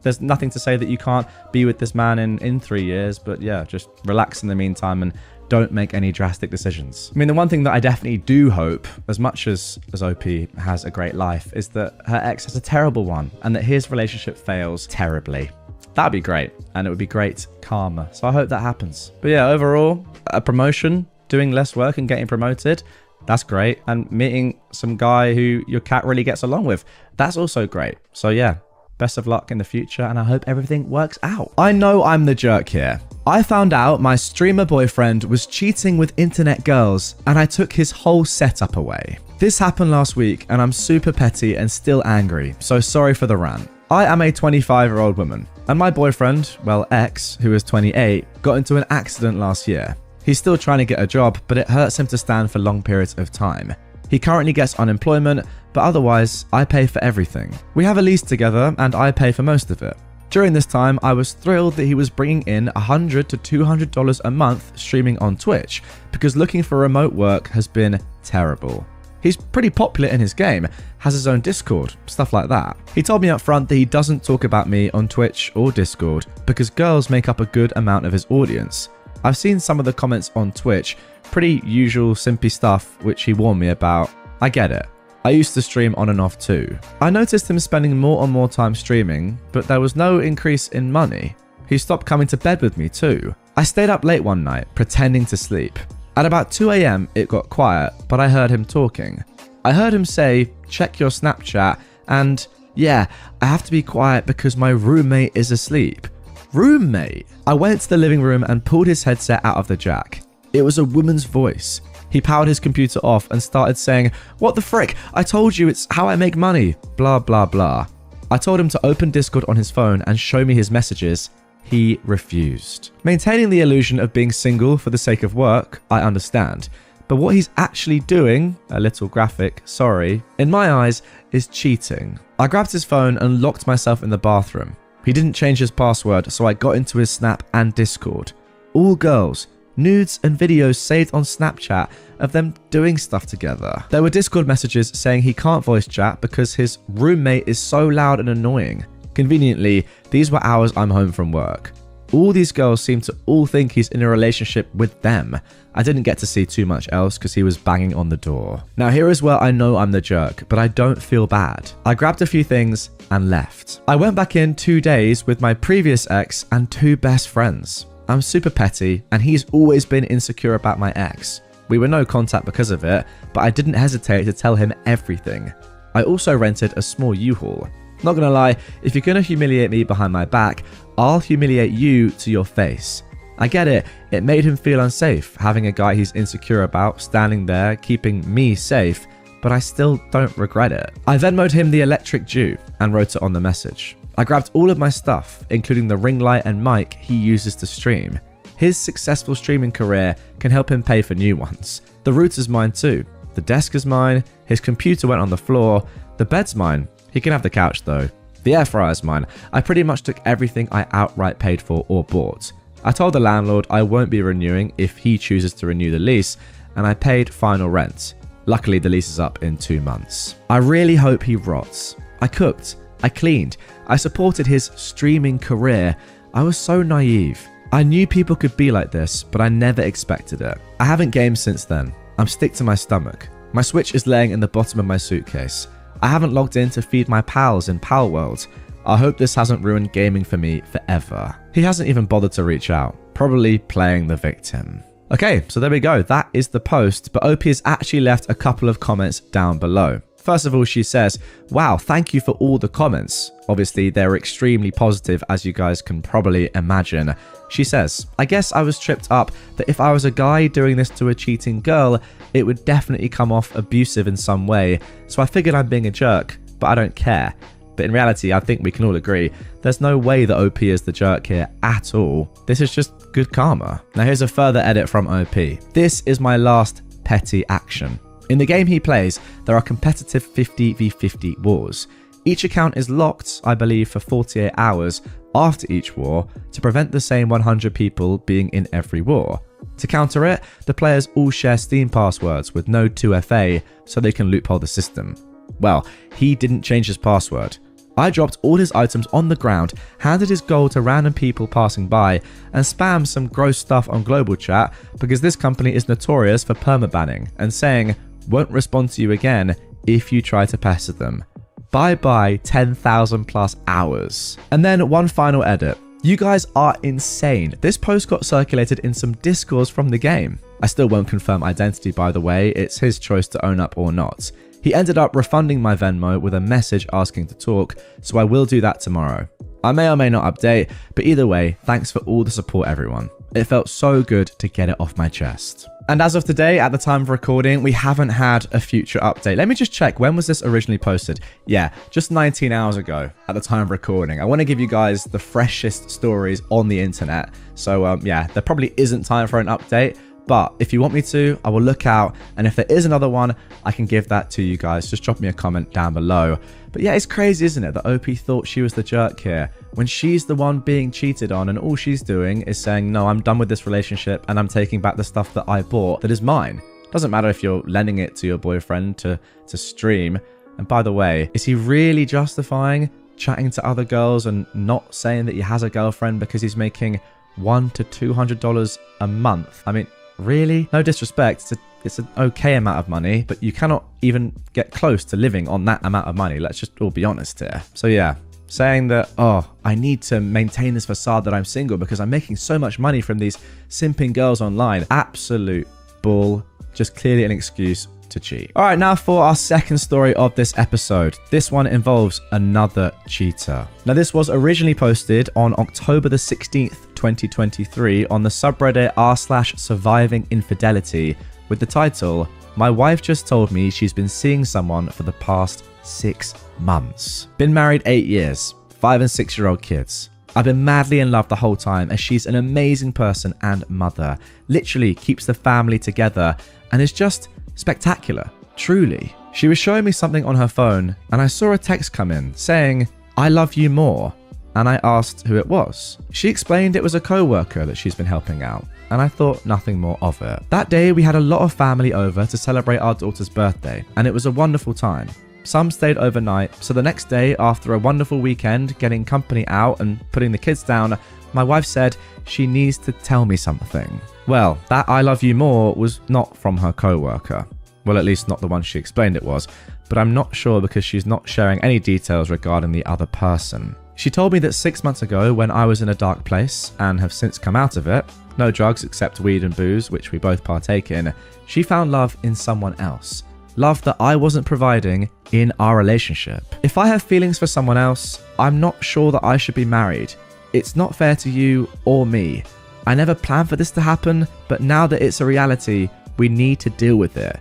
There's nothing to say that you can't be with this man in 3 years, but yeah, just relax in the meantime and don't make any drastic decisions. I mean, the one thing that I definitely do hope, as much as OP has a great life, is that her ex has a terrible one and that his relationship fails terribly. That'd be great, and it would be great karma. So I hope that happens. But yeah, overall, a promotion, doing less work and getting promoted, that's great. And meeting some guy who your cat really gets along with, that's also great. So yeah, best of luck in the future, and I hope everything works out. I know I'm the jerk here. I found out my streamer boyfriend was cheating with internet girls, and I took his whole setup away. This happened last week, and I'm super petty and still angry, so sorry for the rant. I am a 25-year-old woman, and my boyfriend, well, ex, who is 28, got into an accident last year. He's still trying to get a job, but it hurts him to stand for long periods of time. He currently gets unemployment, but otherwise, I pay for everything. We have a lease together, and I pay for most of it. During this time, I was thrilled that he was bringing in $100 to $200 a month streaming on Twitch, because looking for remote work has been terrible. He's pretty popular in his game, has his own Discord, stuff like that. He told me up front that he doesn't talk about me on Twitch or Discord, because girls make up a good amount of his audience. I've seen some of the comments on Twitch, pretty usual simpy stuff which he warned me about. I get it. I used to stream on and off too. I noticed him spending more and more time streaming, but there was no increase in money. He stopped coming to bed with me too. I stayed up late one night, pretending to sleep. At about 2 AM, it got quiet, but I heard him talking. I heard him say, "Check your Snapchat," and yeah, I have to be quiet because my roommate is asleep. Roommate? I went to the living room and pulled his headset out of the jack. It was a woman's voice. He powered his computer off and started saying, "What the frick? I told you, it's how I make money. Blah, blah, blah." I told him to open Discord on his phone and show me his messages. He refused. Maintaining the illusion of being single for the sake of work, I understand. But what he's actually doing, a little graphic, sorry, in my eyes, is cheating. I grabbed his phone and locked myself in the bathroom. He didn't change his password, so I got into his Snap and Discord. All girls. Nudes and videos saved on Snapchat of them doing stuff together. There were Discord messages saying he can't voice chat because his roommate is so loud and annoying. Conveniently, these were hours I'm home from work. All these girls seem to all think he's in a relationship with them. I didn't get to see too much else because he was banging on the door. Now here is where I know I'm the jerk, but I don't feel bad. I grabbed a few things and left. I went back in 2 days with my previous ex and 2 best friends. I'm super petty, and he's always been insecure about my ex. We were no contact because of it, but I didn't hesitate to tell him everything. I also rented a small U-Haul. Not gonna lie, if you're gonna humiliate me behind my back, I'll humiliate you to your face. I get it, it made him feel unsafe, having a guy he's insecure about standing there keeping me safe, but I still don't regret it. I Venmo'd him the electric Jew and wrote it on the message. I grabbed all of my stuff, including the ring light and mic he uses to stream. His successful streaming career can help him pay for new ones. The router's mine too. The desk is mine, his computer went on the floor, the bed's mine. He can have the couch though. The air fryer's mine. I pretty much took everything I outright paid for or bought. I told the landlord I won't be renewing if he chooses to renew the lease, and I paid final rent. Luckily, the lease is up in 2 months. I really hope he rots. I cooked. I cleaned. I supported his streaming career. I was so naive. I knew people could be like this, but I never expected it. I haven't gamed since then. I'm sick to my stomach. My Switch is laying in the bottom of my suitcase. I haven't logged in to feed my pals in Pal World. I hope this hasn't ruined gaming for me forever. He hasn't even bothered to reach out. probably playing the victim. Okay, so there we go. That is the post, but OP has actually left a couple of comments down below. First of all, she says, wow, thank you for all the comments. Obviously, they're extremely positive, as you guys can probably imagine. She says, I guess I was tripped up that if I was a guy doing this to a cheating girl, it would definitely come off abusive in some way. So I figured I'm being a jerk, but I don't care. But in reality, I think we can all agree, there's no way that OP is the jerk here at all. This is just good karma. Now here's a further edit from OP. This is my last petty action. In the game he plays, there are competitive 50v50 wars. Each account is locked, I believe, for 48 hours after each war to prevent the same 100 people being in every war. To counter it, the players all share Steam passwords with no 2FA so they can loophole the system. Well, he didn't change his password. I dropped all his items on the ground, handed his gold to random people passing by, and spammed some gross stuff on global chat because this company is notorious for permabanning and saying, won't respond to you again if you try to pester them. Bye bye 10,000 plus hours. And then one final edit. You guys are insane. This post got circulated in some discourse from the game. I still won't confirm identity, by the way. It's his choice to own up or not. He ended up refunding my Venmo with a message asking to talk, so I will do that tomorrow. I may or may not update, but either way, thanks for all the support, everyone. It felt so good to get it off my chest. And as of today, at the time of recording, we haven't had a future update. Let me just check. When was this originally posted? Yeah, just 19 hours ago at the time of recording. I want to give you guys the freshest stories on the internet. So yeah, there probably isn't time for an update. But if you want me to, I will look out. And if there is another one, I can give that to you guys. Just drop me a comment down below. But yeah, it's crazy, isn't it, that OP thought she was the jerk here when she's the one being cheated on and all she's doing is saying, no, I'm done with this relationship and I'm taking back the stuff that I bought that is mine. Doesn't matter if you're lending it to your boyfriend to stream. And by the way, is he really justifying chatting to other girls and not saying that he has a girlfriend because he's making $100 to $200 a month? I mean, really? No disrespect, it's an okay amount of money, but you cannot even get close to living on that amount of money. Let's just all be honest here. So yeah, saying that, oh, I need to maintain this facade that I'm single because I'm making so much money from these simping girls online. Absolute bull. Just clearly an excuse to cheat. All right, now for our second story of this episode. This one involves another cheater. Now, this was originally posted on October the 16th, 2023 on the subreddit r/surviving infidelity with the title, my wife just told me she's been seeing someone for the past 6 months. Been married 8 years, 5 and 6-year-old kids. I've been madly in love the whole time as she's an amazing person and mother. Literally keeps the family together and is just spectacular, truly. She was showing me something on her phone and I saw a text come in saying, I love you more. And I asked who it was. She explained it was a co-worker that she's been helping out, and I thought nothing more of it. That day we had a lot of family over to celebrate our daughter's birthday, and it was a wonderful time. Some stayed overnight, so the next day, after a wonderful weekend, getting company out and putting the kids down, my wife said she needs to tell me something. Well, that I love you more was not from her co-worker. Well, at least not the one she explained it was, but I'm not sure because she's not sharing any details regarding the other person. She told me that 6 months ago when I was in a dark place and have since come out of it, no drugs except weed and booze, which we both partake in, she found love in someone else. Love that I wasn't providing in our relationship. If I have feelings for someone else, I'm not sure that I should be married. It's not fair to you or me. I never planned for this to happen, but now that it's a reality, we need to deal with it.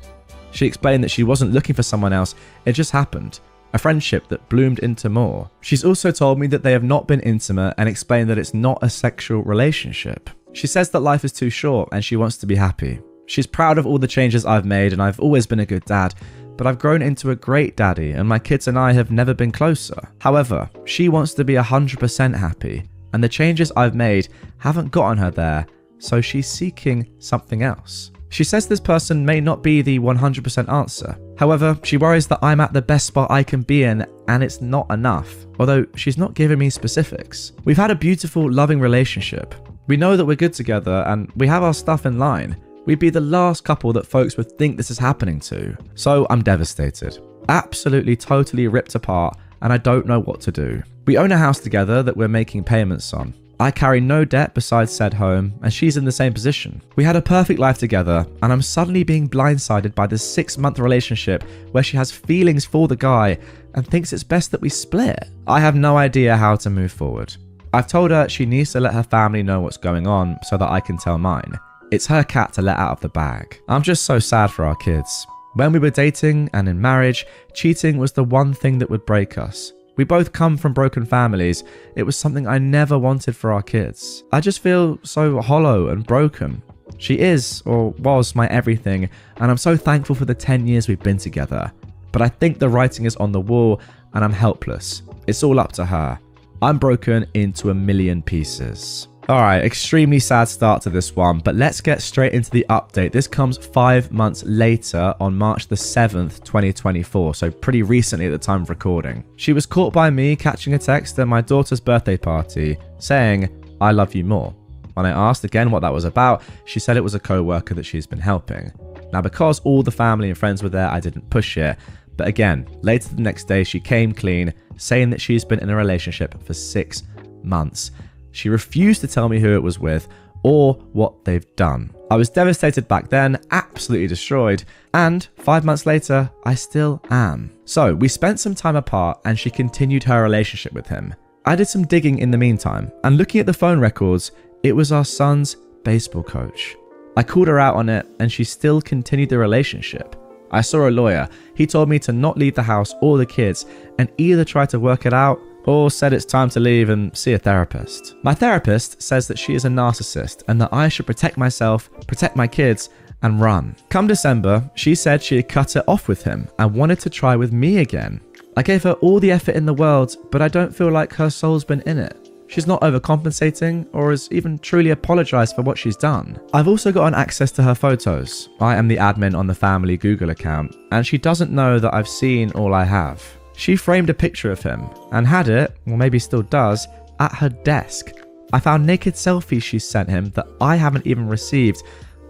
She explained that she wasn't looking for someone else, it just happened. A friendship that bloomed into more. She's also told me that they have not been intimate and explained that it's not a sexual relationship. She says that life is too short and she wants to be happy. She's proud of all the changes I've made and I've always been a good dad, but I've grown into a great daddy and my kids and I have never been closer. However, she wants to be 100% happy and the changes I've made haven't gotten her there, so she's seeking something else. She says this person may not be the 100% answer. However, she worries that I'm at the best spot I can be in and it's not enough, although she's not giving me specifics. We've had a beautiful, loving relationship. We know that we're good together and we have our stuff in line. We'd be the last couple that folks would think this is happening to. So I'm devastated. Absolutely, totally ripped apart and I don't know what to do. We own a house together that we're making payments on. I carry no debt besides said home, and she's in the same position. We had a perfect life together, and I'm suddenly being blindsided by this 6-month relationship where she has feelings for the guy and thinks it's best that we split. I have no idea how to move forward. I've told her she needs to let her family know what's going on so that I can tell mine. It's her cat to let out of the bag. I'm just so sad for our kids. When we were dating and in marriage, cheating was the one thing that would break us. We both come from broken families. It was something I never wanted for our kids. I just feel so hollow and broken. She is, or was, my everything, and I'm so thankful for the 10 years we've been together. But I think the writing is on the wall, and I'm helpless. It's all up to her. I'm broken into a million pieces. Alright, extremely sad start to this one, but let's get straight into the update. This comes 5 months later on March the 7th, 2024, so pretty recently at the time of recording. She was caught by me catching a text at my daughter's birthday party saying, "I love you more." When I asked again what that was about, she said it was a co-worker that she's been helping. Now, because all the family and friends were there, I didn't push it. But again, later the next day, she came clean, saying that she's been in a relationship for 6 months. She refused to tell me who it was with or what they've done. I was devastated back then, absolutely destroyed, and 5 months later, I still am. So we spent some time apart and she continued her relationship with him. I did some digging in the meantime, and looking at the phone records, it was our son's baseball coach. I called her out on it and she still continued the relationship. I saw a lawyer. He told me to not leave the house or the kids and either try to work it out or said it's time to leave and see a therapist. My therapist says that she is a narcissist and that I should protect myself, protect my kids, and run. Come December, she said she had cut it off with him and wanted to try with me again. I gave her all the effort in the world, but I don't feel like her soul's been in it. She's not overcompensating or has even truly apologized for what she's done. I've also gotten access to her photos. I am the admin on the family Google account, and she doesn't know that I've seen all I have. She framed a picture of him and had it, or maybe still does, at her desk. I found naked selfies she sent him that I haven't even received.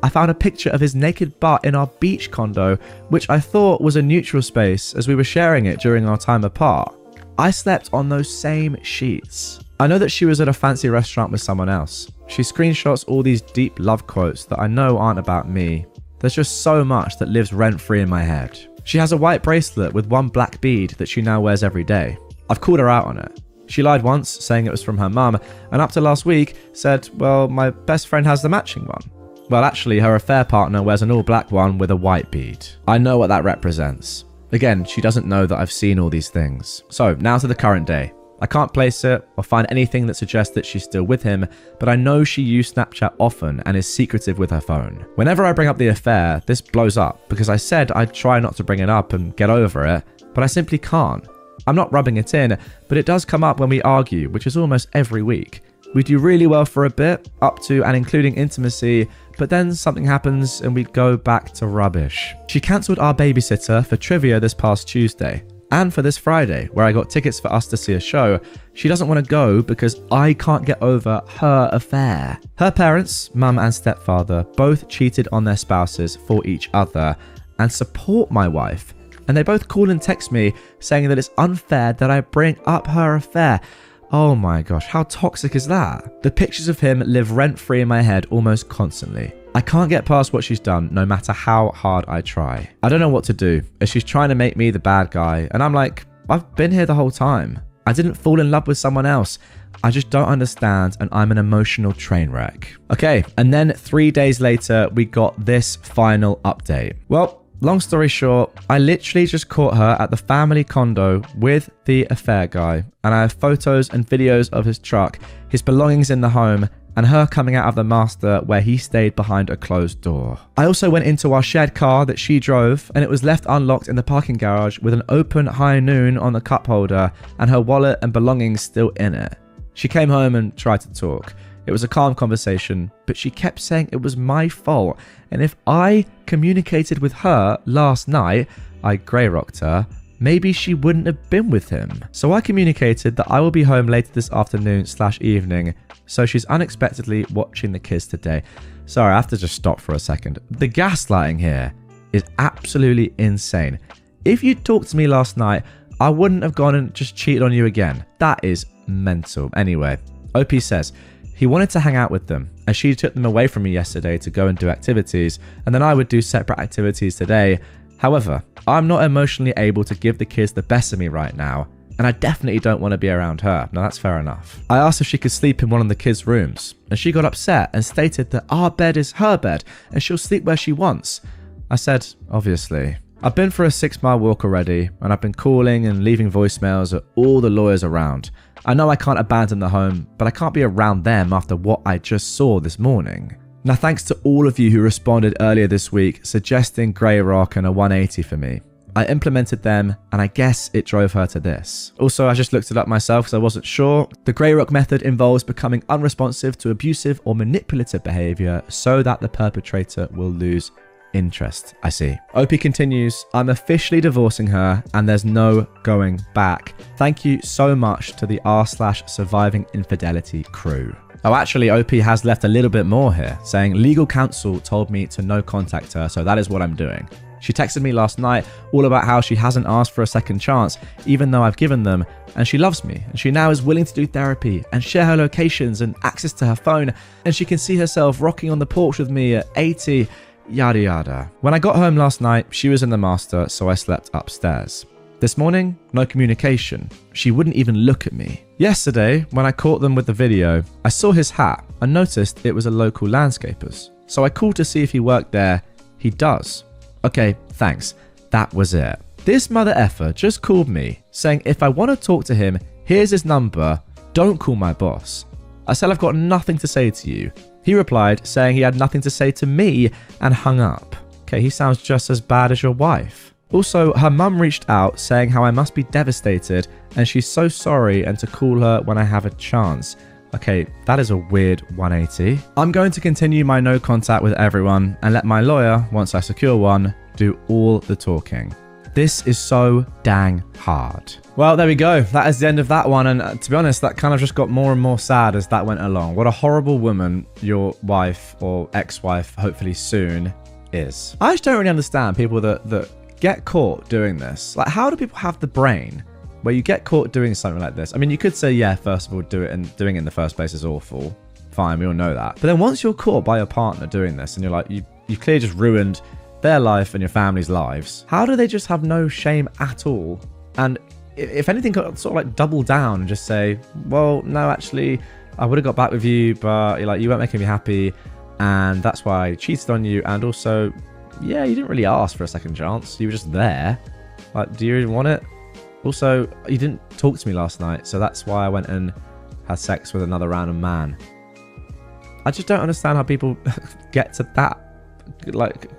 I found a picture of his naked butt in our beach condo, which I thought was a neutral space as we were sharing it during our time apart. I slept on those same sheets. I know that she was at a fancy restaurant with someone else. She screenshots all these deep love quotes that I know aren't about me. There's just so much that lives rent-free in my head. She has a white bracelet with one black bead that she now wears every day. I've called her out on it. She lied once, saying it was from her mum, and up to last week said, well, my best friend has the matching one. Well, actually, her affair partner wears an all-black one with a white bead. I know what that represents. Again, she doesn't know that I've seen all these things. So, now to the current day. I can't place it or find anything that suggests that she's still with him, but I know she used Snapchat often and is secretive with her phone. Whenever I bring up the affair, this blows up because I said I'd try not to bring it up and get over it, but I simply can't. I'm not rubbing it in, but it does come up when we argue, which is almost every week. We do really well for a bit, up to and including intimacy, but then something happens and we go back to rubbish. She cancelled our babysitter for trivia this past Tuesday. And for this Friday, where I got tickets for us to see a show. She doesn't want to go because I can't get over her affair. Her parents, mum and stepfather, both cheated on their spouses for each other and support my wife. And they both call and text me saying that it's unfair that I bring up her affair. Oh my gosh, how toxic is that? The pictures of him live rent-free in my head almost constantly. I can't get past what she's done no matter how hard I try. I don't know what to do as she's trying to make me the bad guy, and I'm like, I've been here the whole time. I didn't fall in love with someone else. I just don't understand, and I'm an emotional train wreck. Okay, and then 3 days later, we got this final update. Well, long story short, I literally just caught her at the family condo with the affair guy, and I have photos and videos of his truck, his belongings in the home, and her coming out of the master where he stayed behind a closed door. I also went into our shared car that she drove, and it was left unlocked in the parking garage with an open high noon on the cup holder and her wallet and belongings still in it. She came home and tried to talk. It was a calm conversation, but she kept saying it was my fault, and if I communicated with her last night, I grey rocked her, maybe she wouldn't have been with him. So I communicated that I will be home later this afternoon/evening, so she's unexpectedly watching the kids today. Sorry, I have to just stop for a second. The gaslighting here is absolutely insane. If you talked to me last night, I wouldn't have gone and just cheated on you again. That is mental. Anyway, OP says, He wanted to hang out with them, and she took them away from me yesterday to go and do activities, and then I would do separate activities today. However, I'm not emotionally able to give the kids the best of me right now, and I definitely don't want to be around her. Now that's fair enough. I asked if she could sleep in one of the kids' rooms, and she got upset and stated that our bed is her bed, and she'll sleep where she wants. I said, obviously. I've been for a 6-mile walk already, and I've been calling and leaving voicemails at all the lawyers around. I know I can't abandon the home, but I can't be around them after what I just saw this morning. Now, thanks to all of you who responded earlier this week suggesting Grey Rock and a 180 for me. I implemented them, and I guess it drove her to this. Also, I just looked it up myself because I wasn't sure. The Grey Rock method involves becoming unresponsive to abusive or manipulative behavior so that the perpetrator will lose interest. I see. OP continues, I'm officially divorcing her and there's no going back. Thank you so much to the r/surviving infidelity crew. Oh, actually, OP has left a little bit more here, saying legal counsel told me to no contact her, so that is what I'm doing. She texted me last night all about how she hasn't asked for a second chance, even though I've given them, and she loves me, and she now is willing to do therapy and share her locations and access to her phone, and she can see herself rocking on the porch with me at 80, yada yada. When I got home last night, she was in the master, so I slept upstairs. This morning, no communication. She wouldn't even look at me. Yesterday, when I caught them with the video, I saw his hat and noticed it was a local landscaper's. So I called to see if he worked there. He does. Okay, thanks. That was it. This mother effer just called me, saying if I want to talk to him, here's his number, don't call my boss. I said I've got nothing to say to you. He replied saying he had nothing to say to me and hung up. Okay, he sounds just as bad as your wife. Also, her mum reached out saying how I must be devastated and she's so sorry and to call her when I have a chance. Okay, that is a weird 180. I'm going to continue my no contact with everyone and let my lawyer, once I secure one, do all the talking. This is so dang hard. Well, there we go. That is the end of that one. And to be honest, that kind of just got more and more sad as that went along. What a horrible woman your wife or ex-wife, hopefully soon, is. I just don't really understand people that get caught doing this. Like, how do people have the brain where you get caught doing something like this? I mean, you could say, yeah, first of all, do it, and doing it in the first place is awful. Fine, we all know that. But then once you're caught by your partner doing this and you're like, you clearly just ruined their life and your family's lives, how do they just have no shame at all? And if anything, sort of like double down and just say, well, no, actually, I would have got back with you, but like you weren't making me happy, and that's why I cheated on you. And also, yeah, you didn't really ask for a second chance. You were just there. Like, do you really want it? Also, you didn't talk to me last night, so that's why I went and had sex with another random man. I just don't understand how people get to that, like,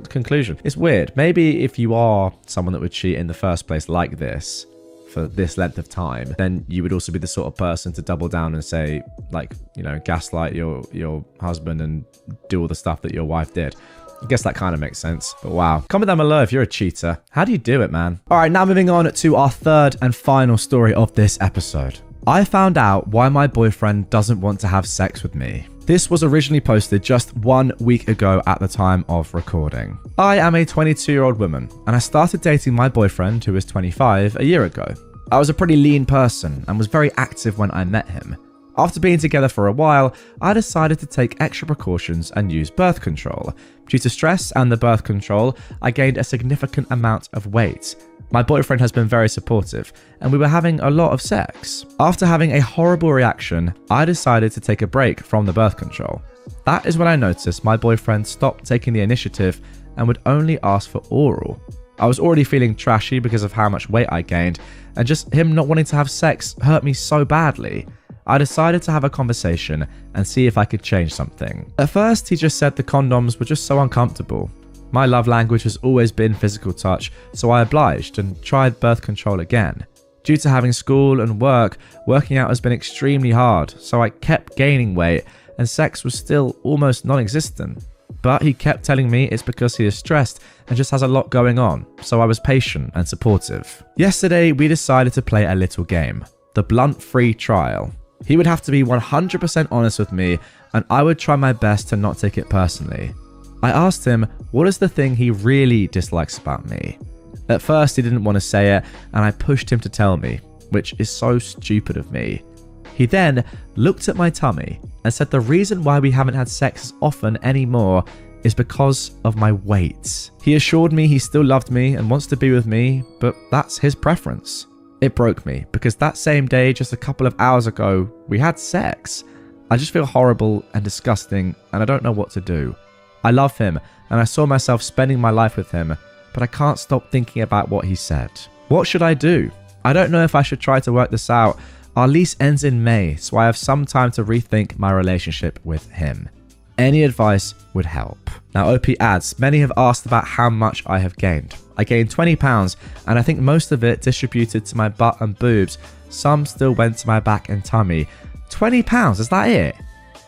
conclusion. It's weird. Maybe if you are someone that would cheat in the first place like this for this length of time, then you would also be the sort of person to double down and say, like, you know, gaslight your husband and do all the stuff that your wife did. I guess that kind of makes sense. But wow. Comment down below if you're a cheater. How do you do it, man? All right, now moving on to our third and final story of this episode. I found out why my boyfriend doesn't want to have sex with me. This was originally posted just 1 week ago at the time of recording. I am a 22-year-old woman, and I started dating my boyfriend, who is 25, a year ago. I was a pretty lean person and was very active when I met him. After being together for a while, I decided to take extra precautions and use birth control. Due to stress and the birth control, I gained a significant amount of weight. My boyfriend has been very supportive, and we were having a lot of sex. After having a horrible reaction, I decided to take a break from the birth control. That is when I noticed my boyfriend stopped taking the initiative and would only ask for oral. I was already feeling trashy because of how much weight I gained, and just him not wanting to have sex hurt me so badly. I decided to have a conversation and see if I could change something. At first, he just said the condoms were just so uncomfortable. My love language has always been physical touch, so I obliged and tried birth control again. Due to having school and work, working out has been extremely hard, so I kept gaining weight and sex was still almost non-existent. But he kept telling me it's because he is stressed and just has a lot going on, so I was patient and supportive. Yesterday, we decided to play a little game, the blunt-free trial. He would have to be 100% honest with me, and I would try my best to not take it personally. I asked him what is the thing he really dislikes about me. At first he didn't want to say it, and I pushed him to tell me, which is so stupid of me. He then looked at my tummy and said the reason why we haven't had sex as often anymore is because of my weight. He assured me he still loved me and wants to be with me, but that's his preference. It broke me because that same day, just a couple of hours ago, we had sex. I just feel horrible and disgusting and I don't know what to do. I love him and I saw myself spending my life with him, but I can't stop thinking about what he said. What should I do? I don't know if I should try to work this out. Our lease ends in May, so I have some time to rethink my relationship with him. Any advice would help. Now, OP adds, many have asked about how much I have gained. I gained 20 pounds, and I think most of it distributed to my butt and boobs. Some still went to my back and tummy. 20 pounds, is that it?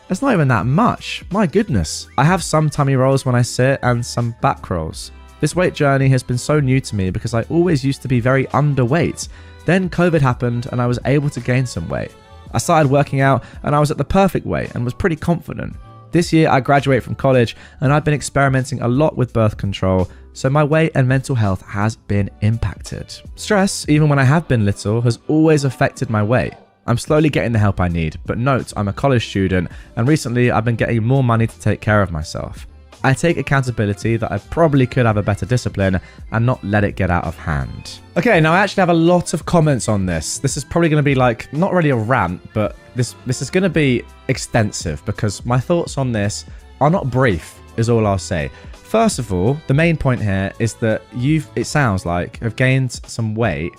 That's not even that much. My goodness. I have some tummy rolls when I sit and some back rolls. This weight journey has been so new to me because I always used to be very underweight. Then COVID happened and I was able to gain some weight. I started working out and I was at the perfect weight and was pretty confident. This year I graduate from college and I've been experimenting a lot with birth control, so my weight and mental health has been impacted. Stress, even when I have been little, has always affected my weight. I'm slowly getting the help I need, but note I'm a college student and recently I've been getting more money to take care of myself. I take accountability that I probably could have a better discipline and not let it get out of hand. Okay, now I actually have a lot of comments on this. This is probably going to be like, not really a rant, but this is going to be extensive because my thoughts on this are not brief, is all I'll say. First of all, the main point here is that it sounds like, have gained some weight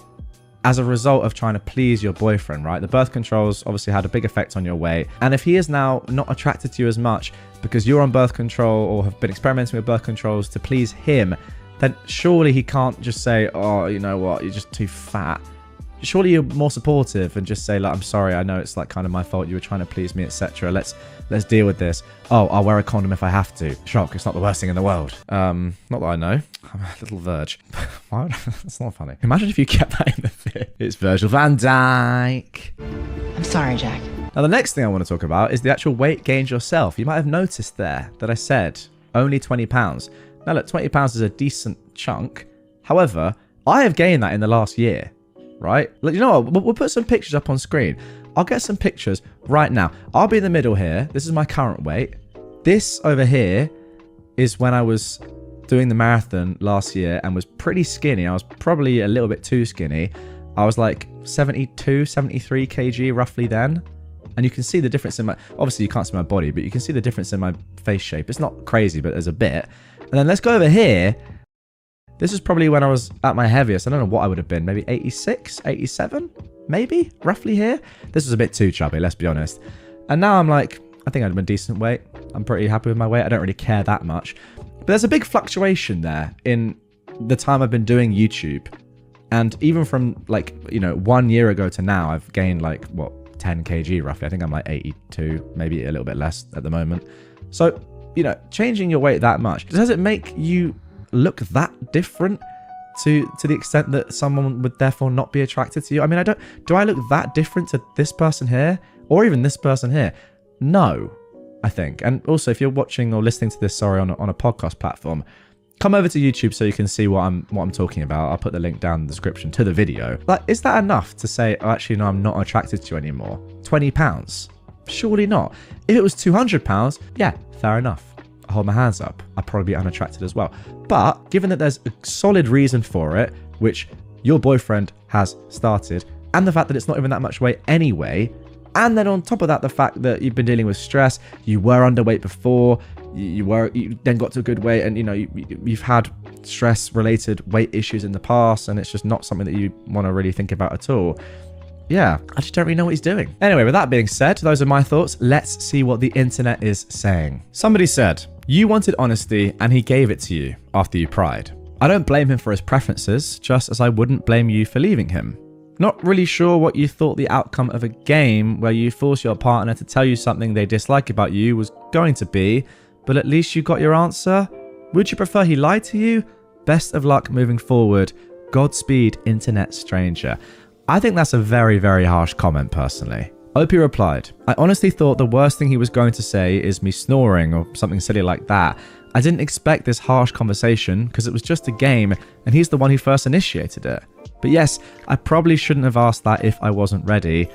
as a result of trying to please your boyfriend, right? The birth controls obviously had a big effect on your weight. And if he is now not attracted to you as much because you're on birth control or have been experimenting with birth controls to please him, then surely he can't just say, oh, you know what, you're just too fat. Surely you're more supportive and just say, like, I'm sorry, I know it's like kind of my fault, you were trying to please me, etc. Let's deal with this. Oh, I'll wear a condom if I have to. Shock, it's not the worst thing in the world. Not that I know. I'm a little verge. Why would that's not funny. Imagine if you kept that in the fit. It's Virgil van Dijk. I'm sorry, Jack. Now, the next thing I want to talk about is the actual weight gained yourself. You might have noticed there that I said only 20 pounds. Now, look, 20 pounds is a decent chunk. However, I have gained that in the last year. Right? You know what? We'll put some pictures up on screen. I'll get some pictures right now. I'll be in the middle here. This is my current weight. This over here is when I was doing the marathon last year and was pretty skinny. I was probably a little bit too skinny. I was like 72, 73 kg roughly then. And you can see the difference in my... Obviously, you can't see my body, but you can see the difference in my face shape. It's not crazy, but there's a bit. And then let's go over here. This is probably when I was at my heaviest. I don't know what I would have been. Maybe 86, 87, maybe, roughly here. This was a bit too chubby, let's be honest. And now I'm like, I think I'm a decent weight. I'm pretty happy with my weight. I don't really care that much. But there's a big fluctuation there in the time I've been doing YouTube. And even from like, 1 year ago to now, I've gained like, 10 kg roughly. I think I'm like 82, maybe a little bit less at the moment. So, changing your weight that much, does it make you look that different to the extent that someone would therefore not be attracted to you? I mean, do I look that different to this person here or even this person here? No, I think. And also, if you're watching or listening to this, on a podcast platform, come over to YouTube so you can see what I'm talking about. I'll put the link down in the description to the video. Like, is that enough to say, oh, actually, no, I'm not attracted to you anymore? 20 pounds? Surely not. If it was 200 pounds, yeah, fair enough. I hold my hands up. I'd probably be unattracted as well. But given that there's a solid reason for it, which your boyfriend has started, and the fact that it's not even that much weight anyway, and then on top of that, the fact that you've been dealing with stress, you were underweight before, you then got to a good weight, and you've had stress-related weight issues in the past, and it's just not something that you want to really think about at all. Yeah, I just don't really know what he's doing. Anyway, with that being said, those are my thoughts. Let's see what the internet is saying. Somebody said, you wanted honesty and he gave it to you after you pried. I don't blame him for his preferences, just as I wouldn't blame you for leaving him. Not really sure what you thought the outcome of a game where you force your partner to tell you something they dislike about you was going to be, but at least you got your answer. Would you prefer he lied to you? Best of luck moving forward. Godspeed, internet stranger. I think that's a very, very harsh comment personally. Opie replied, I honestly thought the worst thing he was going to say is me snoring or something silly like that. I didn't expect this harsh conversation because it was just a game and he's the one who first initiated it. But yes, I probably shouldn't have asked that if I wasn't ready.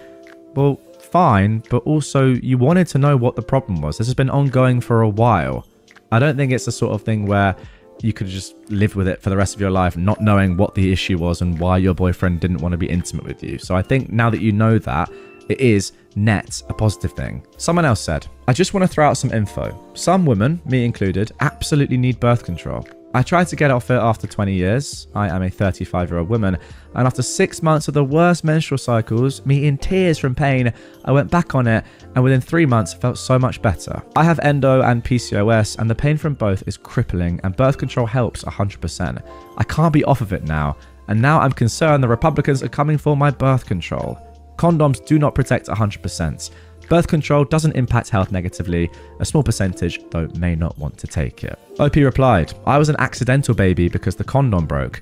Well, fine, but also you wanted to know what the problem was. This has been ongoing for a while. I don't think it's the sort of thing where you could just live with it for the rest of your life, not knowing what the issue was and why your boyfriend didn't want to be intimate with you. So I think now that you know that, it is net a positive thing. Someone else said, I just want to throw out some info. Some women, me included, absolutely need birth control. I tried to get off it after 20 years. I am a 35-year-old woman. And after 6 months of the worst menstrual cycles, me in tears from pain, I went back on it. And within 3 months, felt so much better. I have endo and PCOS, and the pain from both is crippling, and birth control helps 100%. I can't be off of it now. And now I'm concerned the Republicans are coming for my birth control. Condoms do not protect 100%. Birth control doesn't impact health negatively. A small percentage, though, may not want to take it. OP replied, I was an accidental baby because the condom broke.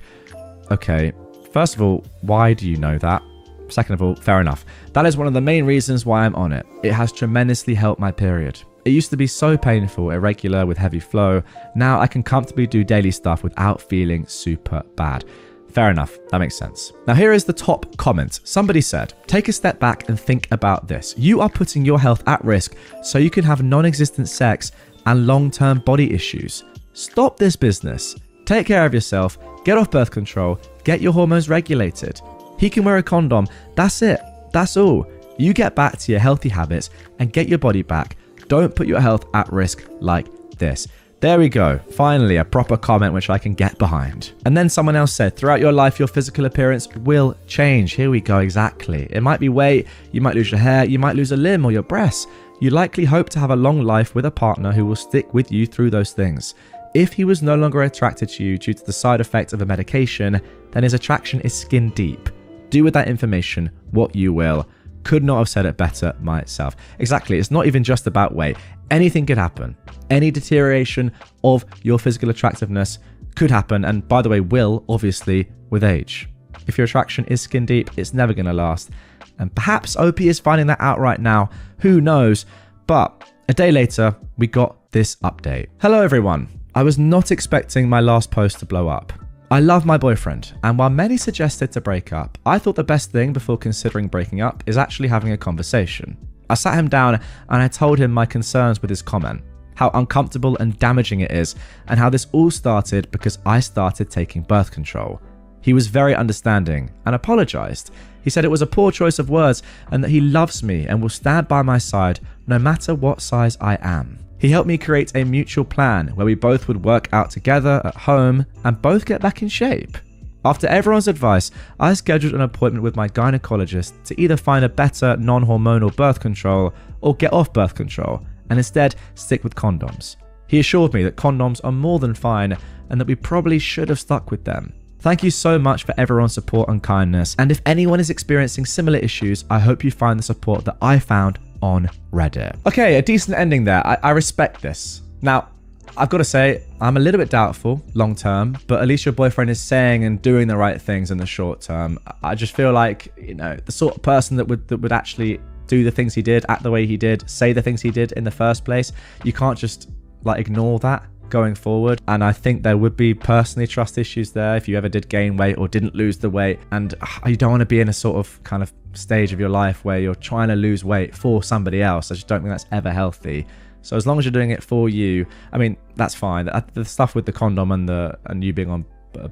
Okay, first of all, why do you know that? Second of all, fair enough. That is one of the main reasons why I'm on it. It has tremendously helped my period. It used to be so painful, irregular, with heavy flow. Now I can comfortably do daily stuff without feeling super bad. Fair enough, that makes sense. Now here is the top comment. Somebody said, take a step back and think about this. You are putting your health at risk so you can have non-existent sex and long-term body issues. Stop this business. Take care of yourself, get off birth control, get your hormones regulated. He can wear a condom, that's it, that's all. You get back to your healthy habits and get your body back. Don't put your health at risk like this. There we go. Finally, a proper comment which I can get behind. And then someone else said, throughout your life, your physical appearance will change. Here we go, exactly. It might be weight, you might lose your hair, you might lose a limb or your breasts. You likely hope to have a long life with a partner who will stick with you through those things. If he was no longer attracted to you due to the side effect of a medication, then his attraction is skin deep. Do with that information what you will. Could not have said it better myself. Exactly, it's not even just about weight. Anything could happen. Any deterioration of your physical attractiveness could happen, and by the way, will, obviously, with age. If your attraction is skin deep, it's never going to last. And perhaps OP is finding that out right now. Who knows? But a day later, we got this update. Hello, everyone. I was not expecting my last post to blow up. I love my boyfriend, and while many suggested to break up, I thought the best thing before considering breaking up is actually having a conversation. I sat him down and I told him my concerns with his comment, how uncomfortable and damaging it is, and how this all started because I started taking birth control. He was very understanding and apologized. He said it was a poor choice of words and that he loves me and will stand by my side no matter what size I am. He helped me create a mutual plan where we both would work out together at home and both get back in shape. After everyone's advice, I scheduled an appointment with my gynecologist to either find a better non-hormonal birth control or get off birth control and instead stick with condoms. He assured me that condoms are more than fine and that we probably should have stuck with them. Thank you so much for everyone's support and kindness, and if anyone is experiencing similar issues, I hope you find the support that I found on Reddit. Okay, a decent ending there. I respect this. Now, I've got to say, I'm a little bit doubtful long term, but at least your boyfriend is saying and doing the right things in the short term. I just feel like, you know, the sort of person that would actually do the things he did, act the way he did, say the things he did in the first place. You can't just like ignore that going forward. And I think there would be personally trust issues there if you ever did gain weight or didn't lose the weight. And you don't want to be in a sort of kind of stage of your life where you're trying to lose weight for somebody else. I just don't think that's ever healthy. So as long as you're doing it for you, I mean, that's fine. The stuff with the condom and you being on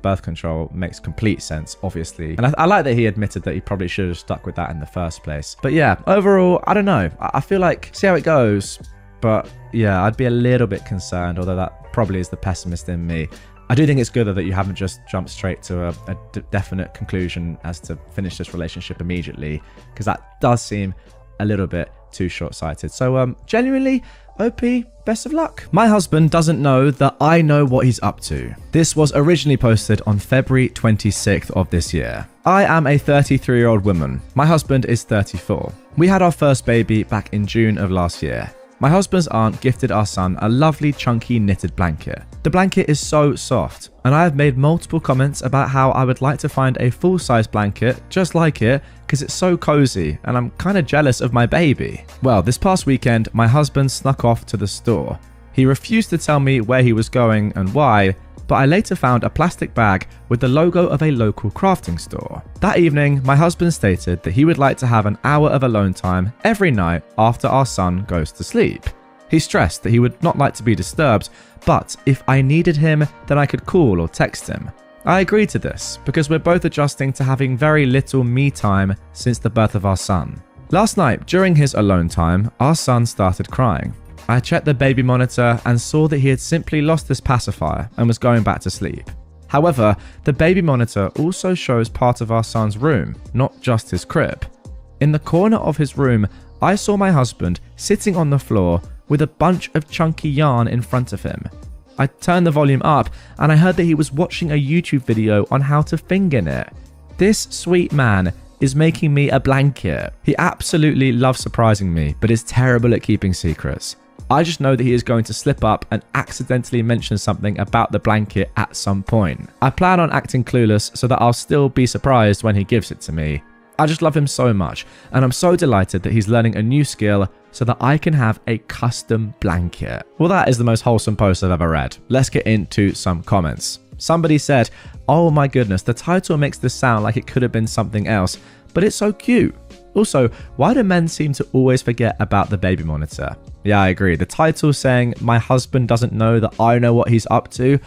birth control makes complete sense, obviously. And I like that he admitted that he probably should have stuck with that in the first place. But yeah, overall, I don't know. I feel like, see how it goes. But yeah, I'd be a little bit concerned, although that probably is the pessimist in me. I do think it's good that you haven't just jumped straight to a definite conclusion as to finish this relationship immediately, because that does seem a little bit too short-sighted. So genuinely, OP, best of luck. My husband doesn't know that I know what he's up to. This was originally posted on February 26th of this year. I am a 33-year-old woman. My husband is 34. We had our first baby back in June of last year. My husband's aunt gifted our son a lovely chunky knitted blanket. The blanket is so soft, and I have made multiple comments about how I would like to find a full-size blanket just like it because it's so cozy and I'm kind of jealous of my baby. Well, this past weekend, my husband snuck off to the store. He refused to tell me where he was going and why, but I later found a plastic bag with the logo of a local crafting store. That evening, my husband stated that he would like to have an hour of alone time every night after our son goes to sleep. He stressed that he would not like to be disturbed, but if I needed him, then I could call or text him. I agreed to this because we're both adjusting to having very little me time since the birth of our son. Last night, during his alone time, our son started crying. I checked the baby monitor and saw that he had simply lost his pacifier and was going back to sleep. However, the baby monitor also shows part of our son's room, not just his crib. In the corner of his room, I saw my husband sitting on the floor with a bunch of chunky yarn in front of him. I turned the volume up and I heard that he was watching a YouTube video on how to finger knit. This sweet man is making me a blanket. He absolutely loves surprising me, but is terrible at keeping secrets. I just know that he is going to slip up and accidentally mention something about the blanket at some point. I plan on acting clueless so that I'll still be surprised when he gives it to me. I just love him so much, and I'm so delighted that he's learning a new skill so that I can have a custom blanket. Well, that is the most wholesome post I've ever read. Let's get into some comments. Somebody said, "Oh my goodness, the title makes this sound like it could have been something else, but it's so cute. Also, why do men seem to always forget about the baby monitor?" Yeah, I agree. The title saying, "My husband doesn't know that I know what he's up to,"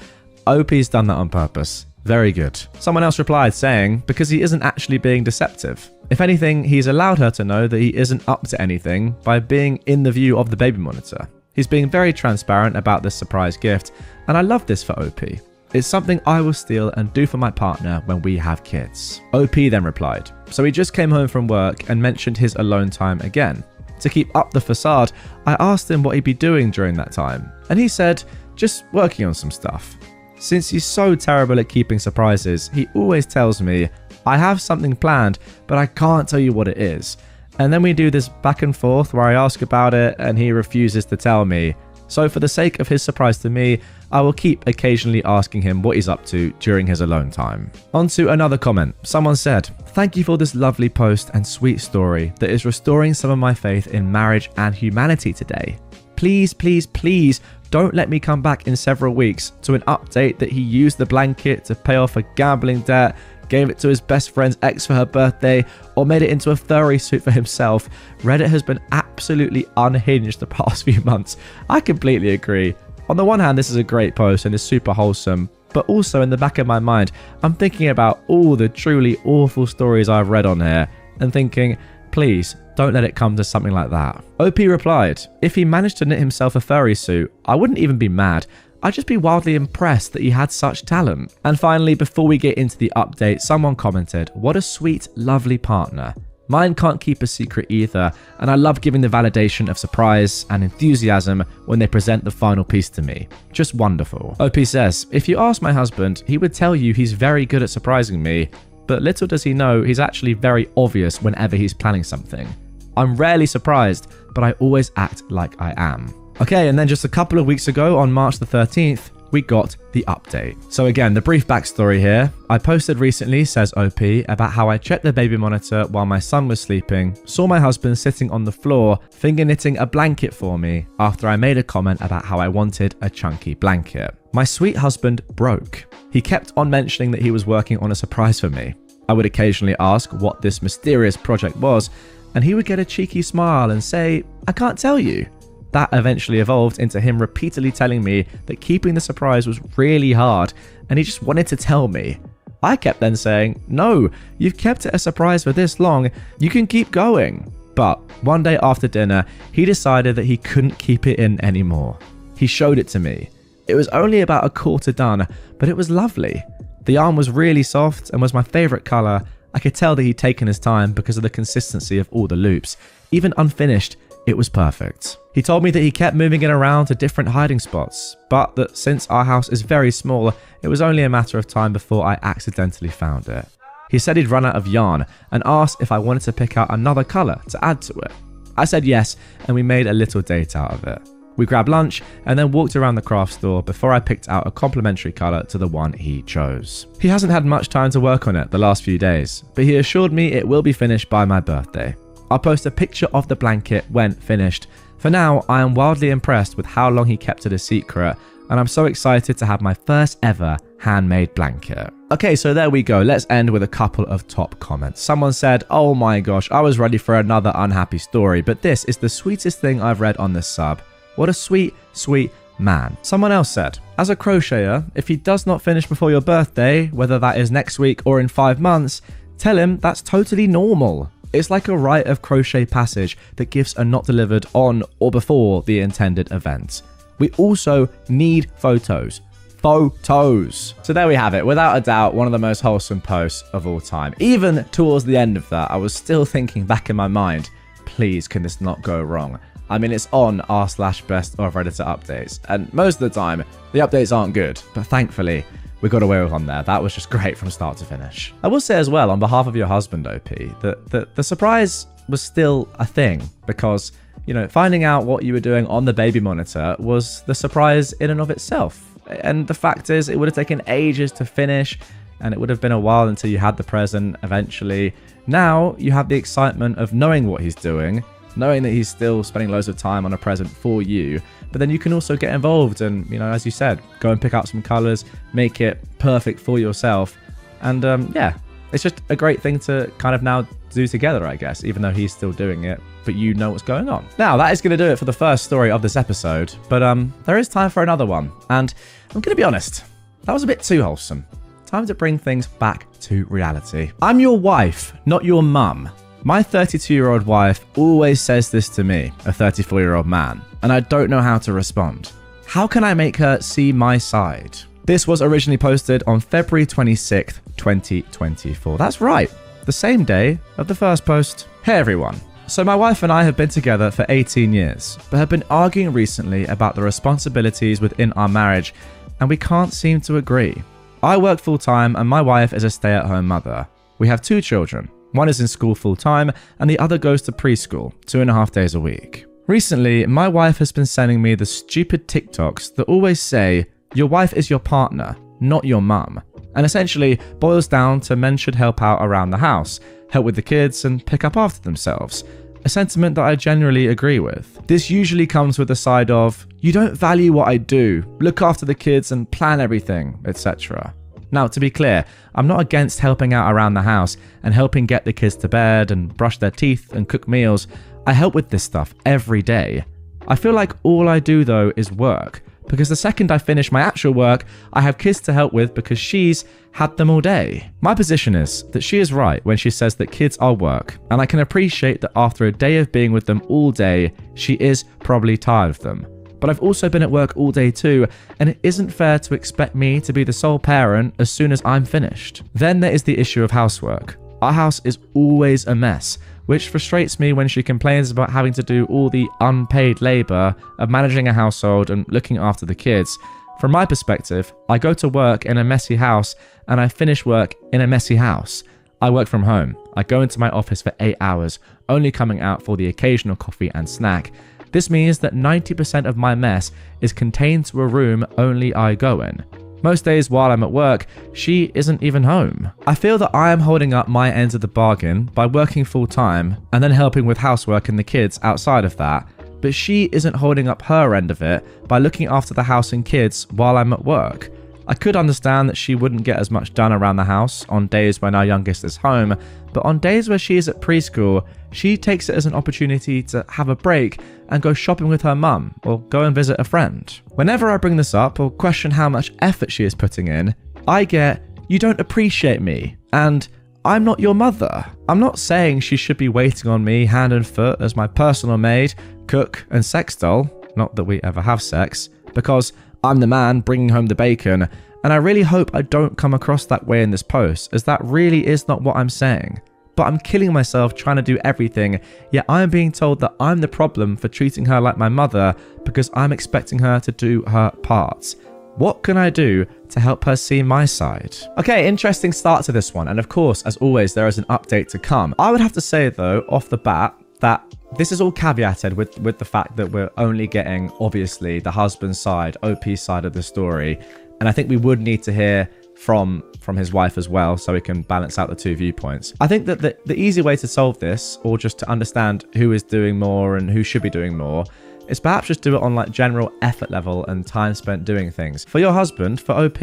OP's done that on purpose. Very good. Someone else replied saying, "Because he isn't actually being deceptive. If anything, he's allowed her to know that he isn't up to anything by being in the view of the baby monitor. He's being very transparent about this surprise gift, and I love this for OP. It's something I will steal and do for my partner when we have kids." OP then replied, "So he just came home from work and mentioned his alone time again. To keep up the facade, I asked him what he'd be doing during that time, and he said, just working on some stuff. Since he's so terrible at keeping surprises, he always tells me, I have something planned, but I can't tell you what it is. And then we do this back and forth where I ask about it and he refuses to tell me. So for the sake of his surprise to me, I will keep occasionally asking him what he's up to during his alone time." On to another comment. Someone said, "Thank you for this lovely post and sweet story that is restoring some of my faith in marriage and humanity today. Please, please, please don't let me come back in several weeks to an update that he used the blanket to pay off a gambling debt, gave it to his best friend's ex for her birthday, or made it into a furry suit for himself. Reddit has been absolutely unhinged the past few months." I completely agree. On the one hand, this is a great post and is super wholesome, but also in the back of my mind, I'm thinking about all the truly awful stories I've read on here and thinking, please don't let it come to something like that. OP replied, "If he managed to knit himself a furry suit, I wouldn't even be mad. I'd just be wildly impressed that he had such talent." And finally, before we get into the update, someone commented, "What a sweet, lovely partner. Mine can't keep a secret either, and I love giving the validation of surprise and enthusiasm when they present the final piece to me. Just wonderful." OP says, "If you ask my husband, he would tell you he's very good at surprising me, but little does he know he's actually very obvious whenever he's planning something. I'm rarely surprised, but I always act like I am." Okay, and then just a couple of weeks ago on March the 13th, we got the update. So again, the brief backstory here. I posted recently, says OP, about how I checked the baby monitor while my son was sleeping, saw my husband sitting on the floor, finger knitting a blanket for me after I made a comment about how I wanted a chunky blanket. My sweet husband broke. He kept on mentioning that he was working on a surprise for me. I would occasionally ask what this mysterious project was, and he would get a cheeky smile and say, "I can't tell you." That eventually evolved into him repeatedly telling me that keeping the surprise was really hard and he just wanted to tell me. I kept then saying, "No, you've kept it a surprise for this long, you can keep going." But one day after dinner, he decided that he couldn't keep it in anymore. He showed it to me. It was only about a quarter done, but it was lovely. The yarn was really soft and was my favourite colour. I could tell that he'd taken his time because of the consistency of all the loops. Even unfinished, it was perfect. He told me that he kept moving it around to different hiding spots, but that since our house is very small, it was only a matter of time before I accidentally found it. He said he'd run out of yarn and asked if I wanted to pick out another colour to add to it. I said yes, and we made a little date out of it. We grabbed lunch and then walked around the craft store before I picked out a complementary colour to the one he chose. He hasn't had much time to work on it the last few days, but he assured me it will be finished by my birthday. I'll post a picture of the blanket when finished. For now, I am wildly impressed with how long he kept it a secret. and I'm so excited to have my first ever handmade blanket. Okay, so there we go. Let's end with a couple of top comments. Someone said, oh my gosh, I was ready for another unhappy story, but this is the sweetest thing I've read on this sub. What a sweet, sweet man. Someone else said, as a crocheter, if he does not finish before your birthday, whether that is next week or in 5 months, tell him that's totally normal. It's like a rite of crochet passage that gifts are not delivered on or before the intended event. We also need photos. Photos. So there we have it. Without a doubt, one of the most wholesome posts of all time. Even towards the end of that, I was still thinking back in my mind, please, can this not go wrong? I mean, it's on r/best of Redditor updates, and most of the time, the updates aren't good, but thankfully, we got away with one there. That was just great from start to finish. I will say as well, on behalf of your husband, OP, that the surprise was still a thing, because, you know, finding out what you were doing on the baby monitor was the surprise in and of itself. And the fact is, it would have taken ages to finish, and it would have been a while until you had the present eventually. Now, you have the excitement of knowing what he's doing, knowing that he's still spending loads of time on a present for you, but then you can also get involved and, you know, as you said, go and pick out some colors, make it perfect for yourself. And yeah, it's just a great thing to kind of now do together, I guess, even though he's still doing it, but you know what's going on. Now, that is going to do it for the first story of this episode, but there is time for another one. And I'm going to be honest, that was a bit too wholesome. Time to bring things back to reality. I'm your wife, not your mum. My 32-year-old wife always says this to me, a 34-year-old man, and I don't know how to respond. How can I make her see my side? This was originally posted on February 26th, 2024. That's right, the same day of the first post. Hey everyone. So my wife and I have been together for 18 years, but have been arguing recently about the responsibilities within our marriage, and we can't seem to agree. I work full-time and my wife is a stay-at-home mother. We have 2 children. One is in school full-time and the other goes to preschool 2.5 days a week. Recently, my wife has been sending me the stupid TikToks that always say, your wife is your partner, not your mum, and essentially boils down to men should help out around the house, help with the kids and pick up after themselves. A sentiment that I generally agree with. This usually comes with the side of, you don't value what I do, look after the kids and plan everything, etc. Now, to be clear, I'm not against helping out around the house and helping get the kids to bed and brush their teeth and cook meals. I help with this stuff every day. I feel like all I do though is work, because the second I finish my actual work, I have kids to help with because she's had them all day. My position is that she is right when she says that kids are work, and I can appreciate that after a day of being with them all day, she is probably tired of them. But I've also been at work all day too, and it isn't fair to expect me to be the sole parent as soon as I'm finished. Then there is the issue of housework. Our house is always a mess, which frustrates me when she complains about having to do all the unpaid labor of managing a household and looking after the kids. From my perspective, I go to work in a messy house and I finish work in a messy house. I work from home. I go into my office for 8 hours, only coming out for the occasional coffee and snack. This means that 90% of my mess is contained to a room only I go in. Most days while I'm at work, she isn't even home. I feel that I am holding up my end of the bargain by working full time and then helping with housework and the kids outside of that, but she isn't holding up her end of it by looking after the house and kids while I'm at work. I could understand that she wouldn't get as much done around the house on days when our youngest is home, but on days where she is at preschool, she takes it as an opportunity to have a break and go shopping with her mum or go and visit a friend. Whenever I bring this up or question how much effort she is putting in, I get, you don't appreciate me, and I'm not your mother. I'm not saying she should be waiting on me hand and foot as my personal maid, cook and sex doll, not that we ever have sex, because I'm the man bringing home the bacon, and I really hope I don't come across that way in this post, as that really is not what I'm saying. But I'm killing myself trying to do everything, yet I'm being told that I'm the problem for treating her like my mother because I'm expecting her to do her parts. What can I do to help her see my side? Okay, interesting start to this one, and of course, as always, there is an update to come. I would have to say though, off the bat, that this is all caveated with the fact that we're only getting, obviously, the husband's side, OP's side of the story, and I think we would need to hear from his wife as well, so we can balance out the two viewpoints. I think that the easy way to solve this, or just to understand who is doing more and who should be doing more, is perhaps just do it on like general effort level and time spent doing things. For your husband, for OP,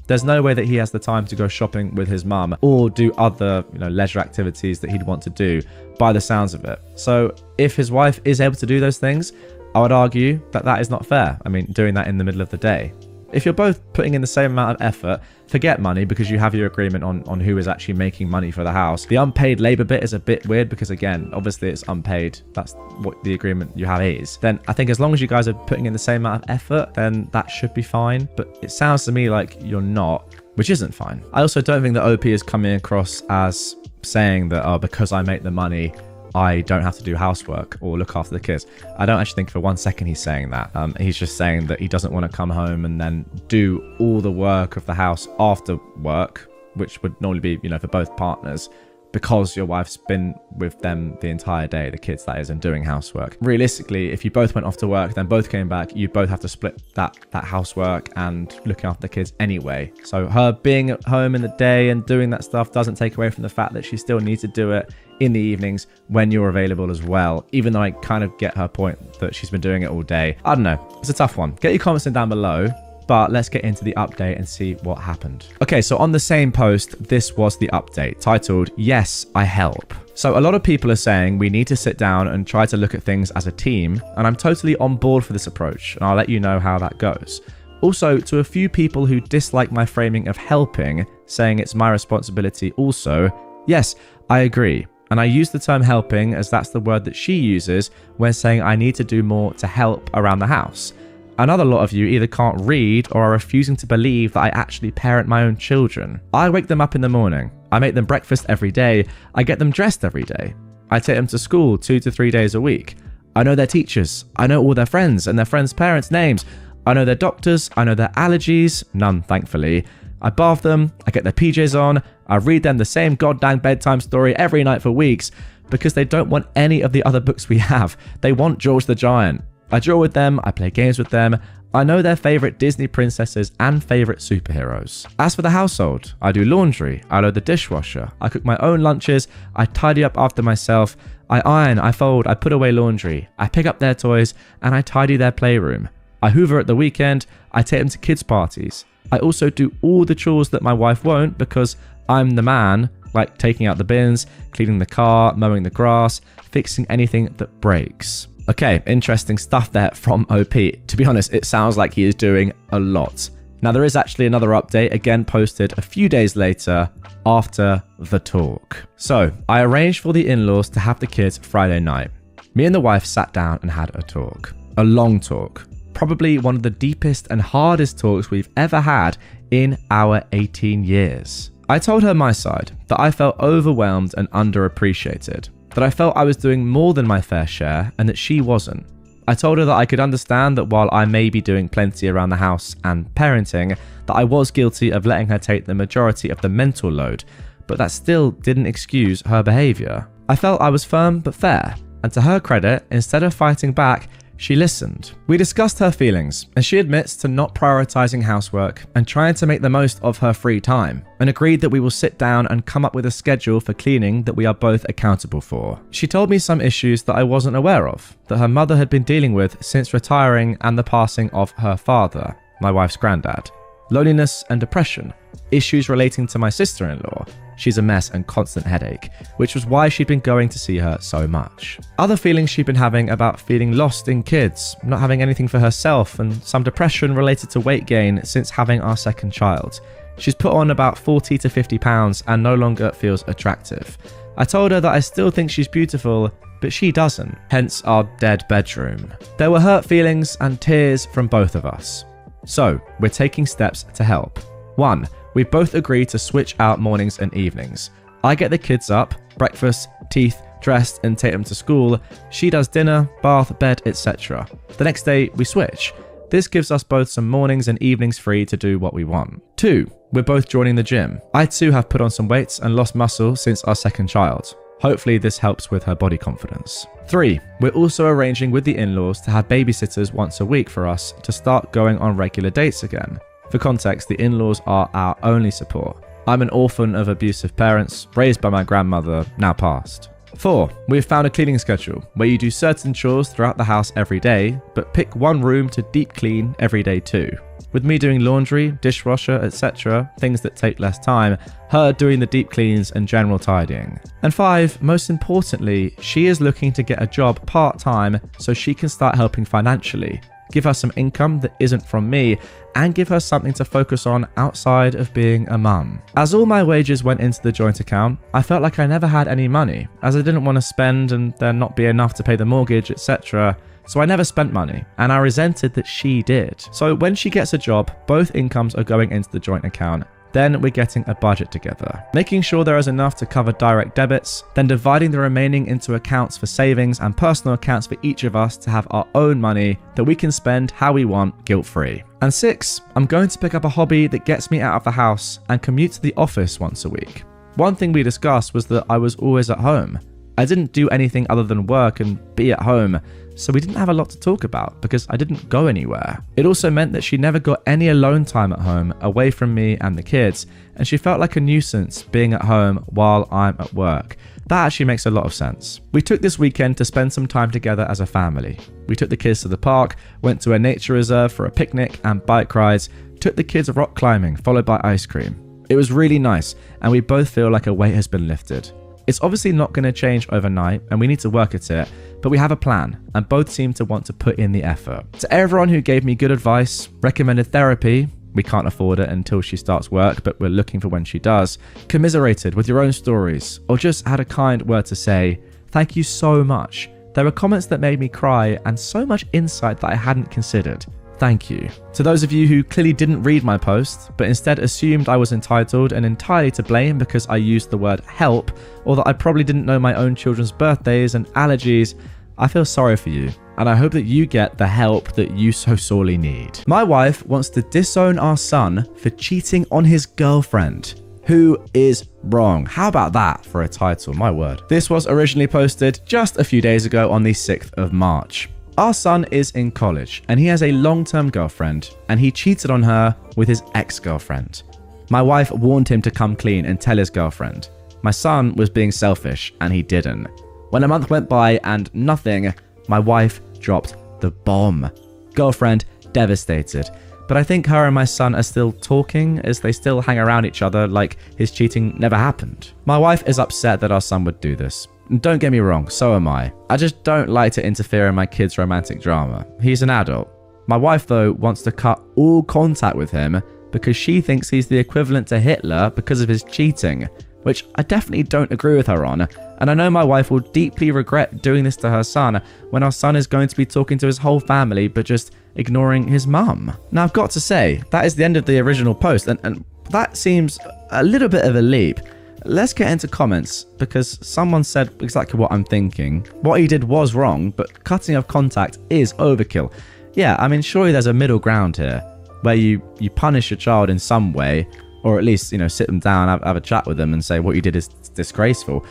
there's no way that he has the time to go shopping with his mum or do other, leisure activities that he'd want to do by the sounds of it. So if his wife is able to do those things, I would argue that that is not fair. I mean, doing that in the middle of the day. If you're both putting in the same amount of effort, forget money because you have your agreement on who is actually making money for the house. The unpaid labor bit is a bit weird because, again, obviously it's unpaid. That's what the agreement you have is. Then I think as long as you guys are putting in the same amount of effort, then that should be fine. But it sounds to me like you're not, which isn't fine. I also don't think that OP is coming across as saying that, oh, because I make the money, I don't have to do housework or look after the kids. I don't actually think for 1 second he's saying that. He's just saying that he doesn't want to come home and then do all the work of the house after work, which would normally be, for both partners, because your wife's been with them the entire day, the kids that is, and doing housework. Realistically, if you both went off to work, then both came back, you both have to split that housework and looking after the kids anyway. So her being at home in the day and doing that stuff doesn't take away from the fact that she still needs to do it in the evenings when you're available as well, even though I kind of get her point that she's been doing it all day. I don't know. It's a tough one. Get your comments in down below. But let's get into the update and see what happened. Okay, so on the same post, this was the update titled, "Yes, I help." So a lot of people are saying we need to sit down and try to look at things as a team, and I'm totally on board for this approach, and I'll let you know how that goes. Also, to a few people who dislike my framing of helping, saying it's my responsibility also, yes, I agree. And I use the term helping as that's the word that she uses when saying I need to do more to help around the house. Another lot of you either can't read or are refusing to believe that I actually parent my own children. I wake them up in the morning. I make them breakfast every day. I get them dressed every day. I take them to school 2 to 3 days a week. I know their teachers. I know all their friends and their friends' parents' names. I know their doctors. I know their allergies. None, thankfully. I bath them. I get their PJs on. I read them the same goddamn bedtime story every night for weeks because they don't want any of the other books we have. They want George the Giant. I draw with them, I play games with them, I know their favourite Disney princesses and favourite superheroes. As for the household, I do laundry, I load the dishwasher, I cook my own lunches, I tidy up after myself, I iron, I fold, I put away laundry, I pick up their toys, and I tidy their playroom. I hoover at the weekend, I take them to kids' parties. I also do all the chores that my wife won't because I'm the man, like taking out the bins, cleaning the car, mowing the grass, fixing anything that breaks. Okay, interesting stuff there from OP. To be honest, it sounds like he is doing a lot. Now, there is actually another update, again posted a few days later after the talk. So, I arranged for the in-laws to have the kids Friday night. Me and the wife sat down and had a talk. A long talk. Probably one of the deepest and hardest talks we've ever had in our 18 years. I told her my side, that I felt overwhelmed and underappreciated. That I felt I was doing more than my fair share and that she wasn't. I told her that I could understand that while I may be doing plenty around the house and parenting, that I was guilty of letting her take the majority of the mental load, but that still didn't excuse her behaviour. I felt I was firm but fair, and to her credit, instead of fighting back, she listened. We discussed her feelings, and she admits to not prioritising housework and trying to make the most of her free time, and agreed that we will sit down and come up with a schedule for cleaning that we are both accountable for. She told me some issues that I wasn't aware of, that her mother had been dealing with since retiring and the passing of her father, my wife's granddad. Loneliness and depression, issues relating to my sister-in-law. She's a mess and constant headache, which was why she'd been going to see her so much. Other feelings she'd been having about feeling lost in kids, not having anything for herself, and some depression related to weight gain since having our second child. She's put on about 40 to 50 pounds and no longer feels attractive. I told her that I still think she's beautiful, but she doesn't, hence our dead bedroom. There were hurt feelings and tears from both of us. So, we're taking steps to help. 1. We both agree to switch out mornings and evenings. I get the kids up, breakfast, teeth, dressed and take them to school. She does dinner, bath, bed, etc. The next day, we switch. This gives us both some mornings and evenings free to do what we want. 2. We're both joining the gym. I too have put on some weights and lost muscle since our second child. Hopefully this helps with her body confidence. 3. We're also arranging with the in-laws to have babysitters once a week for us to start going on regular dates again. For context, the in-laws are our only support. I'm an orphan of abusive parents, raised by my grandmother, now passed. 4. We've found a cleaning schedule where you do certain chores throughout the house every day, but pick one room to deep clean every day too. With me doing laundry, dishwasher, etc., things that take less time, her doing the deep cleans and general tidying. And 5, most importantly, she is looking to get a job part-time so she can start helping financially, give her some income that isn't from me, and give her something to focus on outside of being a mum. As all my wages went into the joint account, I felt like I never had any money, as I didn't want to spend and there not be enough to pay the mortgage, etc., so I never spent money, and I resented that she did. So when she gets a job, both incomes are going into the joint account. Then we're getting a budget together, making sure there is enough to cover direct debits, then dividing the remaining into accounts for savings and personal accounts for each of us to have our own money that we can spend how we want guilt-free. And 6, I'm going to pick up a hobby that gets me out of the house and commute to the office once a week. One thing we discussed was that I was always at home. I didn't do anything other than work and be at home, so we didn't have a lot to talk about because I didn't go anywhere. It also meant that she never got any alone time at home away from me and the kids, and she felt like a nuisance being at home while I'm at work. That actually makes a lot of sense. We took this weekend to spend some time together as a family. We took the kids to the park, went to a nature reserve for a picnic and bike rides, took the kids rock climbing, followed by ice cream. It was really nice, and we both feel like a weight has been lifted. It's obviously not going to change overnight and we need to work at it, but we have a plan and both seem to want to put in the effort. To everyone who gave me good advice, recommended therapy, we can't afford it until she starts work, but we're looking for when she does, commiserated with your own stories, or just had a kind word to say, thank you so much. There were comments that made me cry and so much insight that I hadn't considered. Thank you. To those of you who clearly didn't read my post, but instead assumed I was entitled and entirely to blame because I used the word help, or that I probably didn't know my own children's birthdays and allergies, I feel sorry for you, and I hope that you get the help that you so sorely need. My wife wants to disown our son for cheating on his girlfriend. Who is wrong? How about that for a title? My word. This was originally posted just a few days ago on the 6th of March. Our son is in college and he has a long-term girlfriend and he cheated on her with his ex-girlfriend. My wife warned him to come clean and tell his girlfriend. My son was being selfish and he didn't. When a month went by and nothing, my wife dropped the bomb. Girlfriend devastated. But I think her and my son are still talking as they still hang around each other like his cheating never happened. My wife is upset that our son would do this. Don't get me wrong, so am I. I just don't like to interfere in my kid's romantic drama. He's an adult. My wife, though, wants to cut all contact with him because she thinks he's the equivalent to Hitler because of his cheating, which I definitely don't agree with her on. And I know my wife will deeply regret doing this to her son when our son is going to be talking to his whole family but just ignoring his mum. Now, I've got to say, that is the end of the original post, and that seems a little bit of a leap. Let's get into comments because someone said exactly what I'm thinking. What he did was wrong, but cutting off contact is overkill. Yeah, I mean, surely there's a middle ground here where you punish your child in some way, or at least, sit them down, have a chat with them and say what you did is disgraceful.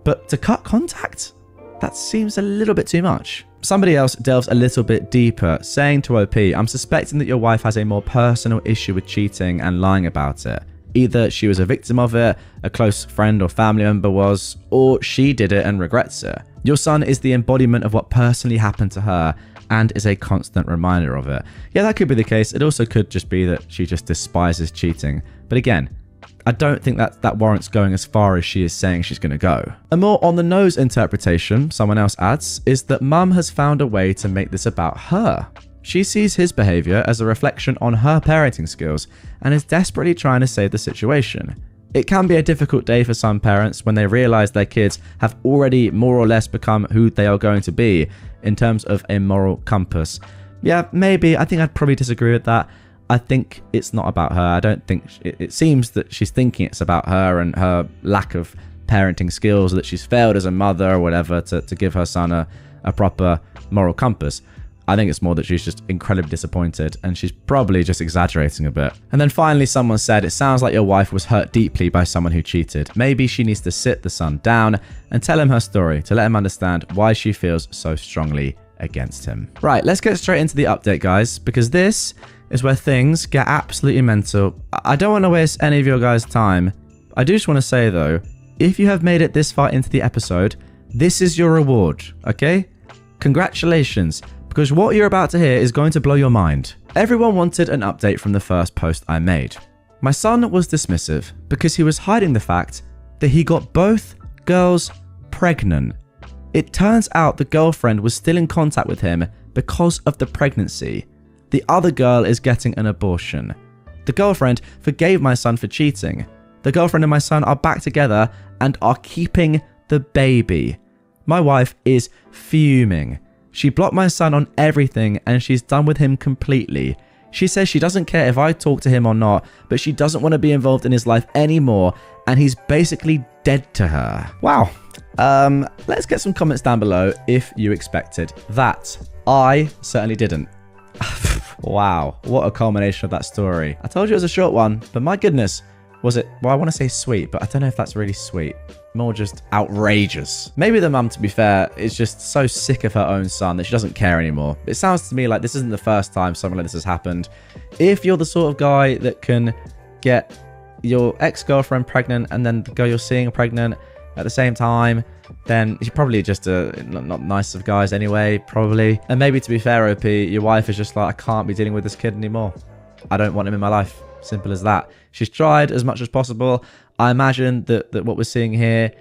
But to cut contact? That seems a little bit too much. Somebody else delves a little bit deeper, saying to OP, I'm suspecting that your wife has a more personal issue with cheating and lying about it. Either she was a victim of it, a close friend or family member was, or she did it and regrets it. Your son is the embodiment of what personally happened to her and is a constant reminder of it. Yeah, that could be the case. It also could just be that she just despises cheating. But again, I don't think that warrants going as far as she is saying she's going to go. A more on-the-nose interpretation, someone else adds, is that mum has found a way to make this about her. She sees his behavior as a reflection on her parenting skills and is desperately trying to save the situation. It can be a difficult day for some parents when they realize their kids have already more or less become who they are going to be in terms of a moral compass. Yeah, maybe. I think I'd probably disagree with that. I think it's not about her. I don't think it seems that she's thinking it's about her and her lack of parenting skills, that she's failed as a mother or whatever to give her son a proper moral compass. I think it's more that she's just incredibly disappointed and she's probably just exaggerating a bit. And then finally someone said, it sounds like your wife was hurt deeply by someone who cheated. Maybe she needs to sit the son down and tell him her story to let him understand why she feels so strongly against him. Right, let's get straight into the update, guys, because this is where things get absolutely mental. I don't want to waste any of your guys' time. I do just want to say though, if you have made it this far into the episode, This is your reward, okay? Congratulations, because what you're about to hear is going to blow your mind. Everyone wanted an update from the first post I made. My son was dismissive because he was hiding the fact that he got both girls pregnant. It turns out the girlfriend was still in contact with him because of the pregnancy. The other girl is getting an abortion. The girlfriend forgave my son for cheating. The girlfriend and my son are back together and are keeping the baby. My wife is fuming. She blocked my son on everything and she's done with him completely. She says she doesn't care if I talk to him or not, but she doesn't want to be involved in his life anymore, and he's basically dead to her. Wow. Let's get some comments down below if you expected that. I certainly didn't. Wow, what a culmination of that story. I told you it was a short one, but my goodness, was it, well, I want to say sweet, but I don't know if that's really sweet. More just outrageous. Maybe the mum, to be fair, is just so sick of her own son that she doesn't care anymore. It sounds to me like this isn't the first time something like this has happened. If you're the sort of guy that can get your ex-girlfriend pregnant and then the girl you're seeing pregnant at the same time, then you're probably just not nice of guys anyway, probably. And maybe, to be fair, OP, your wife is just like, I can't be dealing with this kid anymore. I don't want him in my life. Simple as that. She's tried as much as possible. I imagine that what we're seeing here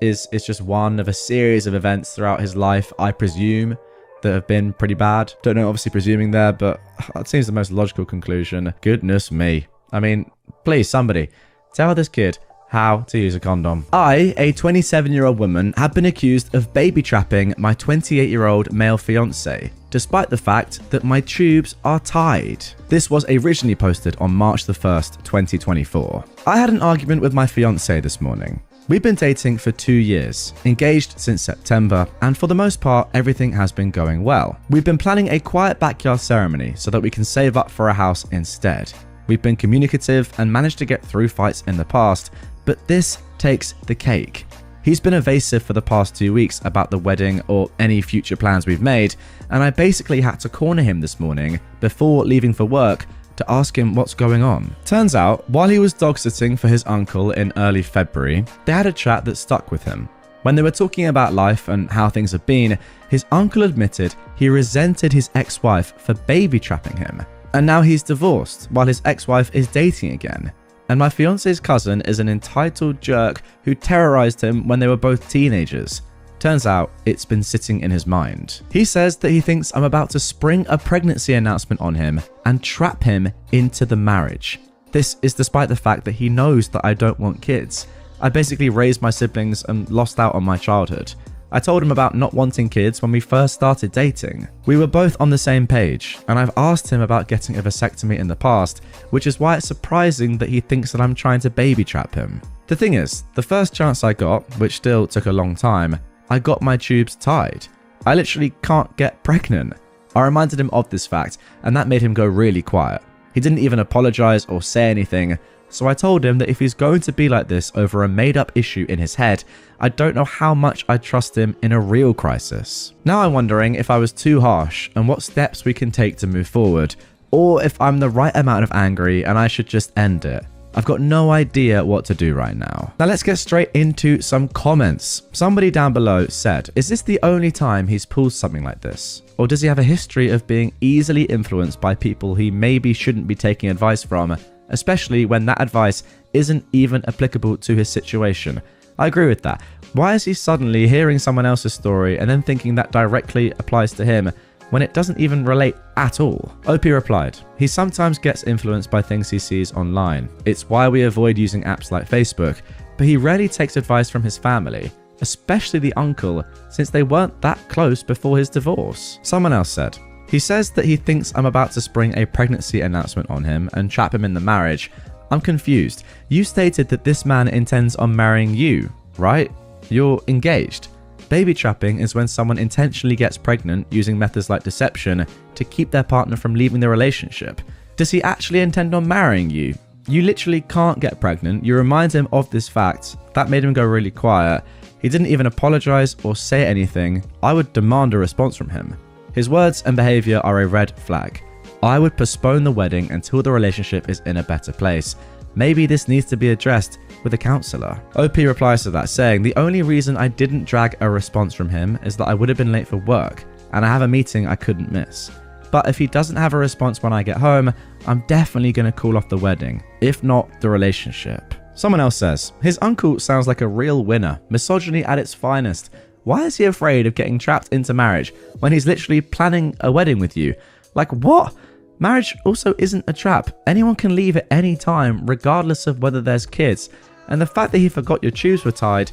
is just one of a series of events throughout his life, I presume, that have been pretty bad. Don't know, obviously presuming there, but that seems the most logical conclusion. Goodness me. I mean, please, somebody, tell this kid how to use a condom. I, a 27-year-old woman, have been accused of baby trapping my 28-year-old male fiance, despite the fact that my tubes are tied. This was originally posted on March the 1st, 2024. I had an argument with my fiance this morning. We've been dating for 2 years, engaged since September, and for the most part, everything has been going well. We've been planning a quiet backyard ceremony so that we can save up for a house instead. We've been communicative and managed to get through fights in the past, but this takes the cake. He's been evasive for the past 2 weeks about the wedding or any future plans we've made, and I basically had to corner him this morning before leaving for work to ask him what's going on. Turns out, while he was dog sitting for his uncle in early February, they had a chat that stuck with him. When they were talking about life and how things have been, his uncle admitted he resented his ex-wife for baby trapping him, and now he's divorced while his ex-wife is dating again. And my fiance's cousin is an entitled jerk who terrorized him when they were both teenagers. Turns out, it's been sitting in his mind. He says that he thinks I'm about to spring a pregnancy announcement on him and trap him into the marriage. This is despite the fact that he knows that I don't want kids. I basically raised my siblings and lost out on my childhood. I told him about not wanting kids when we first started dating. We were both on the same page, and I've asked him about getting a vasectomy in the past, which is why it's surprising that he thinks that I'm trying to baby trap him. The thing is, the first chance I got, which still took a long time, I got my tubes tied. I literally can't get pregnant. I reminded him of this fact, and that made him go really quiet. He didn't even apologize or say anything, so I told him that if he's going to be like this over a made-up issue in his head, I don't know how much I trust him in a real crisis. Now I'm wondering if I was too harsh and what steps we can take to move forward, or if I'm the right amount of angry and I should just end it. I've got no idea what to do right now. Now let's get straight into some comments. Somebody down below said, is this the only time he's pulled something like this? Or does he have a history of being easily influenced by people he maybe shouldn't be taking advice from, especially when that advice isn't even applicable to his situation? I agree with that. Why is he suddenly hearing someone else's story and then thinking that directly applies to him when it doesn't even relate at all? OP replied, he sometimes gets influenced by things he sees online. It's why we avoid using apps like Facebook, but he rarely takes advice from his family, especially the uncle, since they weren't that close before his divorce. Someone else said, he says that he thinks I'm about to spring a pregnancy announcement on him and trap him in the marriage. I'm confused. You stated that this man intends on marrying you, right? You're engaged. Baby trapping is when someone intentionally gets pregnant using methods like deception to keep their partner from leaving the relationship. Does he actually intend on marrying you? You literally can't get pregnant. You remind him of this fact. That made him go really quiet. He didn't even apologize or say anything. I would demand a response from him. His words and behavior are a red flag. I would postpone the wedding until the relationship is in a better place. Maybe this needs to be addressed with a counselor. OP replies to that saying, the only reason I didn't drag a response from him is that I would have been late for work and I have a meeting I couldn't miss. But if he doesn't have a response when I get home, I'm definitely going to call off the wedding, if not the relationship. Someone else says, his uncle sounds like a real winner, misogyny at its finest. Why is he afraid of getting trapped into marriage when he's literally planning a wedding with you? Like what? Marriage also isn't a trap. Anyone can leave at any time, regardless of whether there's kids. And the fact that he forgot your tubes were tied,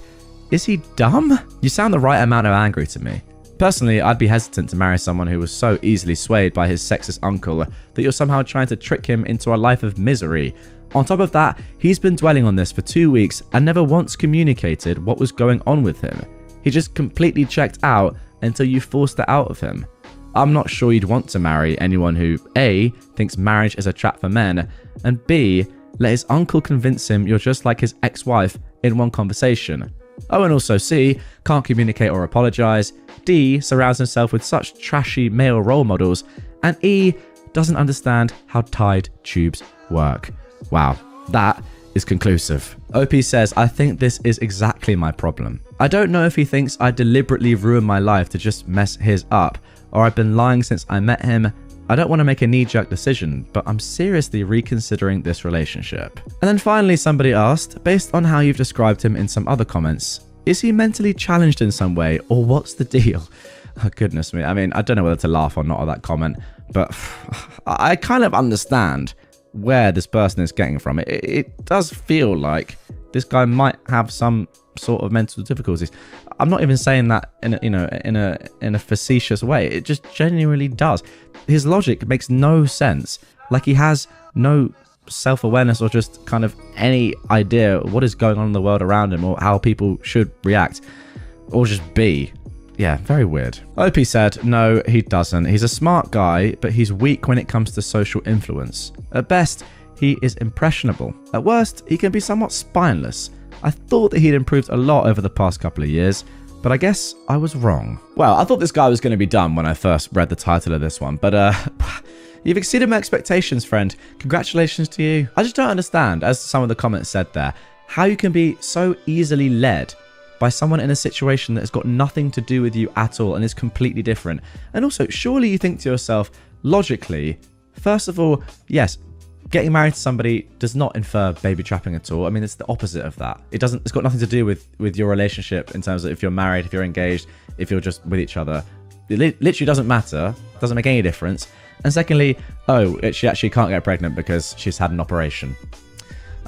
is he dumb? You sound the right amount of angry to me. Personally, I'd be hesitant to marry someone who was so easily swayed by his sexist uncle that you're somehow trying to trick him into a life of misery. On top of that, he's been dwelling on this for 2 weeks and never once communicated what was going on with him. He just completely checked out until you forced it out of him. I'm not sure you'd want to marry anyone who A, thinks marriage is a trap for men, and B, let his uncle convince him you're just like his ex-wife in one conversation. Oh, and also C, can't communicate or apologize. D, surrounds himself with such trashy male role models. And E, doesn't understand how tied tubes work. Wow, that is conclusive. OP says, I think this is exactly my problem. I don't know if he thinks I deliberately ruined my life to just mess his up, or I've been lying since I met him. I don't want to make a knee-jerk decision, but I'm seriously reconsidering this relationship. And then finally somebody asked, based on how you've described him in some other comments, is he mentally challenged in some way, or what's the deal? Oh, goodness me. I mean, I don't know whether to laugh or not at that comment, but I kind of understand where this person is getting from. It does feel like this guy might have some sort of mental difficulties. I'm not even saying that in a facetious way. It just genuinely does. His logic makes no sense. Like he has no self-awareness or just kind of any idea what is going on in the world around him or how people should react or just be. Yeah, very weird. OP said, no, he doesn't. He's a smart guy, but he's weak when it comes to social influence. At best, he is impressionable. At worst, he can be somewhat spineless. I thought that he'd improved a lot over the past couple of years, but I guess I was wrong. Well, I thought this guy was going to be done when I first read the title of this one, but you've exceeded my expectations, friend. Congratulations to you. I just don't understand, as some of the comments said there, how you can be so easily led by someone in a situation that has got nothing to do with you at all and is completely different. And also, surely you think to yourself, logically, first of all, yes, getting married to somebody does not infer baby trapping at all. I mean, it's the opposite of that. It's got nothing to do with your relationship in terms of if you're married, if you're engaged, if you're just with each other. It literally doesn't matter. Doesn't make any difference. And secondly, she actually can't get pregnant because she's had an operation.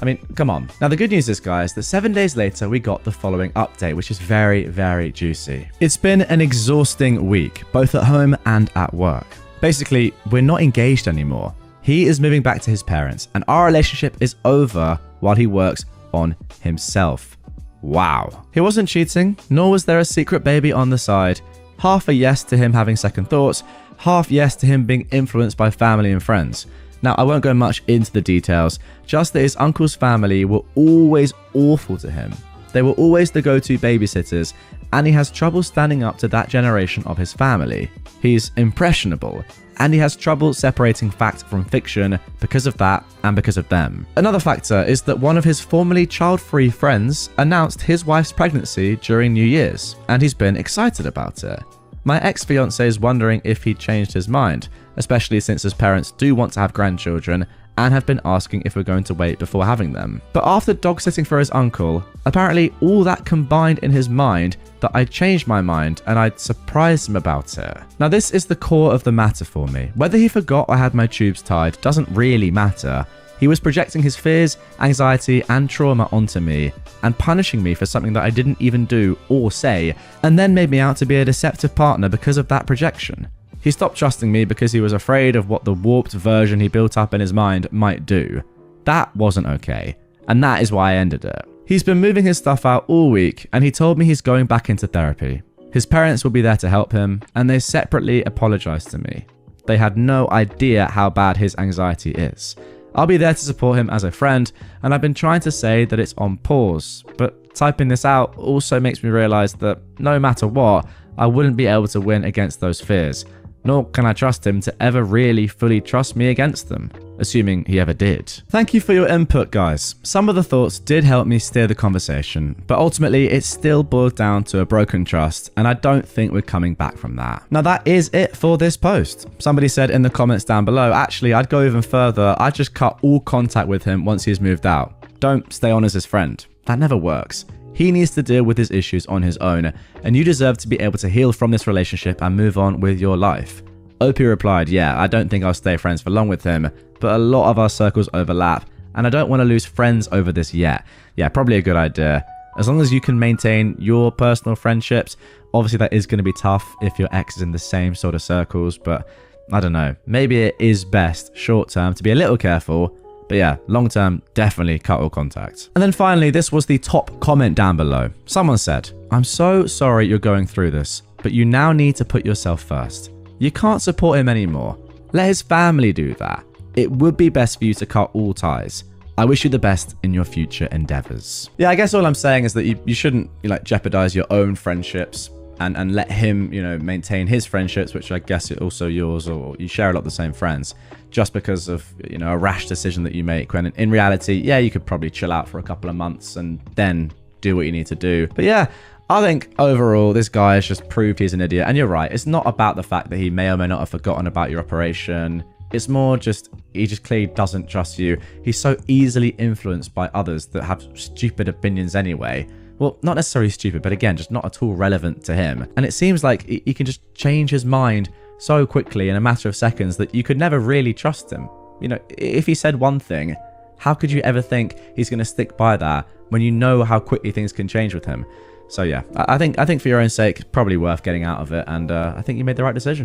I mean, come on. Now, the good news is, guys, that 7 days later, we got the following update, which is very, very juicy. It's been an exhausting week, both at home and at work. Basically, we're not engaged anymore. He is moving back to his parents, and our relationship is over while he works on himself. Wow. He wasn't cheating, nor was there a secret baby on the side. Half a yes to him having second thoughts, half yes to him being influenced by family and friends. Now, I won't go much into the details, just that his uncle's family were always awful to him. They were always the go-to babysitters, and he has trouble standing up to that generation of his family. He's impressionable, and he has trouble separating fact from fiction because of that and because of them. Another factor is that one of his formerly child-free friends announced his wife's pregnancy during New Year's, and he's been excited about it. My ex-fiancé is wondering if he'd changed his mind, especially since his parents do want to have grandchildren and have been asking if we're going to wait before having them. But after dog-sitting for his uncle, apparently all that combined in his mind that I changed my mind and I'd surprised him about it. Now, this is the core of the matter for me. Whether he forgot I had my tubes tied doesn't really matter. He was projecting his fears, anxiety, and trauma onto me and punishing me for something that I didn't even do or say, and then made me out to be a deceptive partner because of that projection. He stopped trusting me because he was afraid of what the warped version he built up in his mind might do. That wasn't okay, and that is why I ended it. He's been moving his stuff out all week, and he told me he's going back into therapy. His parents will be there to help him, and they separately apologized to me. They had no idea how bad his anxiety is. I'll be there to support him as a friend, and I've been trying to say that it's on pause, but typing this out also makes me realize that no matter what, I wouldn't be able to win against those fears, nor can I trust him to ever really fully trust me against them. assuming he ever did. Thank you for your input, guys. Some of the thoughts did help me steer the conversation, but ultimately it still boiled down to a broken trust, and I don't think we're coming back from that. Now that is it for this post. Somebody said in the comments down below, actually I'd go even further, I'd just cut all contact with him once he's moved out. Don't stay on as his friend. That never works. He needs to deal with his issues on his own, and you deserve to be able to heal from this relationship and move on with your life. Opie replied, yeah, I don't think I'll stay friends for long with him, but a lot of our circles overlap, and I don't want to lose friends over this yet. Yeah, probably a good idea. As long as you can maintain your personal friendships, obviously that is going to be tough if your ex is in the same sort of circles, but I don't know. Maybe it is best short term to be a little careful, but yeah, long term, definitely cut all contact. And then finally, this was the top comment down below. Someone said, I'm so sorry you're going through this, but you now need to put yourself first. You can't support him anymore. Let his family do that. It would be best for you to cut all ties. I wish you the best in your future endeavors. Yeah, I guess all I'm saying is that you shouldn't jeopardize your own friendships and let him, maintain his friendships, which I guess are also yours, or you share a lot of the same friends, just because of, a rash decision that you make, when in reality, yeah, you could probably chill out for a couple of months and then do what you need to do. But yeah, I think overall, this guy has just proved he's an idiot. And you're right, it's not about the fact that he may or may not have forgotten about your operation. It's more just, he just clearly doesn't trust you. He's so easily influenced by others that have stupid opinions anyway. Well, not necessarily stupid, but again, just not at all relevant to him. And it seems like he can just change his mind so quickly in a matter of seconds that you could never really trust him. If he said one thing, how could you ever think he's going to stick by that when you know how quickly things can change with him? So yeah, I think for your own sake, probably worth getting out of it, and I think you made the right decision.